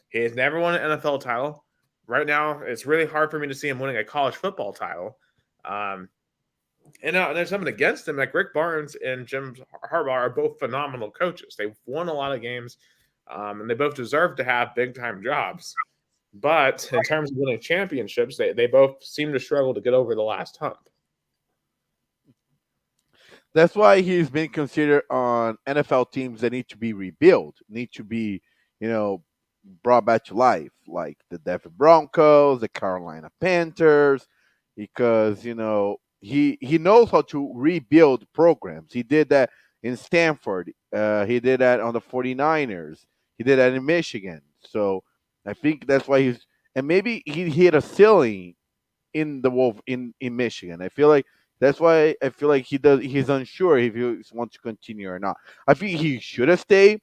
He has never won an NFL title. Right now, it's really hard for me to see him winning a college football title. And there's something against him. Like Rick Barnes and Jim Harbaugh are both phenomenal coaches. They've won a lot of games, and they both deserve to have big-time jobs. But in terms of winning championships, they both seem to struggle to get over the last hump. That's why he's been considered on NFL teams that need to be rebuilt, need to be, brought back to life, like the Denver Broncos, the Carolina Panthers, because he knows how to rebuild programs. He did that in Stanford. He did that on the 49ers. He did that in Michigan. So I think that's why and maybe he hit a ceiling in the Wolf in Michigan. I feel like that's why I feel like he's unsure if he wants to continue or not. I think he should have stayed.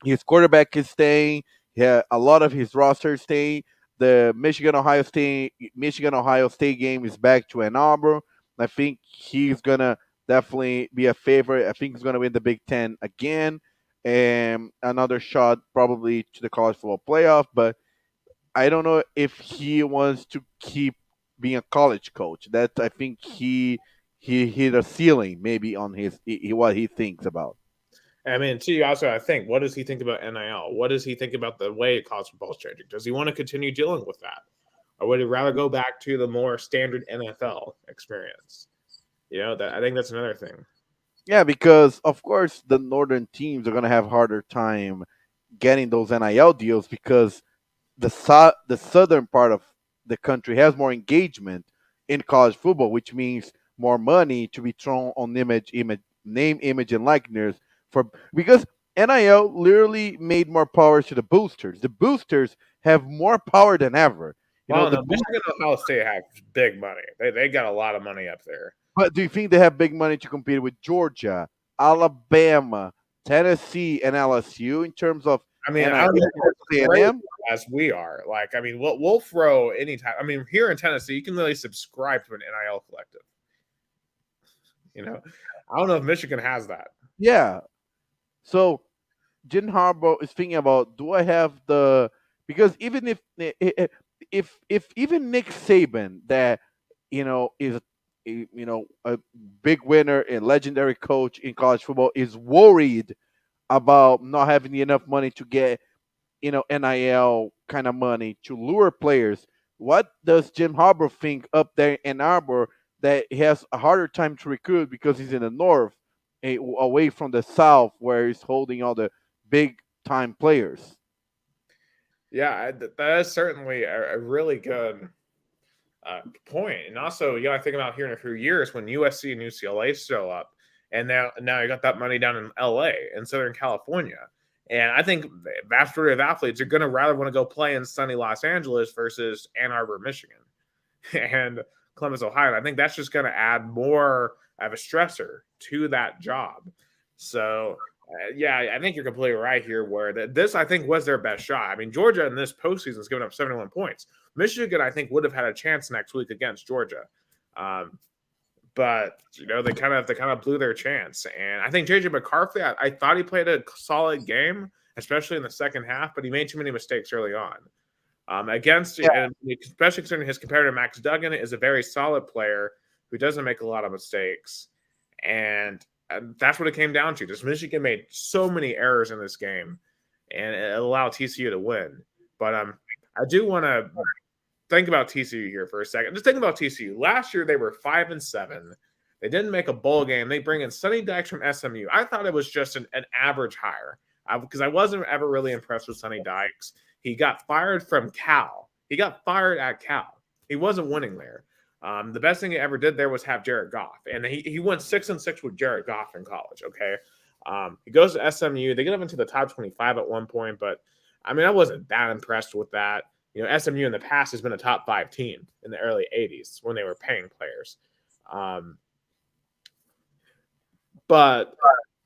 His quarterback is staying. Yeah, a lot of his roster is staying. The Michigan Ohio State game is back to Ann Arbor. I think he's gonna definitely be a favorite. I think he's gonna win the Big Ten again, and another shot probably to the college football playoff. But I don't know if he wants to keep being a college coach. That I think he hit a ceiling maybe on what he thinks about. I mean, too, also, I think, what does he think about NIL? What does he think about the way college football is changing? Does he want to continue dealing with that? Or would he rather go back to the more standard NFL experience? I think that's another thing. Yeah, because, of course, the northern teams are going to have harder time getting those NIL deals because the southern part of the country has more engagement in college football, which means more money to be thrown on name, image, and likeness because NIL literally made more power to the boosters. The boosters have more power than ever. Michigan and Ohio State have big money. They got a lot of money up there. But do you think they have big money to compete with Georgia, Alabama, Tennessee, and LSU in terms of? I mean, I don't as we are. We'll throw any time. I mean, here in Tennessee, you can really subscribe to an NIL collective. I don't know if Michigan has that. Yeah. So, Jim Harbaugh is thinking about, do I have because even if even Nick Saban that is a big winner and legendary coach in college football is worried about not having enough money to get NIL kind of money to lure players, what does Jim Harbaugh think up there in Arbor that he has a harder time to recruit because he's in the north, away from the south where he's holding all the big time players? Yeah, that is certainly a really good point. And also, I think about here in a few years when USC and UCLA show up, and now you got that money down in LA in Southern California. And I think vast majority of athletes are going to rather want to go play in sunny Los Angeles versus Ann Arbor, Michigan, and Columbus, Ohio. And I think that's just going to add more of a stressor to that job. So, I think you're completely right here where this, I think, was their best shot. I mean, Georgia in this postseason has given up 71 points. Michigan, I think, would have had a chance next week against Georgia. But they kind of blew their chance. And I think JJ McCarthy, I thought he played a solid game, especially in the second half, but he made too many mistakes early on. And especially considering his competitor Max Duggan is a very solid player who doesn't make a lot of mistakes. And that's what it came down to. Just Michigan made so many errors in this game, and it allowed TCU to win. But I do want to think about TCU here for a second. Just think about TCU. Last year they were 5-7. They didn't make a bowl game. They bring in Sonny Dykes from SMU. I thought it was just an average hire because I wasn't ever really impressed with Sonny Dykes. He got fired from Cal. He got fired at Cal. He wasn't winning there. The best thing he ever did there was have Jared Goff, and he went 6-6 with Jared Goff in college. Okay, he goes to SMU. They get him into the top 25 at one point, but I mean, I wasn't that impressed with that. SMU in the past has been a top 5 team in the early 80s when they were paying players. But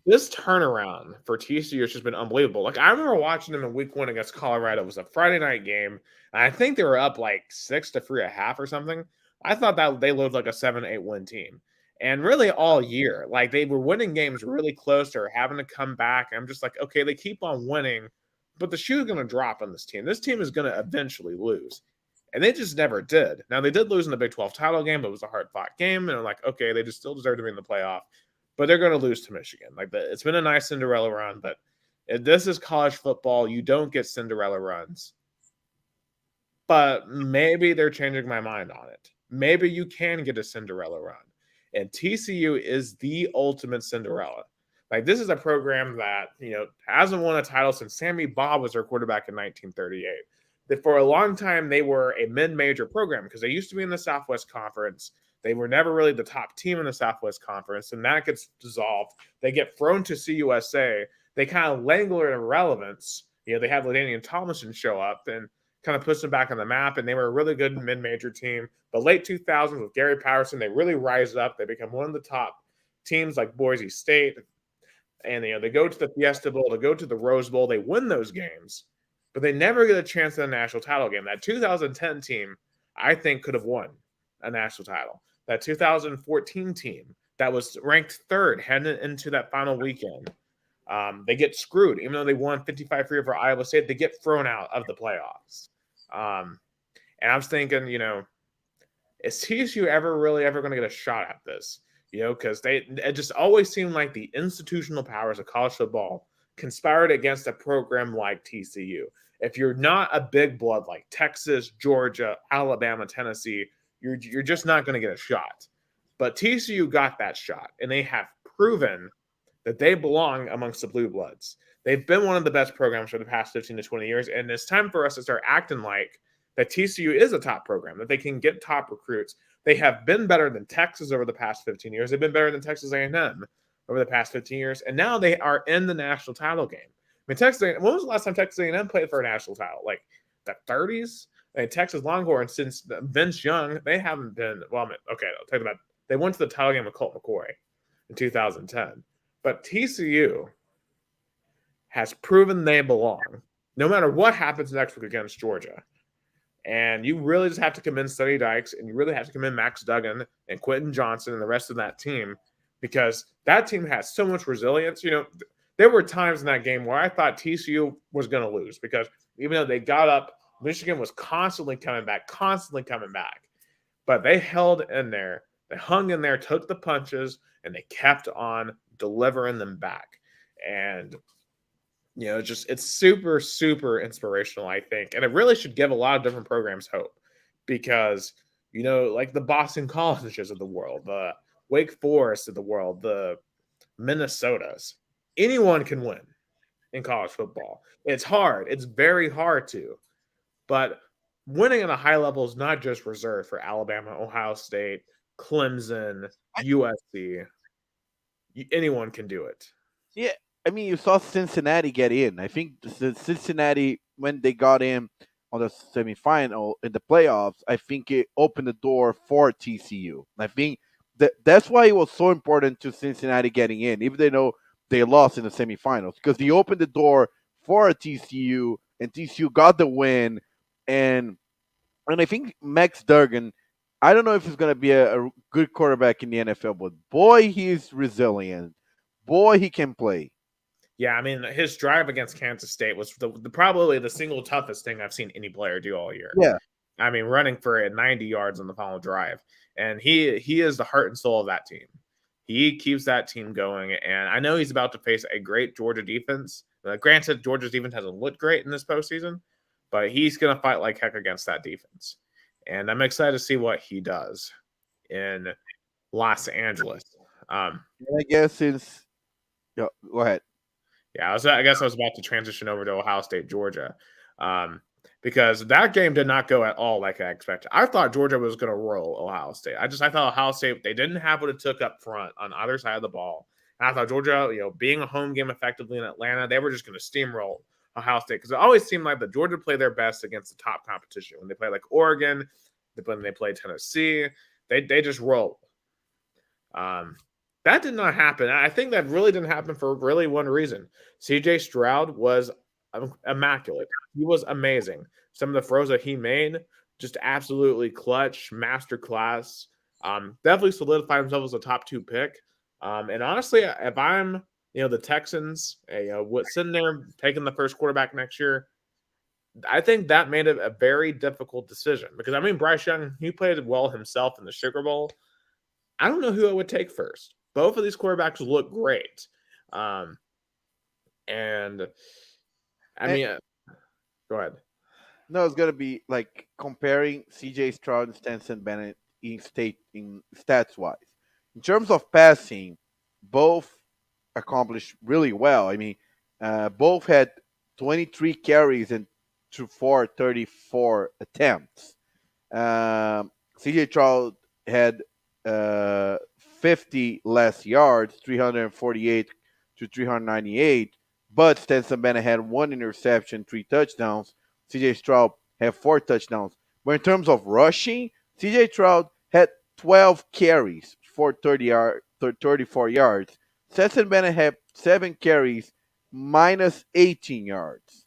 this turnaround for TCU has just been unbelievable. Like, I remember watching them in week 1 against Colorado. It was a Friday night game, and I think they were up like 6-3 at half or something. I thought that they looked like a 7-8 win team. And really all year, like, they were winning games really close or having to come back. I'm just like, okay, they keep on winning, but the shoe's going to drop on this team. This team is going to eventually lose. And they just never did. Now, they did lose in the Big 12 title game, but it was a hard-fought game. And I'm like, okay, they just still deserve to be in the playoff. But they're going to lose to Michigan. Like, it's been a nice Cinderella run, but if this is college football, you don't get Cinderella runs. But maybe they're changing my mind on it. Maybe you can get a Cinderella run. And TCU is the ultimate Cinderella. Like, this is a program that, hasn't won a title since Sammy Baugh was their quarterback in 1938. That for a long time, they were a mid-major program because they used to be in the Southwest Conference. They were never really the top team in the Southwest Conference, and that gets dissolved. They get thrown to CUSA. They kind of languor in irrelevance. They have LaDainian Tomlinson show up and kind of puts them back on the map, and they were a really good mid-major team. But late 2000s with Gary Patterson, they really rise up. They become one of the top teams like Boise State, and they go to the Fiesta Bowl, they go to the Rose Bowl, they win those games, but they never get a chance in a national title game. That 2010 team, I think, could have won a national title. That 2014 team that was ranked 3rd heading into that final weekend, they get screwed. Even though they won 55-3 for Iowa State, they get thrown out of the playoffs. And I was thinking, is TSU ever going to get a shot at this? Because it just always seemed like the institutional powers of college football conspired against a program like TCU. If you're not a big blood like Texas, Georgia, Alabama, Tennessee, you're just not going to get a shot. But TCU got that shot, and they have proven that they belong amongst the blue bloods. They've been one of the best programs for the past 15 to 20 years, and it's time for us to start acting like that TCU is a top program, that they can get top recruits. They have been better than Texas over the past 15 years. They've been better than Texas A&M over the past 15 years, and now they are in the national title game. I mean, when was the last time Texas A&M played for a national title? Like the 30s? Texas Longhorns, since Vince Young, they haven't been – well, okay, I'll tell you about – they went to the title game with Colt McCoy in 2010. But TCU has proven they belong, no matter what happens next week against Georgia. And you really just have to commend Sonny Dykes, and you really have to commend Max Duggan and Quentin Johnson and the rest of that team, because that team has so much resilience. There were times in that game where I thought TCU was going to lose, because even though they got up, Michigan was constantly coming back. But they held in there. They hung in there, took the punches, and they kept on delivering them back. And it's super, super inspirational, I think. And it really should give a lot of different programs hope, because, like the Boston Colleges of the world, the Wake Forest of the world, the Minnesotas, anyone can win in college football. It's hard. It's very hard to. But winning at a high level is not just reserved for Alabama, Ohio State, Clemson, USC. Anyone can do it. Yeah, I mean, you saw Cincinnati get in. I think Cincinnati, when they got in on the semifinal in the playoffs, I think it opened the door for TCU. I think that's why it was so important to Cincinnati getting in, even though they lost in the semifinals, because they opened the door for TCU, and TCU got the win. And I think Max Duggan, I don't know if he's going to be a good quarterback in the NFL, but boy, he's resilient. Boy, he can play. Yeah, I mean, his drive against Kansas State was probably the single toughest thing I've seen any player do all year. Yeah. I mean, running for 90 yards on the final drive. And he is the heart and soul of that team. He keeps that team going. And I know he's about to face a great Georgia defense. Granted, Georgia's defense hasn't looked great in this postseason, but he's going to fight like heck against that defense. And I'm excited to see what he does in Los Angeles. I guess since – go ahead. Yeah, I guess I was about to transition over to Ohio State, Georgia, because that game did not go at all like I expected. I thought Georgia was going to roll Ohio State. I thought Ohio State, they didn't have what it took up front on either side of the ball. And I thought Georgia, being a home game effectively in Atlanta, they were just going to steamroll Ohio State, because it always seemed like the Georgia play their best against the top competition. When they play like Oregon, when they play Tennessee, they just roll. That That did not happen. I think that really didn't happen for really one reason. CJ Stroud was immaculate. He was amazing. Some of the throws that he made, just absolutely clutch, masterclass. Definitely solidified himself as a top 2 pick. And honestly, if I'm the Texans, sitting there taking the first quarterback next year, I think that made it a very difficult decision because I mean Bryce Young, he played well himself in the Sugar Bowl. I don't know who I would take first. Both of these quarterbacks look great. And I And, mean, go ahead. no, it's gonna be like comparing CJ Stroud and Stenson Bennett in stats wise. In terms of passing, both accomplished really well. I mean, both had 23 carries and for 34 attempts. CJ Stroud had 50 less yards, 348 to 398, but Stenson Bennett had 1 interception, 3 touchdowns. CJ Stroud had 4 touchdowns. But in terms of rushing, CJ Stroud had 12 carries for 34 yards. Stenson Bennett had 7 carries, minus 18 yards.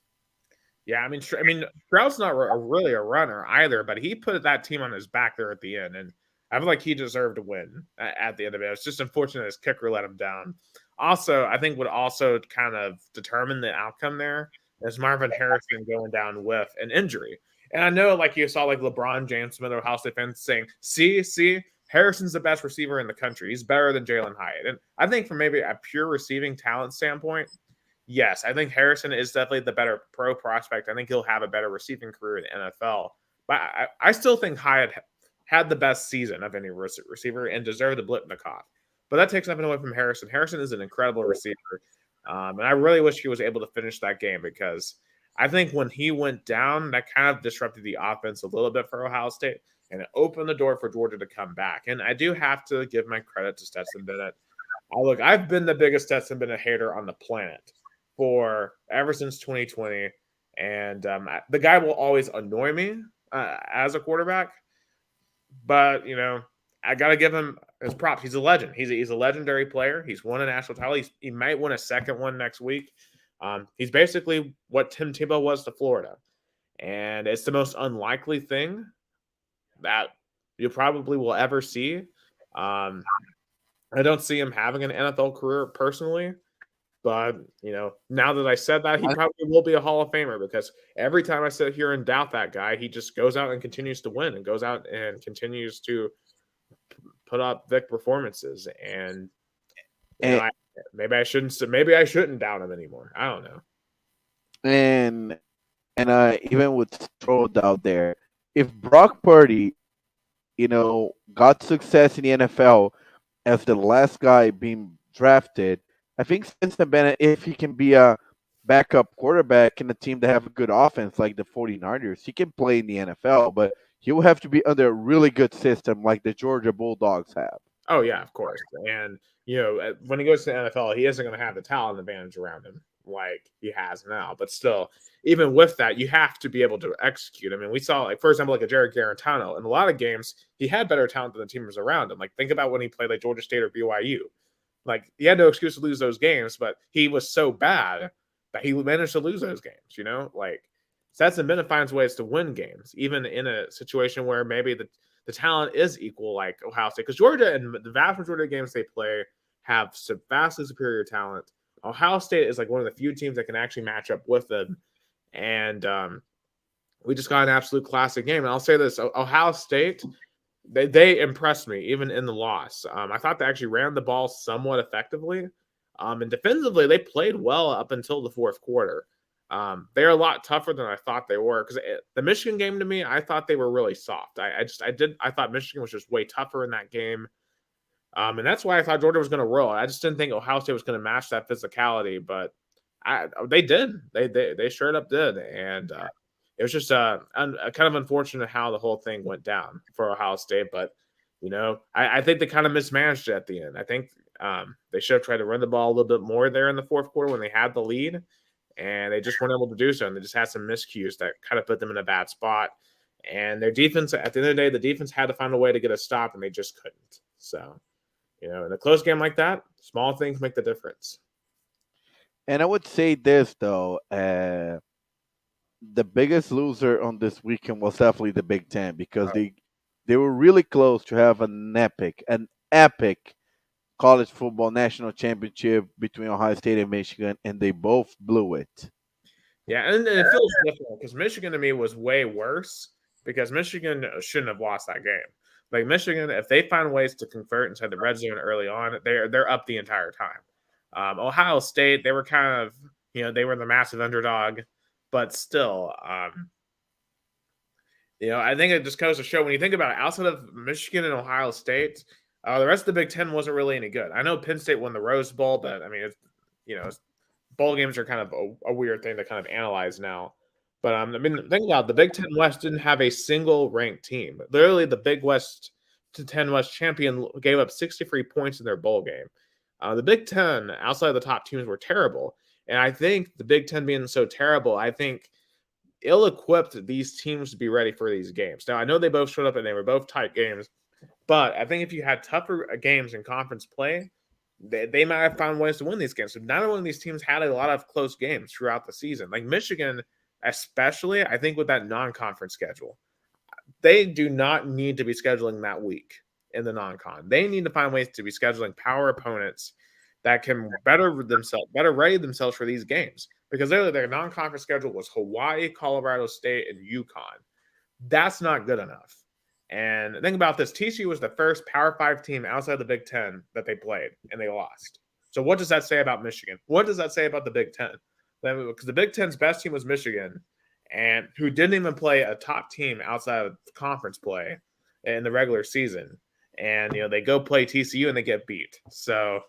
Yeah, I mean, Stroud's not really a runner either, but he put that team on his back there at the end, and I feel like he deserved to win at the end of it. It's just unfortunate his kicker let him down. Also, I think what also kind of determined the outcome there is Marvin Harrison going down with an injury. And I know, like you saw, like LeBron James, some other Ohio State fans saying, "See, Harrison's the best receiver in the country. He's better than Jalen Hyatt." And I think from maybe a pure receiving talent standpoint, yes, I think Harrison is definitely the better pro prospect. I think he'll have a better receiving career in the NFL. But I still think Hyatt had the best season of any receiver and deserved the Blitnikoff. But that takes nothing away from Harrison. Harrison is an incredible receiver. And I really wish he was able to finish that game because I think when he went down, that kind of disrupted the offense a little bit for Ohio State, and it opened the door for Georgia to come back. And I do have to give my credit to Stetson Bennett. Look, I've been the biggest Stetson Bennett hater on the planet for ever since 2020, and the guy will always annoy me as a quarterback. But I got to give him his props. He's a legend. He's a legendary player. He's won a national title. He might win a second one next week. He's basically what Tim Tebow was to Florida, and it's the most unlikely thing that you probably will ever see. I don't see him having an NFL career personally, but now that I said that, he probably will be a Hall of Famer because every time I sit here and doubt that guy, he just goes out and continues to win and goes out and continues to put up big performances. And maybe I shouldn't doubt him anymore. I don't know. And I even would throw it out there. If Brock Purdy, got success in the NFL as the last guy being drafted, I think Stetson Bennett, if he can be a backup quarterback in a team that have a good offense like the 49ers, he can play in the NFL, but he will have to be under a really good system like the Georgia Bulldogs have. Oh, yeah, of course. And, when he goes to the NFL, he isn't going to have the talent advantage around him like he has now. But still, even with that, you have to be able to execute. I mean, we saw, like, for example, like a Jared Garantano. In a lot of games, he had better talent than the teams around him. Like, think about when he played like Georgia State or BYU. Like, he had no excuse to lose those games, but he was so bad that he managed to lose those games, Like, Stetson Bennett finds ways to win games, even in a situation where maybe the talent is equal, like Ohio State. Because Georgia, and the vast majority of games they play, have vastly superior talent. Ohio State is like one of the few teams that can actually match up with them. And we just got an absolute classic game. And I'll say this, Ohio State, they impressed me even in the loss. I thought they actually ran the ball somewhat effectively. And defensively, they played well up until the fourth quarter. They're a lot tougher than I thought they were because the Michigan game, to me, I thought they were really soft. I thought Michigan was just way tougher in that game. And that's why I thought Georgia was going to roll. I just didn't think Ohio State was going to match that physicality, but they did. They straight up did. And it was just kind of unfortunate how the whole thing went down for Ohio State. But, I think they kind of mismanaged it at the end. I think they should have tried to run the ball a little bit more there in the fourth quarter when they had the lead, and they just weren't able to do so. And they just had some miscues that kind of put them in a bad spot. And their defense, at the end of the day, the defense had to find a way to get a stop, and they just couldn't. So, In a close game like that, small things make the difference. And I would say this though, the biggest loser on this weekend was definitely the Big Ten because they were really close to have an epic college football national championship between Ohio State and Michigan, and they both blew it. Yeah, and it feels different because Michigan to me was way worse because Michigan shouldn't have lost that game. Like Michigan, if they find ways to convert inside the red zone early on, they're up the entire time. Ohio State, they were kind of they were the massive underdog, but still, I think it just goes to show when you think about it, outside of Michigan and Ohio State, the rest of the Big Ten wasn't really any good. I know Penn State won the Rose Bowl, but I mean, bowl games are kind of a weird thing to kind of analyze now. But I mean, think about it, the Big Ten West didn't have a single ranked team. Literally, the Big West to 10 West champion gave up 63 points in their bowl game. The Big Ten, outside of the top teams, were terrible. And I think the Big Ten being so terrible, I think ill-equipped these teams to be ready for these games. Now, I know they both showed up and they were both tight games, but I think if you had tougher games in conference play, they might have found ways to win these games. So neither one of these teams had a lot of close games throughout the season. Like Michigan, especially, I think with that non-conference schedule, they do not need to be scheduling that week in the non-con. They need to find ways to be scheduling power opponents that can better ready themselves for these games. Because their non-conference schedule was Hawaii, Colorado State, and UConn. That's not good enough. And think about this. TCU was the first Power 5 team outside the Big Ten that they played, and they lost. So what does that say about Michigan? What does that say about the Big Ten? Because the Big Ten's best team was Michigan, and who didn't even play a top team outside of conference play in the regular season. And, they go play TCU and they get beat. So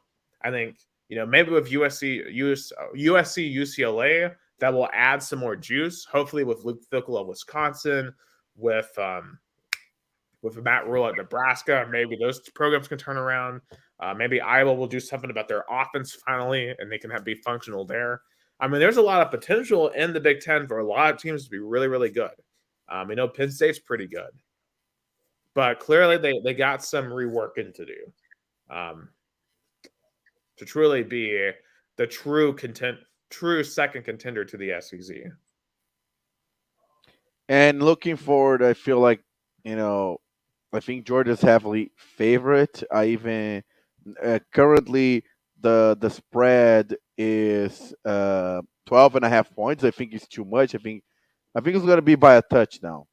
I think, maybe with USC, UCLA, that will add some more juice. Hopefully with Luke Fickell of Wisconsin, with Matt Rule at Nebraska, maybe those programs can turn around. Maybe Iowa will do something about their offense finally, and they can be functional there. I mean, there's a lot of potential in the Big Ten for a lot of teams to be really, really good. Penn State's pretty good, but clearly they got some reworking to do to truly be the true second contender to the SEC. And looking forward, I feel like I think Georgia's heavily favorite. I even currently the spread is 12.5 points. I think it's too much. I think it's going to be by a touchdown,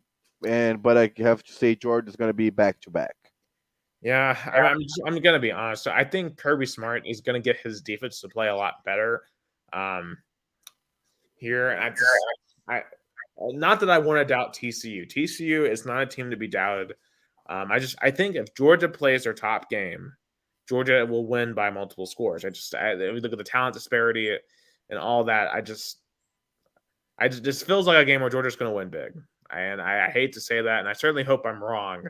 but I have to say Georgia's going to be back to back. Yeah, I'm going to be honest. I think Kirby Smart is going to get his defense to play a lot better here. I not that I want to doubt TCU. TCU is not a team to be doubted. I think if Georgia plays their top game, Georgia will win by multiple scores. We look at the talent disparity and all that. It just feels like a game where Georgia's going to win big. And I hate to say that, and I certainly hope I'm wrong,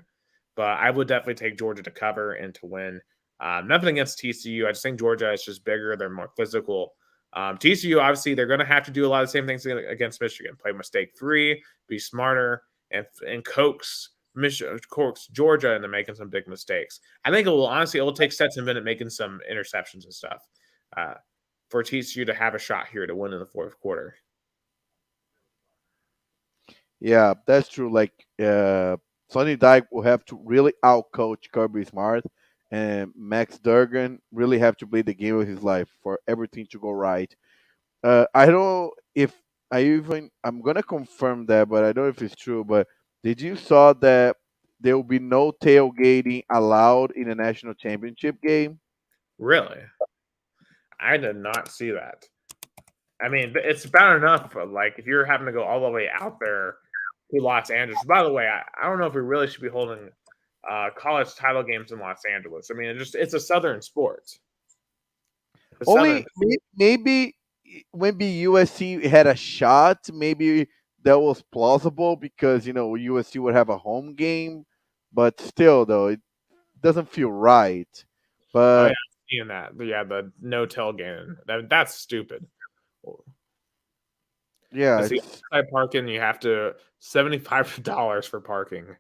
but I would definitely take Georgia to cover and to win. Nothing against TCU. I just think Georgia is just bigger. They're more physical. TCU, obviously, they're going to have to do a lot of the same things against Michigan. Play mistake free, be smarter, and coax Georgia into making some big mistakes. I think it will take Stetson Bennett making some interceptions and stuff for TCU to have a shot here to win in the fourth quarter. Yeah, that's true. Like Sonny Dyke will have to really outcoach Kirby Smart, and Max Duggan really have to play the game of his life for everything to go right. I don't know if I'm gonna confirm that, but I don't know if it's true. But did you saw that there will be no tailgating allowed in a national championship game? Really? I did not see that. I mean, it's bad enough, like, if you're having to go all the way out there to Los Angeles. By the way, I don't know if we really should be holding college title games in Los Angeles. I mean, it's a Southern sport. Only maybe when USC had a shot, maybe that was plausible because USC would have a home game, but still though it doesn't feel right. Oh But yeah, seeing that. But yeah, the no tailgating. That's stupid. yeah, I see outside parking. You have to $75 for parking.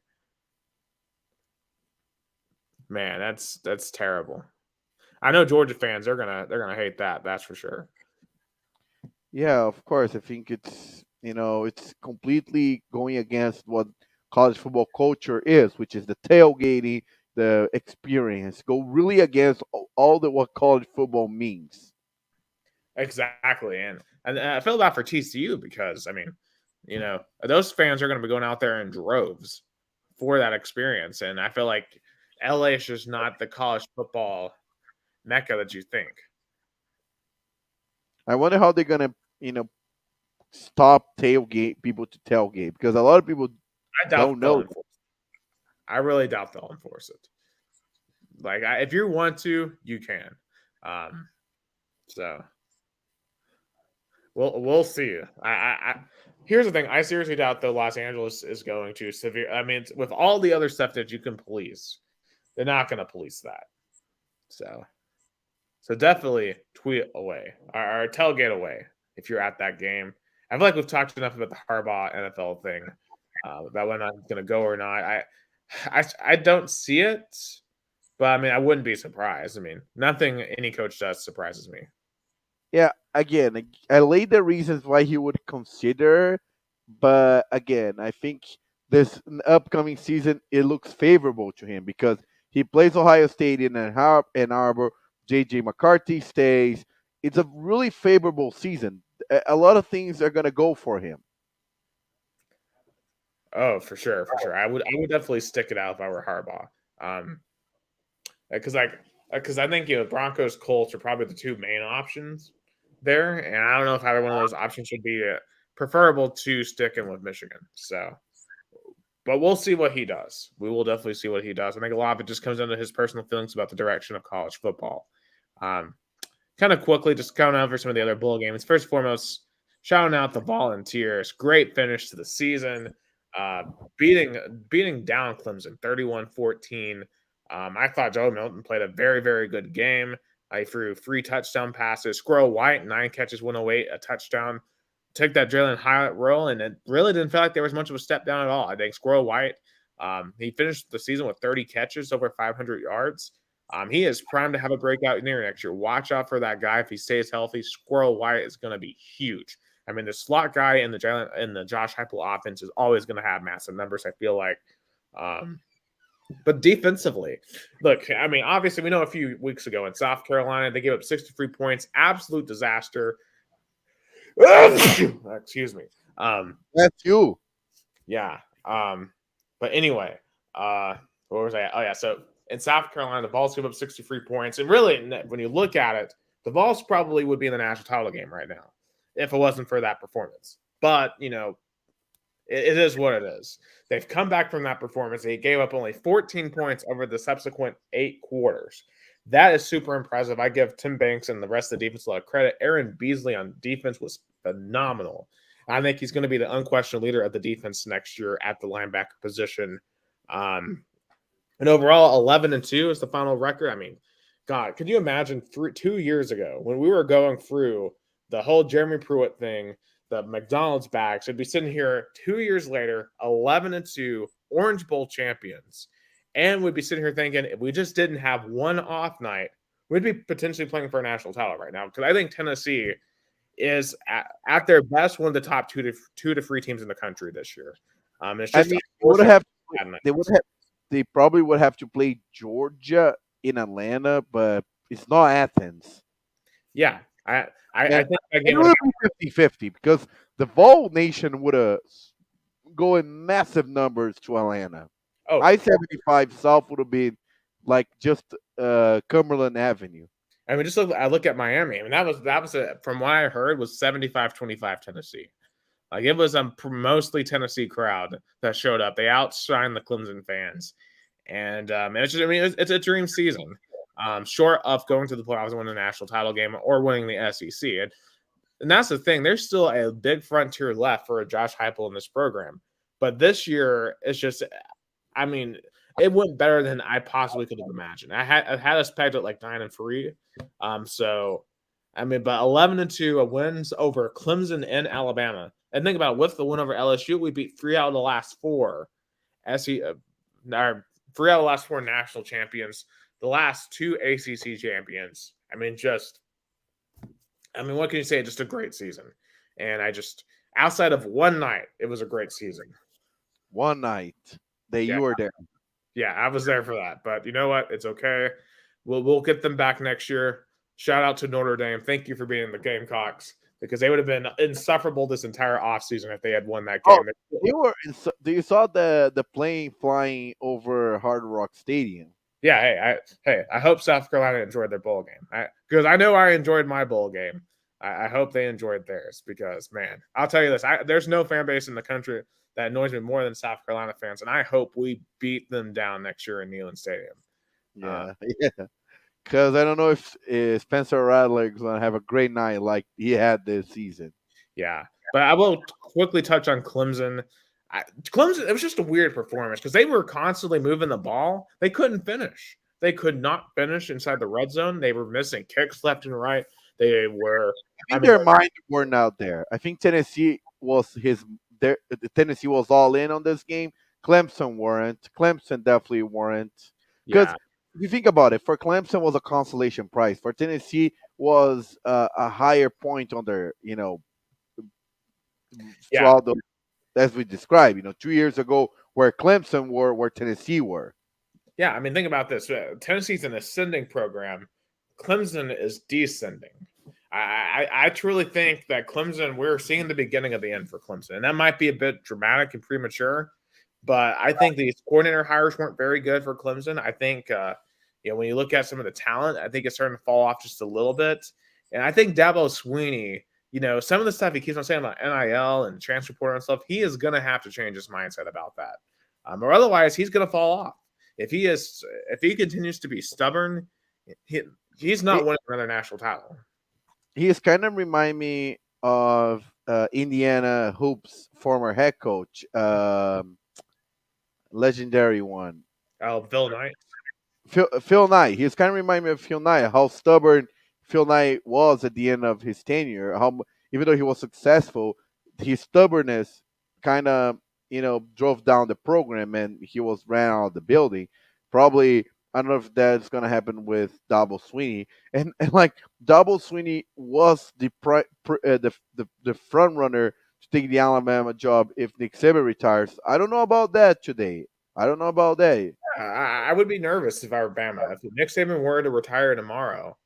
Man, that's terrible. I know Georgia fans they're gonna hate that. That's for sure. Yeah, of course. I think it's completely going against what college football culture is, which is the tailgating, the experience. Go really against all the what college football means. Exactly, and I feel bad for TCU because I mean, those fans are going to be going out there in droves for that experience, and I feel like LA is just not the college football mecca that you think. I wonder how they're gonna, stop tailgate people to tailgate because a lot of people I doubt don't they'll know. enforce it. I really doubt they'll enforce it. Like, if you want to, you can. Um, so we'll see. Here's the thing. I seriously doubt though Los Angeles is going to severe. I mean, with all the other stuff that you can police, they're not going to police that. So definitely tweet away or tailgate away if you're at that game. I feel like we've talked enough about the Harbaugh NFL thing about whether I'm going to go or not. I don't see it, but I mean I wouldn't be surprised. I mean nothing any coach does surprises me. Yeah, again, I laid the reasons why he would consider, but again, I think this upcoming season it looks favorable to him because he plays Ohio State in Ann Arbor. JJ McCarthy stays. It's a really favorable season. A lot of things are gonna go for him. Oh, for sure, for sure. I would definitely stick it out if I were Harbaugh. Because I think Broncos Colts are probably the two main options there, and I don't know if either one of those options would be preferable to sticking with Michigan. So, but we'll see what he does. We will definitely see what he does. I think a lot of it just comes down to his personal feelings about the direction of college football. Um, Kind of quickly, just counting over some of the other bowl games. First and foremost, shouting out the Volunteers. Great finish to the season. Uh, beating down Clemson 31-14. I thought Joe Milton played a very, very good game. I threw 3 touchdown passes. Squirrel White, 9 catches, 108, a touchdown. Took that Jalen Hyatt role, and it really didn't feel like there was much of a step down at all. I think Squirrel White, he finished the season with 30 catches, over 500 yards. He is primed to have a breakout year next year. Watch out for that guy if he stays healthy. Squirrel White is going to be huge. I mean, the slot guy in the Josh Heupel offense is always going to have massive numbers. I feel like, but defensively, look, I mean, obviously, we know a few weeks ago in South Carolina they gave up 63 points, absolute disaster. Excuse me. That's you. Yeah. But anyway, what was I? Oh yeah. So in South Carolina, the Vols gave up 63 points, and really, when you look at it, the Vols probably would be in the national title game right now if it wasn't for that performance. But it is what it is. They've come back from that performance. They gave up only 14 points over the subsequent 8 quarters. That is super impressive. I give Tim Banks and the rest of the defense a lot of credit. Aaron Beasley on defense was phenomenal. I think he's going to be the unquestioned leader of the defense next year at the linebacker position. And overall, 11-2 is the final record. I mean, God, could you imagine 2 years ago when we were going through the whole Jeremy Pruitt thing, the McDonald's bags, would be sitting here 2 years later, 11-2, Orange Bowl champions, and we'd be sitting here thinking if we just didn't have one off night, we'd be potentially playing for a national title right now. Because I think Tennessee is at their best one of the top 2 to 3 teams in the country this year. It's just they would have they probably would have to play Georgia in Atlanta, but it's not Athens. Yeah, I think that It game would be 50-50 because the Vol Nation would have go in massive numbers to Atlanta. Oh, I-75 South would have been like just Cumberland Avenue. I mean, I look at Miami. I mean, that was from what I heard was 75-25 Tennessee. Like it was a mostly Tennessee crowd that showed up. They outshined the Clemson fans, and it's just, I mean, it's a dream season. Short of going to the playoffs and winning a national title game or winning the SEC, and that's the thing. There's still a big frontier left for Josh Heupel in this program, but this year it's just, I mean, it went better than I possibly could have imagined. I had us pegged at like 9-3, so. I mean, but 11-2 wins over Clemson and Alabama. And think about it, with the win over LSU, we beat 3 out of the last 4 3 out of the last 4 national champions. the last two ACC champions. What can you say? Just a great season. And outside of one night, it was a great season. One night that Yeah. you were there. Yeah, I was there for that. But you know what? It's okay. We'll get them back next year. Shout out to Notre Dame. Thank you for being the Gamecocks because they would have been insufferable this entire offseason if they had won that Oh, game. you were. Do you saw the plane flying over Hard Rock Stadium? Yeah, I hope South Carolina enjoyed their bowl game because I know I enjoyed my bowl game. I hope they enjoyed theirs because, man, I'll tell you this: there's no fan base in the country that annoys me more than South Carolina fans, and I hope we beat them down next year in Neyland Stadium. Yeah, yeah. Because I don't know if Spencer Rattler's gonna have a great night like he had this season. Yeah, but I will quickly touch on Clemson. Clemson, it was just a weird performance because they were constantly moving the ball. They couldn't finish. They could not finish inside the red zone. They were missing kicks left and right. They were. I think their mind weren't out there. I think Tennessee was Tennessee was all in on this game. Clemson weren't. Clemson definitely weren't. Because Yeah, if you think about it, for Clemson was a consolation prize. For Tennessee was a higher point on their yeah, throughout the as we described. 2 years ago where Clemson were, where Tennessee were. yeah. Think about this. Tennessee's an ascending program. Clemson is descending. I truly think that Clemson, we're seeing the beginning of the end for Clemson. And that might be a bit dramatic and premature, but I think these coordinator hires weren't very good for Clemson. I think, when you look at some of the talent, I think it's starting to fall off just a little bit. And I think Dabo Sweeney, some of the stuff he keeps on saying about NIL and transfer portal and stuff, he is going to have to change his mindset about that. Or otherwise, he's going to fall off. If he continues to be stubborn, he's not winning another national title. He is kind of remind me of Indiana Hoops former head coach, legendary one. Oh, Phil Knight. Phil Knight. He's kind of remind me of Phil Knight. How stubborn Phil Knight was at the end of his tenure. Even though he was successful, his stubbornness kind of drove down the program, and he was ran out of the building. Probably I don't know if that's gonna happen with Dabo Sweeney, and like Dabo Sweeney was the front runner to take the Alabama job if Nick Saban retires. I don't know about that today. I don't know about that. I would be nervous if I were Bama. If Nick Saban were to retire tomorrow,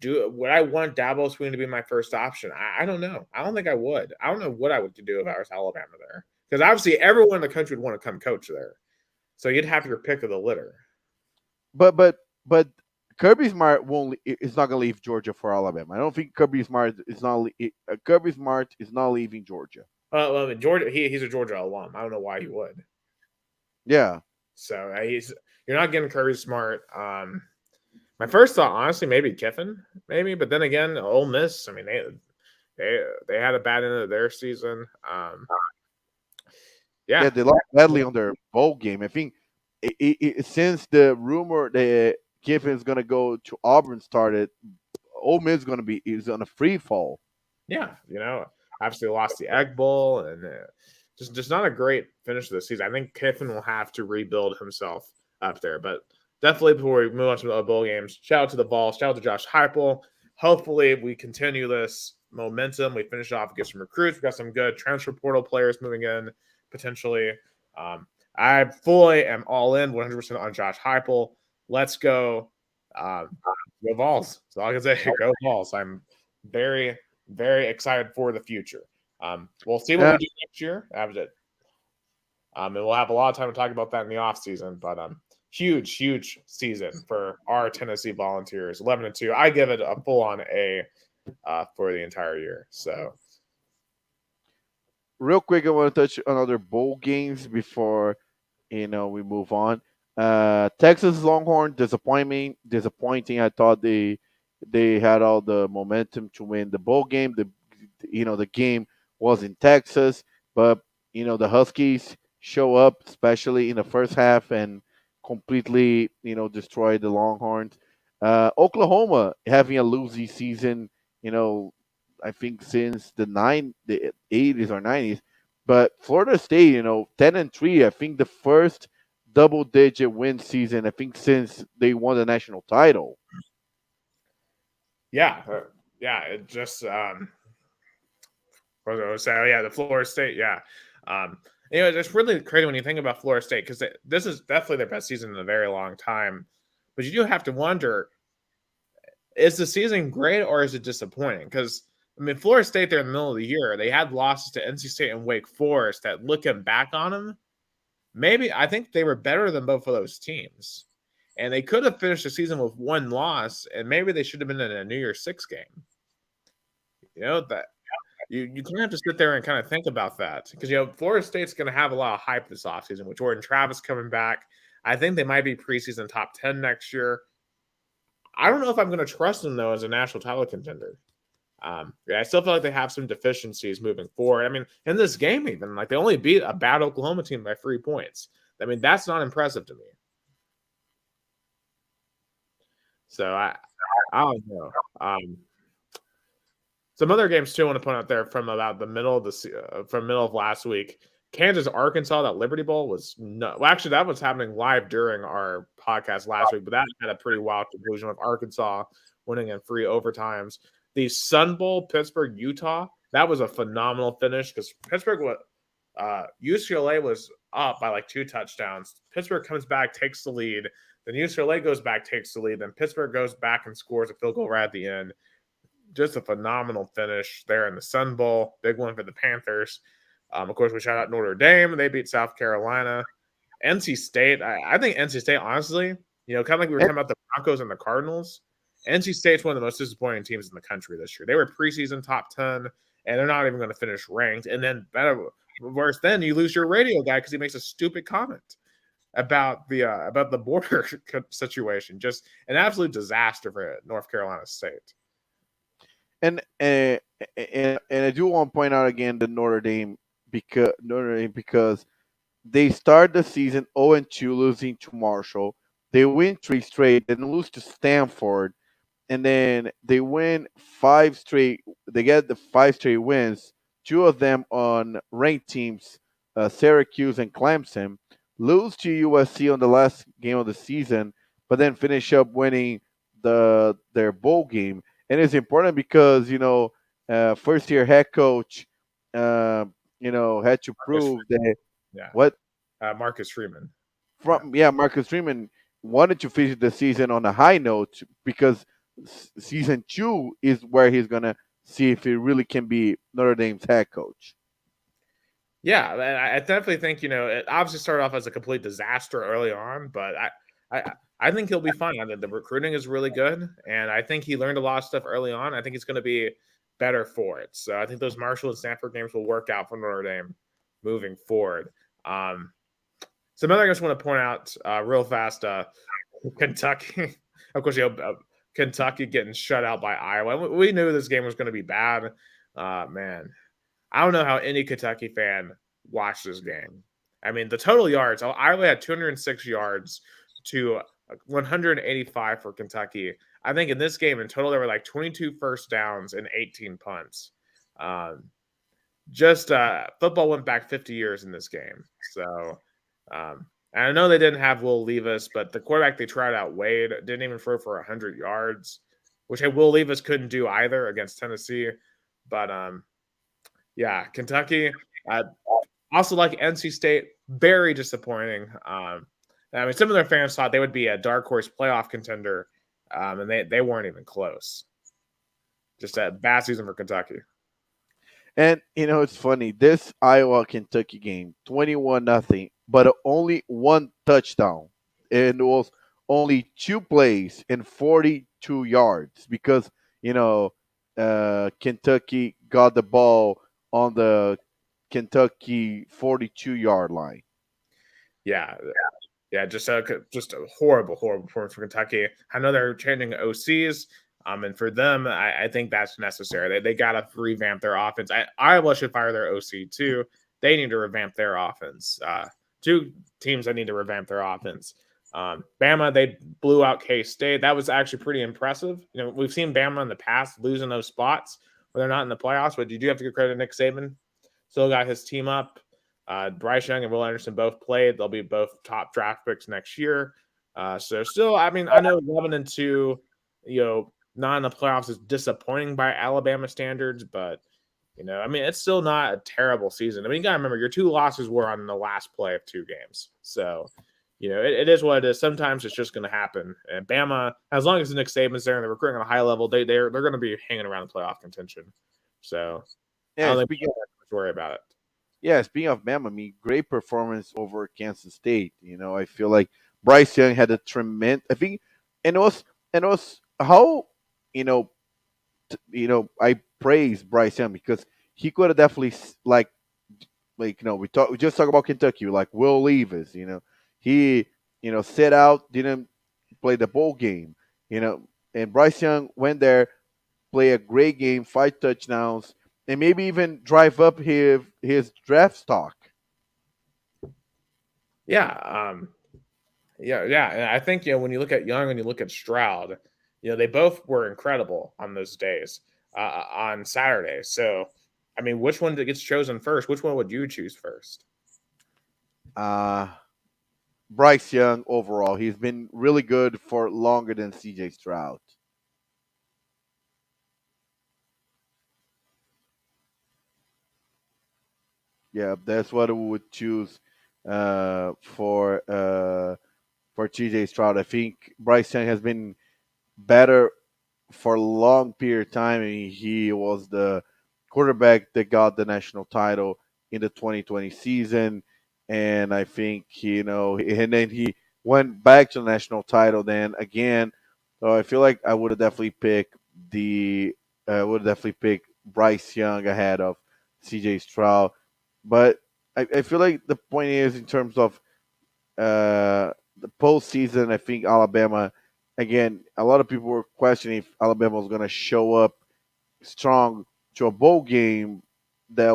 would I want Dabo Sweeney to be my first option? I don't know. I don't think I would. I don't know what I would do if I was Alabama there. Because obviously everyone in the country would want to come coach there. So you'd have your pick of the litter. But Kirby Smart is not going to leave Georgia for Alabama. I don't think Kirby Smart is not leaving Georgia. Georgia, he's a Georgia alum. I don't know why he would. Yeah. So you're not getting Kirby Smart. My first thought, honestly, maybe Kiffin, but then again, Ole Miss. They had a bad end of their season. Yeah, they lost badly on their bowl game. I think since the rumor that Kiffin is going to go to Auburn started, Ole Miss is on a free fall. Yeah, obviously lost the Egg Bowl and just not a great finish to the season. I think Kiffin will have to rebuild himself up there, but definitely before we move on to the bowl games, shout out to the Vols, shout out to Josh Heupel. Hopefully we continue this momentum. We finish off, get some recruits. We got some good transfer portal players moving in potentially. I fully am all in 100% on Josh Heupel. Let's go. Go Vols. So I can say go Vols. I'm very, very excited for the future. We'll see what we do next year. And we'll have a lot of time to talk about that in the off season. But huge season for our Tennessee Volunteers. 11-2. I give it a full on A for the entire year. So real quick, I want to touch on other bowl games before we move on. Texas Longhorn disappointing. I thought they had all the momentum to win the bowl game. The game was in Texas, but the Huskies show up, especially in the first half, and completely destroy the Longhorns. Oklahoma having a losing season, I think since the 80s or 90s. But Florida State, 10-3, I think the first double-digit win season, I think, since they won the national title. Yeah, it just what was I gonna say? Oh, yeah, the Florida State. Yeah, it's really crazy when you think about Florida State because this is definitely their best season in a very long time. But you do have to wonder: is the season great or is it disappointing? Because I mean, Florida State, they're in the middle of the year. They had losses to NC State and Wake Forest. That looking back on them, maybe I think they were better than both of those teams, and they could have finished the season with one loss, and maybe they should have been in a New Year's Six game. That you kind of have to sit there and kind of think about that because Florida State's going to have a lot of hype this offseason with Jordan Travis coming back. I think they might be preseason top 10 next year. I don't know if I'm going to trust them though as a national title contender. I still feel like they have some deficiencies moving forward. I mean, in this game, even like they only beat a bad Oklahoma team by 3 points. I mean, that's not impressive to me. So I don't know. Some other games too I want to point out there from about the middle of middle of last week. Kansas Arkansas, that Liberty Bowl was no. Well, actually, that was happening live during our podcast last week, but that had a pretty wild conclusion with Arkansas winning in 3 overtimes. The Sun Bowl, Pittsburgh, Utah, that was a phenomenal finish because Pittsburgh, UCLA was up by like 2 touchdowns. Pittsburgh comes back, takes the lead. Then UCLA goes back, takes the lead. Then Pittsburgh goes back and scores a field goal right at the end. Just a phenomenal finish there in the Sun Bowl. Big one for the Panthers. Of course, we shout out Notre Dame. They beat South Carolina. NC State, I think NC State, honestly, kind of like we were talking about the Broncos and the Cardinals, NC State's one of the most disappointing teams in the country this year. They were preseason top 10, and they're not even going to finish ranked. And then, worse than, you lose your radio guy because he makes a stupid comment about the border situation. Just an absolute disaster for North Carolina State. And I do want to point out again the Notre Dame because they start the season 0-2, losing to Marshall. They win 3 straight, then lose to Stanford, and then they win 5 straight. They get the 5 straight wins, 2 of them on ranked teams, Syracuse and Clemson. Lose to USC on the last game of the season, but then finish up winning their bowl game. And it's important because first year head coach, had to prove that. Yeah. What? Marcus Freeman. Marcus Freeman wanted to finish the season on a high note because season 2 is where he's gonna see if he really can be Notre Dame's head coach. Yeah, I definitely think it obviously started off as a complete disaster early on, but I think he'll be fine. The recruiting is really good, and I think he learned a lot of stuff early on. I think he's going to be better for it. So I think those Marshall and Stanford games will work out for Notre Dame moving forward. Some other things I want to point out real fast. Kentucky, of course, Kentucky getting shut out by Iowa. We knew this game was going to be bad. Man, I don't know how any Kentucky fan watched this game. I mean, the total yards, Iowa had 206 yards to 185 for Kentucky. I think in this game in total, there were like 22 first downs and 18 punts. Football went back 50 years in this game. So, and I know they didn't have Will Levis, but the quarterback they tried out, Wade, didn't even throw for 100 yards, which Will Levis couldn't do either against Tennessee. But, Kentucky, also like NC State, very disappointing. I mean, some of their fans thought they would be a dark horse playoff contender, and they weren't even close. Just a bad season for Kentucky. And it's funny. This Iowa-Kentucky game, 21-0, but only 1 touchdown. And it was only 2 plays and 42 yards because Kentucky got the ball on the Kentucky 42-yard line. Yeah, just a horrible performance for Kentucky. I know they're changing OCs, and for them, I think that's necessary. They got to revamp their offense. Iowa should fire their OC too. They need to revamp their offense. 2 teams that need to revamp their offense. Bama, they blew out K-State. That was actually pretty impressive. We've seen Bama in the past losing those spots where they're not in the playoffs, but you do have to give credit to Nick Saban. Still got his team up. Bryce Young and Will Anderson both played. They'll be both top draft picks next year. So still, I mean, I know 11-2, not in the playoffs is disappointing by Alabama standards, but I mean, it's still not a terrible season. I mean, you gotta remember your 2 losses were on the last play of 2 games, so it is what it is. Sometimes it's just going to happen. And Bama, as long as Nick Saban's there and they're recruiting on a high level, they're going to be hanging around the playoff contention. So I don't think we have to worry about it. Yeah, speaking of Bama, I mean, great performance over Kansas State. I feel like Bryce Young had a tremendous. I think, and it was how you know, I praise Bryce Young because he could have definitely we just talk about Kentucky like Will Levis. He sit out, didn't play the bowl game. And Bryce Young went there, play a great game, 5 touchdowns, and maybe even drive up his draft stock. Yeah, yeah. And I think when you look at Young and you look at Stroud, they both were incredible on those days on Saturday. So, I mean, which one gets chosen first? Which one would you choose first? Bryce Young overall, he's been really good for longer than CJ Stroud. Yeah, that's what we would choose for TJ Stroud. I think Bryce Young has been better for a long period of time. I mean, he was the quarterback that got the national title in the 2020 season, and I think and then he went back to the national title then again. So I feel like I would have definitely picked Bryce Young ahead of CJ Stroud. But I feel like the point is in terms of the postseason, I think Alabama, again, a lot of people were questioning if Alabama was going to show up strong to a bowl game that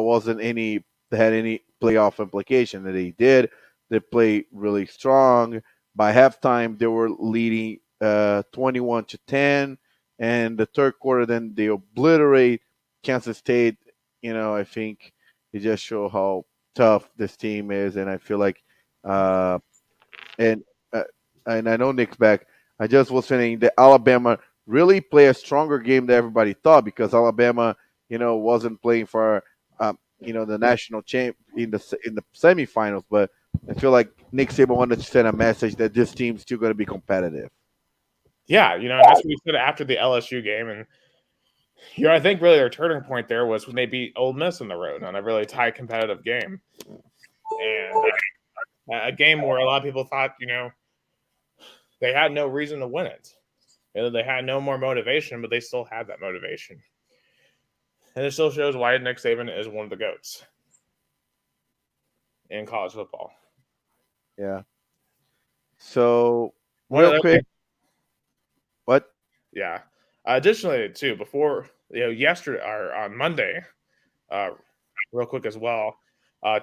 had any playoff implication. That they did. They played really strong. By halftime, they were leading 21-10, and the third quarter, then they obliterate Kansas State. I think it just show how tough this team is, and I feel like, and uh, and I know Nick's back. I just was saying that Alabama really play a stronger game than everybody thought because Alabama, wasn't playing for, the national champ in the semifinals. But I feel like Nick Saban wanted to send a message that this team's still going to be competitive. Yeah, that's what we said after the LSU game, and I think really their turning point there was when they beat Ole Miss on the road on a really tight competitive game, and a game where a lot of people thought they had no reason to win it. They had no more motivation, but they still had that motivation. And it still shows why Nick Saban is one of the GOATs in college football. Yeah. So, real quick. What? Yeah. Additionally, too, before, yesterday or on Monday, real quick as well,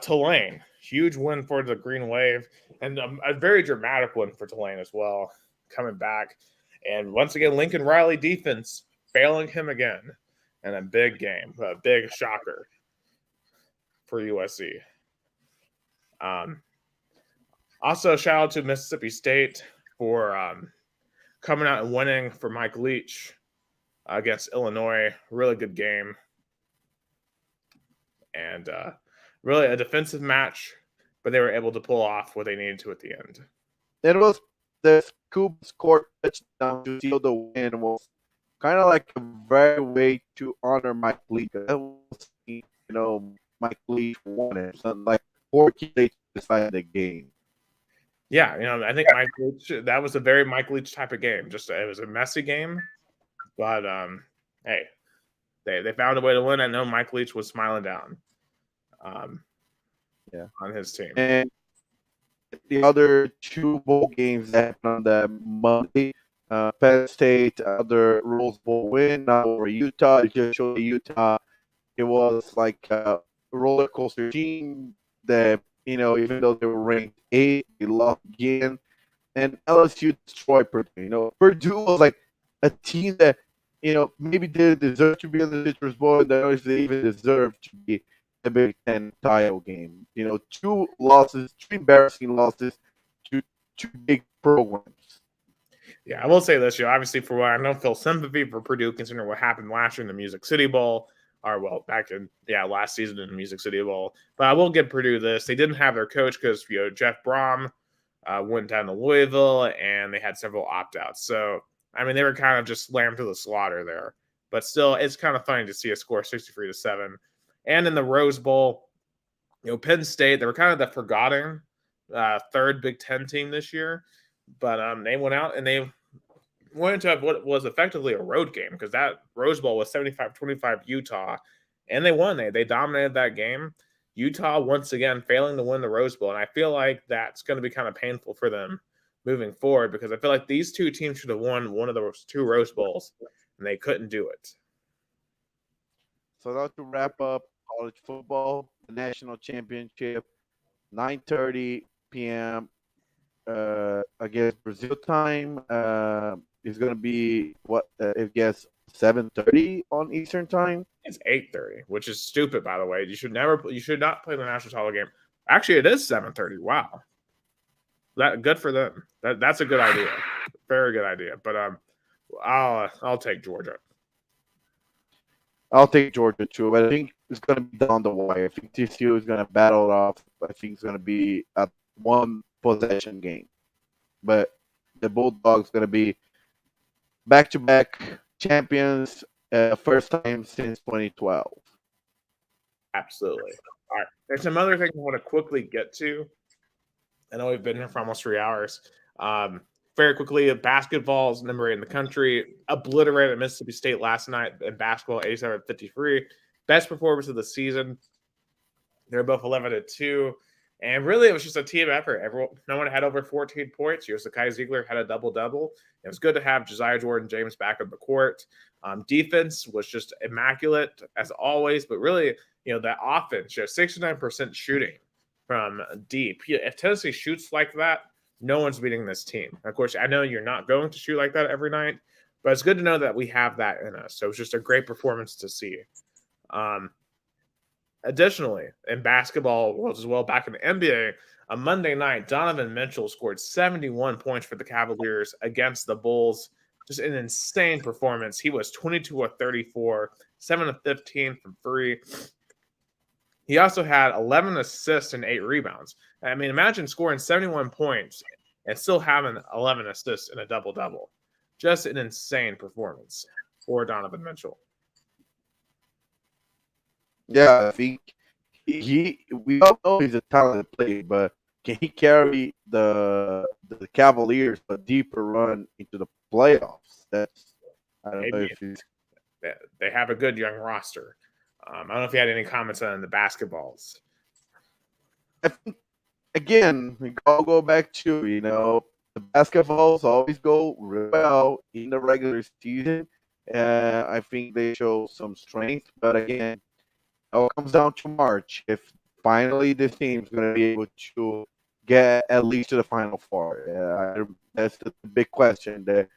Tulane, huge win for the Green Wave, and a very dramatic win for Tulane as well, coming back. And once again, Lincoln Riley defense failing him again in a big game, a big shocker for USC. Also, shout out to Mississippi State for coming out and winning for Mike Leach against Illinois. Really good game. And really a defensive match, but they were able to pull off what they needed to at the end. It was the scoop score touchdown to seal the win was kind of like a very way to honor Mike Leach. That was, Mike Leach won it. So like 4 kids decided the game. Yeah, I think Mike Leach, that was a very Mike Leach type of game. It was a messy game, but hey, they found a way to win. I know Mike Leach was smiling down. On his team. And the other 2 bowl games that happened on that Monday, Penn State, other Rose Bowl win, not over Utah. It just showed Utah. It was like a roller coaster team that, even though they were ranked 8, they lost again. And LSU destroyed Purdue. Purdue was like a team that, maybe didn't deserve to be in the Citrus Bowl. I don't know if they even deserve to be the Big Ten title game. You know, two losses, two embarrassing losses to two big programs. Yeah, I will say this, obviously for what I don't feel sympathy for Purdue considering what happened last year in the Music City Bowl, or well, back in last season in the Music City Bowl. But I will give Purdue this. They didn't have their coach because Jeff Brom went down to Louisville and they had several opt-outs. So I mean they were kind of just slammed to the slaughter there. But still, it's kind of funny to see a score 63-7. And in the Rose Bowl, Penn State, they were kind of the forgotten third Big Ten team this year. But they went out and they went to have what was effectively a road game because that Rose Bowl was 75-25 Utah, and they won. They dominated that game. Utah once again failing to win the Rose Bowl, and I feel like that's going to be kind of painful for them moving forward because I feel like these two teams should have won one of those two Rose Bowls, and they couldn't do it. So now to wrap up college football, the national championship, 9:30 p.m. Against Brazil time. Is going to be I guess 7:30 on Eastern time. It's 8:30, which is stupid, by the way. You should not play the national title game. Actually, it is 7:30. Wow, that good for them. That's a good idea, very good idea. But I'll take Georgia. I'll take Georgia too, but I think it's going to be down the wire. I think TCU is going to battle it off. I think it's going to be a one possession game, but the Bulldogs going to be back-to-back champions, first time since 2012. Absolutely. All right. There's some other things I want to quickly get to. I know we've been here for almost 3 hours. Very quickly, basketball is number 8 in the country. Obliterated Mississippi State last night in basketball, 87-53. Best performance of the season. They're both 11-2. And really, it was just a team effort. No one had over 14 points. Sakai Ziegler had a double-double. It was good to have Josiah Jordan-James back on the court. Defense was just immaculate, as always. But really, that offense, 69% shooting from deep. If Tennessee shoots like that, no one's beating this team. Of course, I know you're not going to shoot like that every night, but it's good to know that we have that in us. So it's just a great performance to see. Additionally, in basketball as well, back in the NBA, on Monday night, Donovan Mitchell scored 71 points for the Cavaliers against the Bulls. Just an insane performance. He was 22 of 34, 7 of 15 from three. He also had 11 assists and 8 rebounds. I mean, imagine scoring 71 points and still having 11 assists in a double-double. Just an insane performance for Donovan Mitchell. Yeah, I think we all know he's a talented player, but can he carry the Cavaliers a deeper run into the playoffs? I don't know if he's... They have a good young roster. I don't know if you had any comments on the basketballs. I think, again, I'll go back to, the basketballs always go real well in the regular season. I think they show some strength, but again, it all comes down to March. If finally this team's going to be able to get at least to the Final Four. That's the big question there.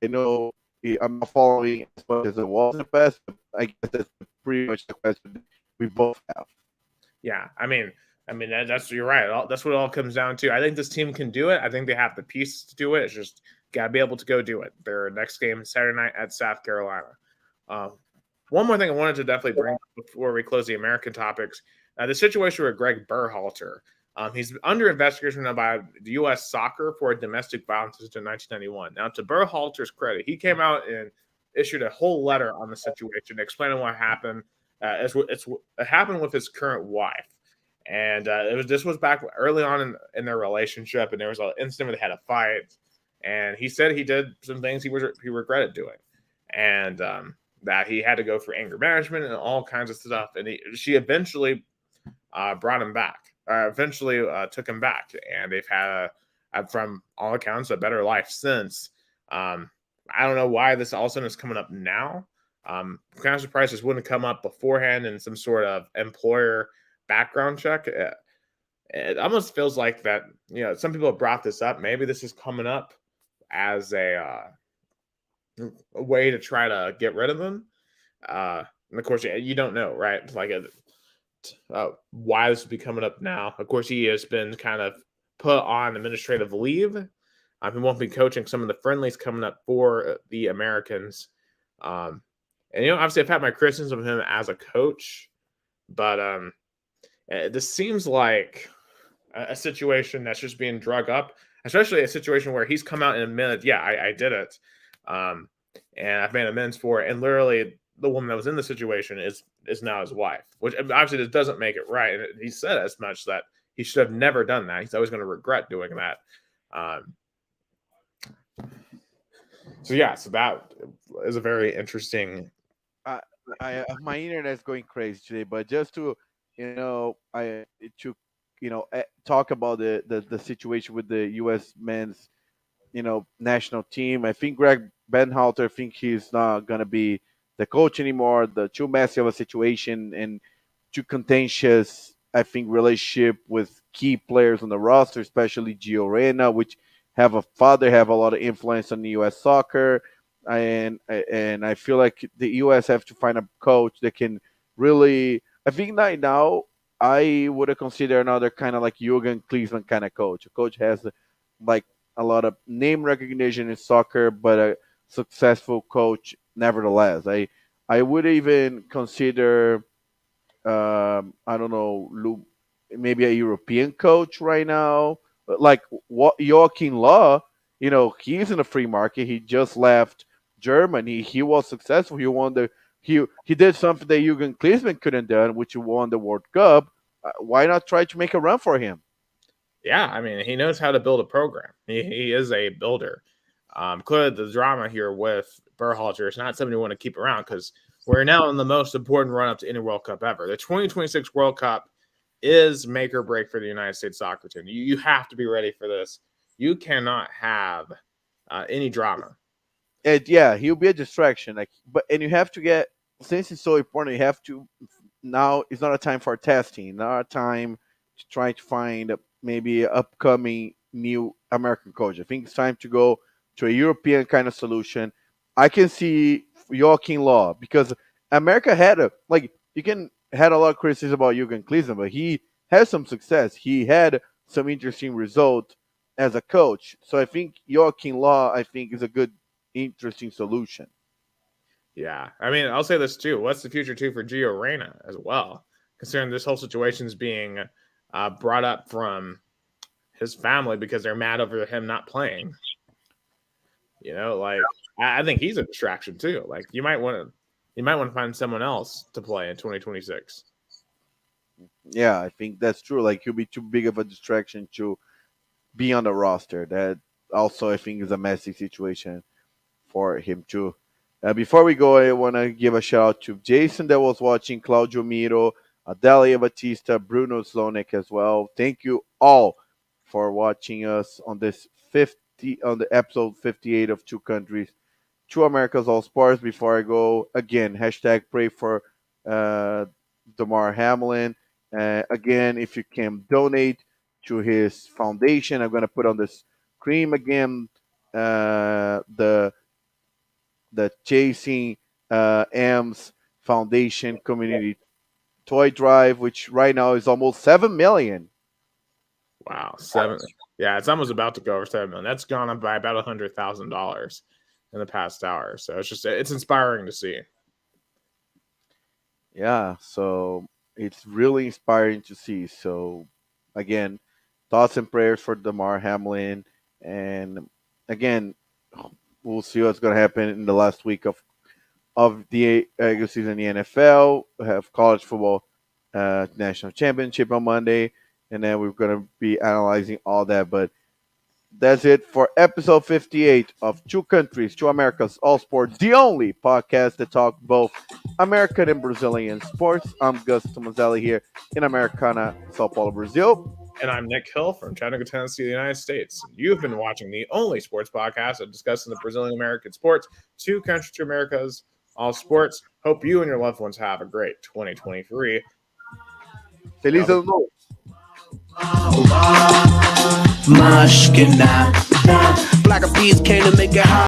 I'm not following as much as it was in the past, but I guess that's pretty much the question we both have. Yeah, I mean you're right. That's what it all comes down to. I think this team can do it. I think they have the pieces to do it. It's just got to be able to go do it. Their next game Saturday night at South Carolina. One more thing I wanted to definitely bring up before we close the American topics: the situation with Greg Berhalter. He's under investigation by the U.S. Soccer for domestic violence since 1991. Now, to Berhalter's credit, he came out and issued a whole letter on the situation, explaining what happened. It happened with his current wife, and this was back early on in their relationship, and there was an incident where they had a fight, and he said he did some things he regretted doing, and that he had to go for anger management and all kinds of stuff, and she eventually brought him back. Eventually took him back, and they've had, from all accounts, a better life since. I don't know why this all of a sudden is coming up now. I'm kind of surprised this wouldn't come up beforehand in some sort of employer background check. It almost feels like that, some people have brought this up. Maybe this is coming up as a way to try to get rid of them. And of course, you don't know, right? Like why this will be coming up now. Of course, he has been kind of put on administrative leave. He won't be coaching some of the friendlies coming up for the Americans. And obviously, I've had my criticism of him as a coach, but this seems like a situation that's just being drug up, especially a situation where he's come out and admitted, yeah, I did it, and I've made amends for it. And literally, the woman that was in the situation is now his wife, which obviously this doesn't make it right. And he said as much that he should have never done that. He's always going to regret doing that. So that is a very interesting. My internet is going crazy today, but just to talk about the situation with the U.S. men's national team. I think Greg Benhalter, I think he's not gonna be the coach anymore. The too messy of a situation and too contentious, I think, relationship with key players on the roster, especially Gio Reyna, which have a lot of influence on the U.S. soccer, and I feel like the U.S. have to find a coach that can really. I think right now I would have considered another kind of like Jurgen Klinsmann kind of coach. A coach has like a lot of name recognition in soccer, but a successful coach nevertheless. I would even consider I don't know, maybe a European coach right now, like what Joachim Law. He's in a free market. He just left Germany. He was successful. He won he did something that Jurgen Klinsmann couldn't done, which he won the World Cup. Why not try to make a run for him? Yeah, I mean, he knows how to build a program. He is a builder. Clearly, the drama here with Berhalter is not somebody you want to keep around because we're now in the most important run-up to any World Cup ever. The 2026 World Cup is make or break for the United States soccer team. You have to be ready for this. You cannot have any drama. And yeah, he'll be a distraction. And you have to get, since it's so important, you have to. Now it's not a time for testing. Not a time to try to find maybe an upcoming new American coach. I think it's time to go to a European kind of solution. I can see Joachim Law because America had had a lot of criticism about Jurgen Klinsmann, but he has some success. He had some interesting result as a coach. So I think Joachim Law, is a good, interesting solution. Yeah, I mean, I'll say this too. What's the future too for Gio Reyna as well? Considering this whole situation is being brought up from his family because they're mad over him not playing. I think he's a distraction too. Like you might want to find someone else to play in 2026. Yeah, I think that's true. Like he'll be too big of a distraction to be on the roster. That also I think is a messy situation for him too. Before we go, I want to give a shout out to Jason that was watching, Claudio Miro, Adelia Batista, Bruno Slonik as well. Thank you all for watching us on the episode 58 of Two Countries, Two Americas All Sports. Before I go, again, hashtag pray for Damar Hamlin. Again, if you can donate to his foundation, I'm going to put on the screen again the Chasing M's Foundation Community Toy Drive, which right now is almost 7 million. Wow, 7. Yeah, it's almost about to go over 7 million. That's gone up by about $100,000 in the past hour. So it's inspiring to see. Yeah, so it's really inspiring to see. So again, thoughts and prayers for Damar Hamlin, and again, we'll see what's going to happen in the last week of the regular season in the NFL. We have college football national championship on Monday, and then we're going to be analyzing all that. But that's it for episode 58 of Two Countries, Two Americas, All Sports, the only podcast that talk both American and Brazilian sports. I'm Gustavo Tomazeli here in Americana, Sao Paulo, Brazil. And I'm Nick Hill from Chattanooga, Tennessee, the United States. You've been watching the only sports podcast that discusses the Brazilian American sports, Two Countries, Two Americas, All Sports. Hope you and your loved ones have a great 2023. Feliz Ano Novo. Black Eyed Peas came to make it hot.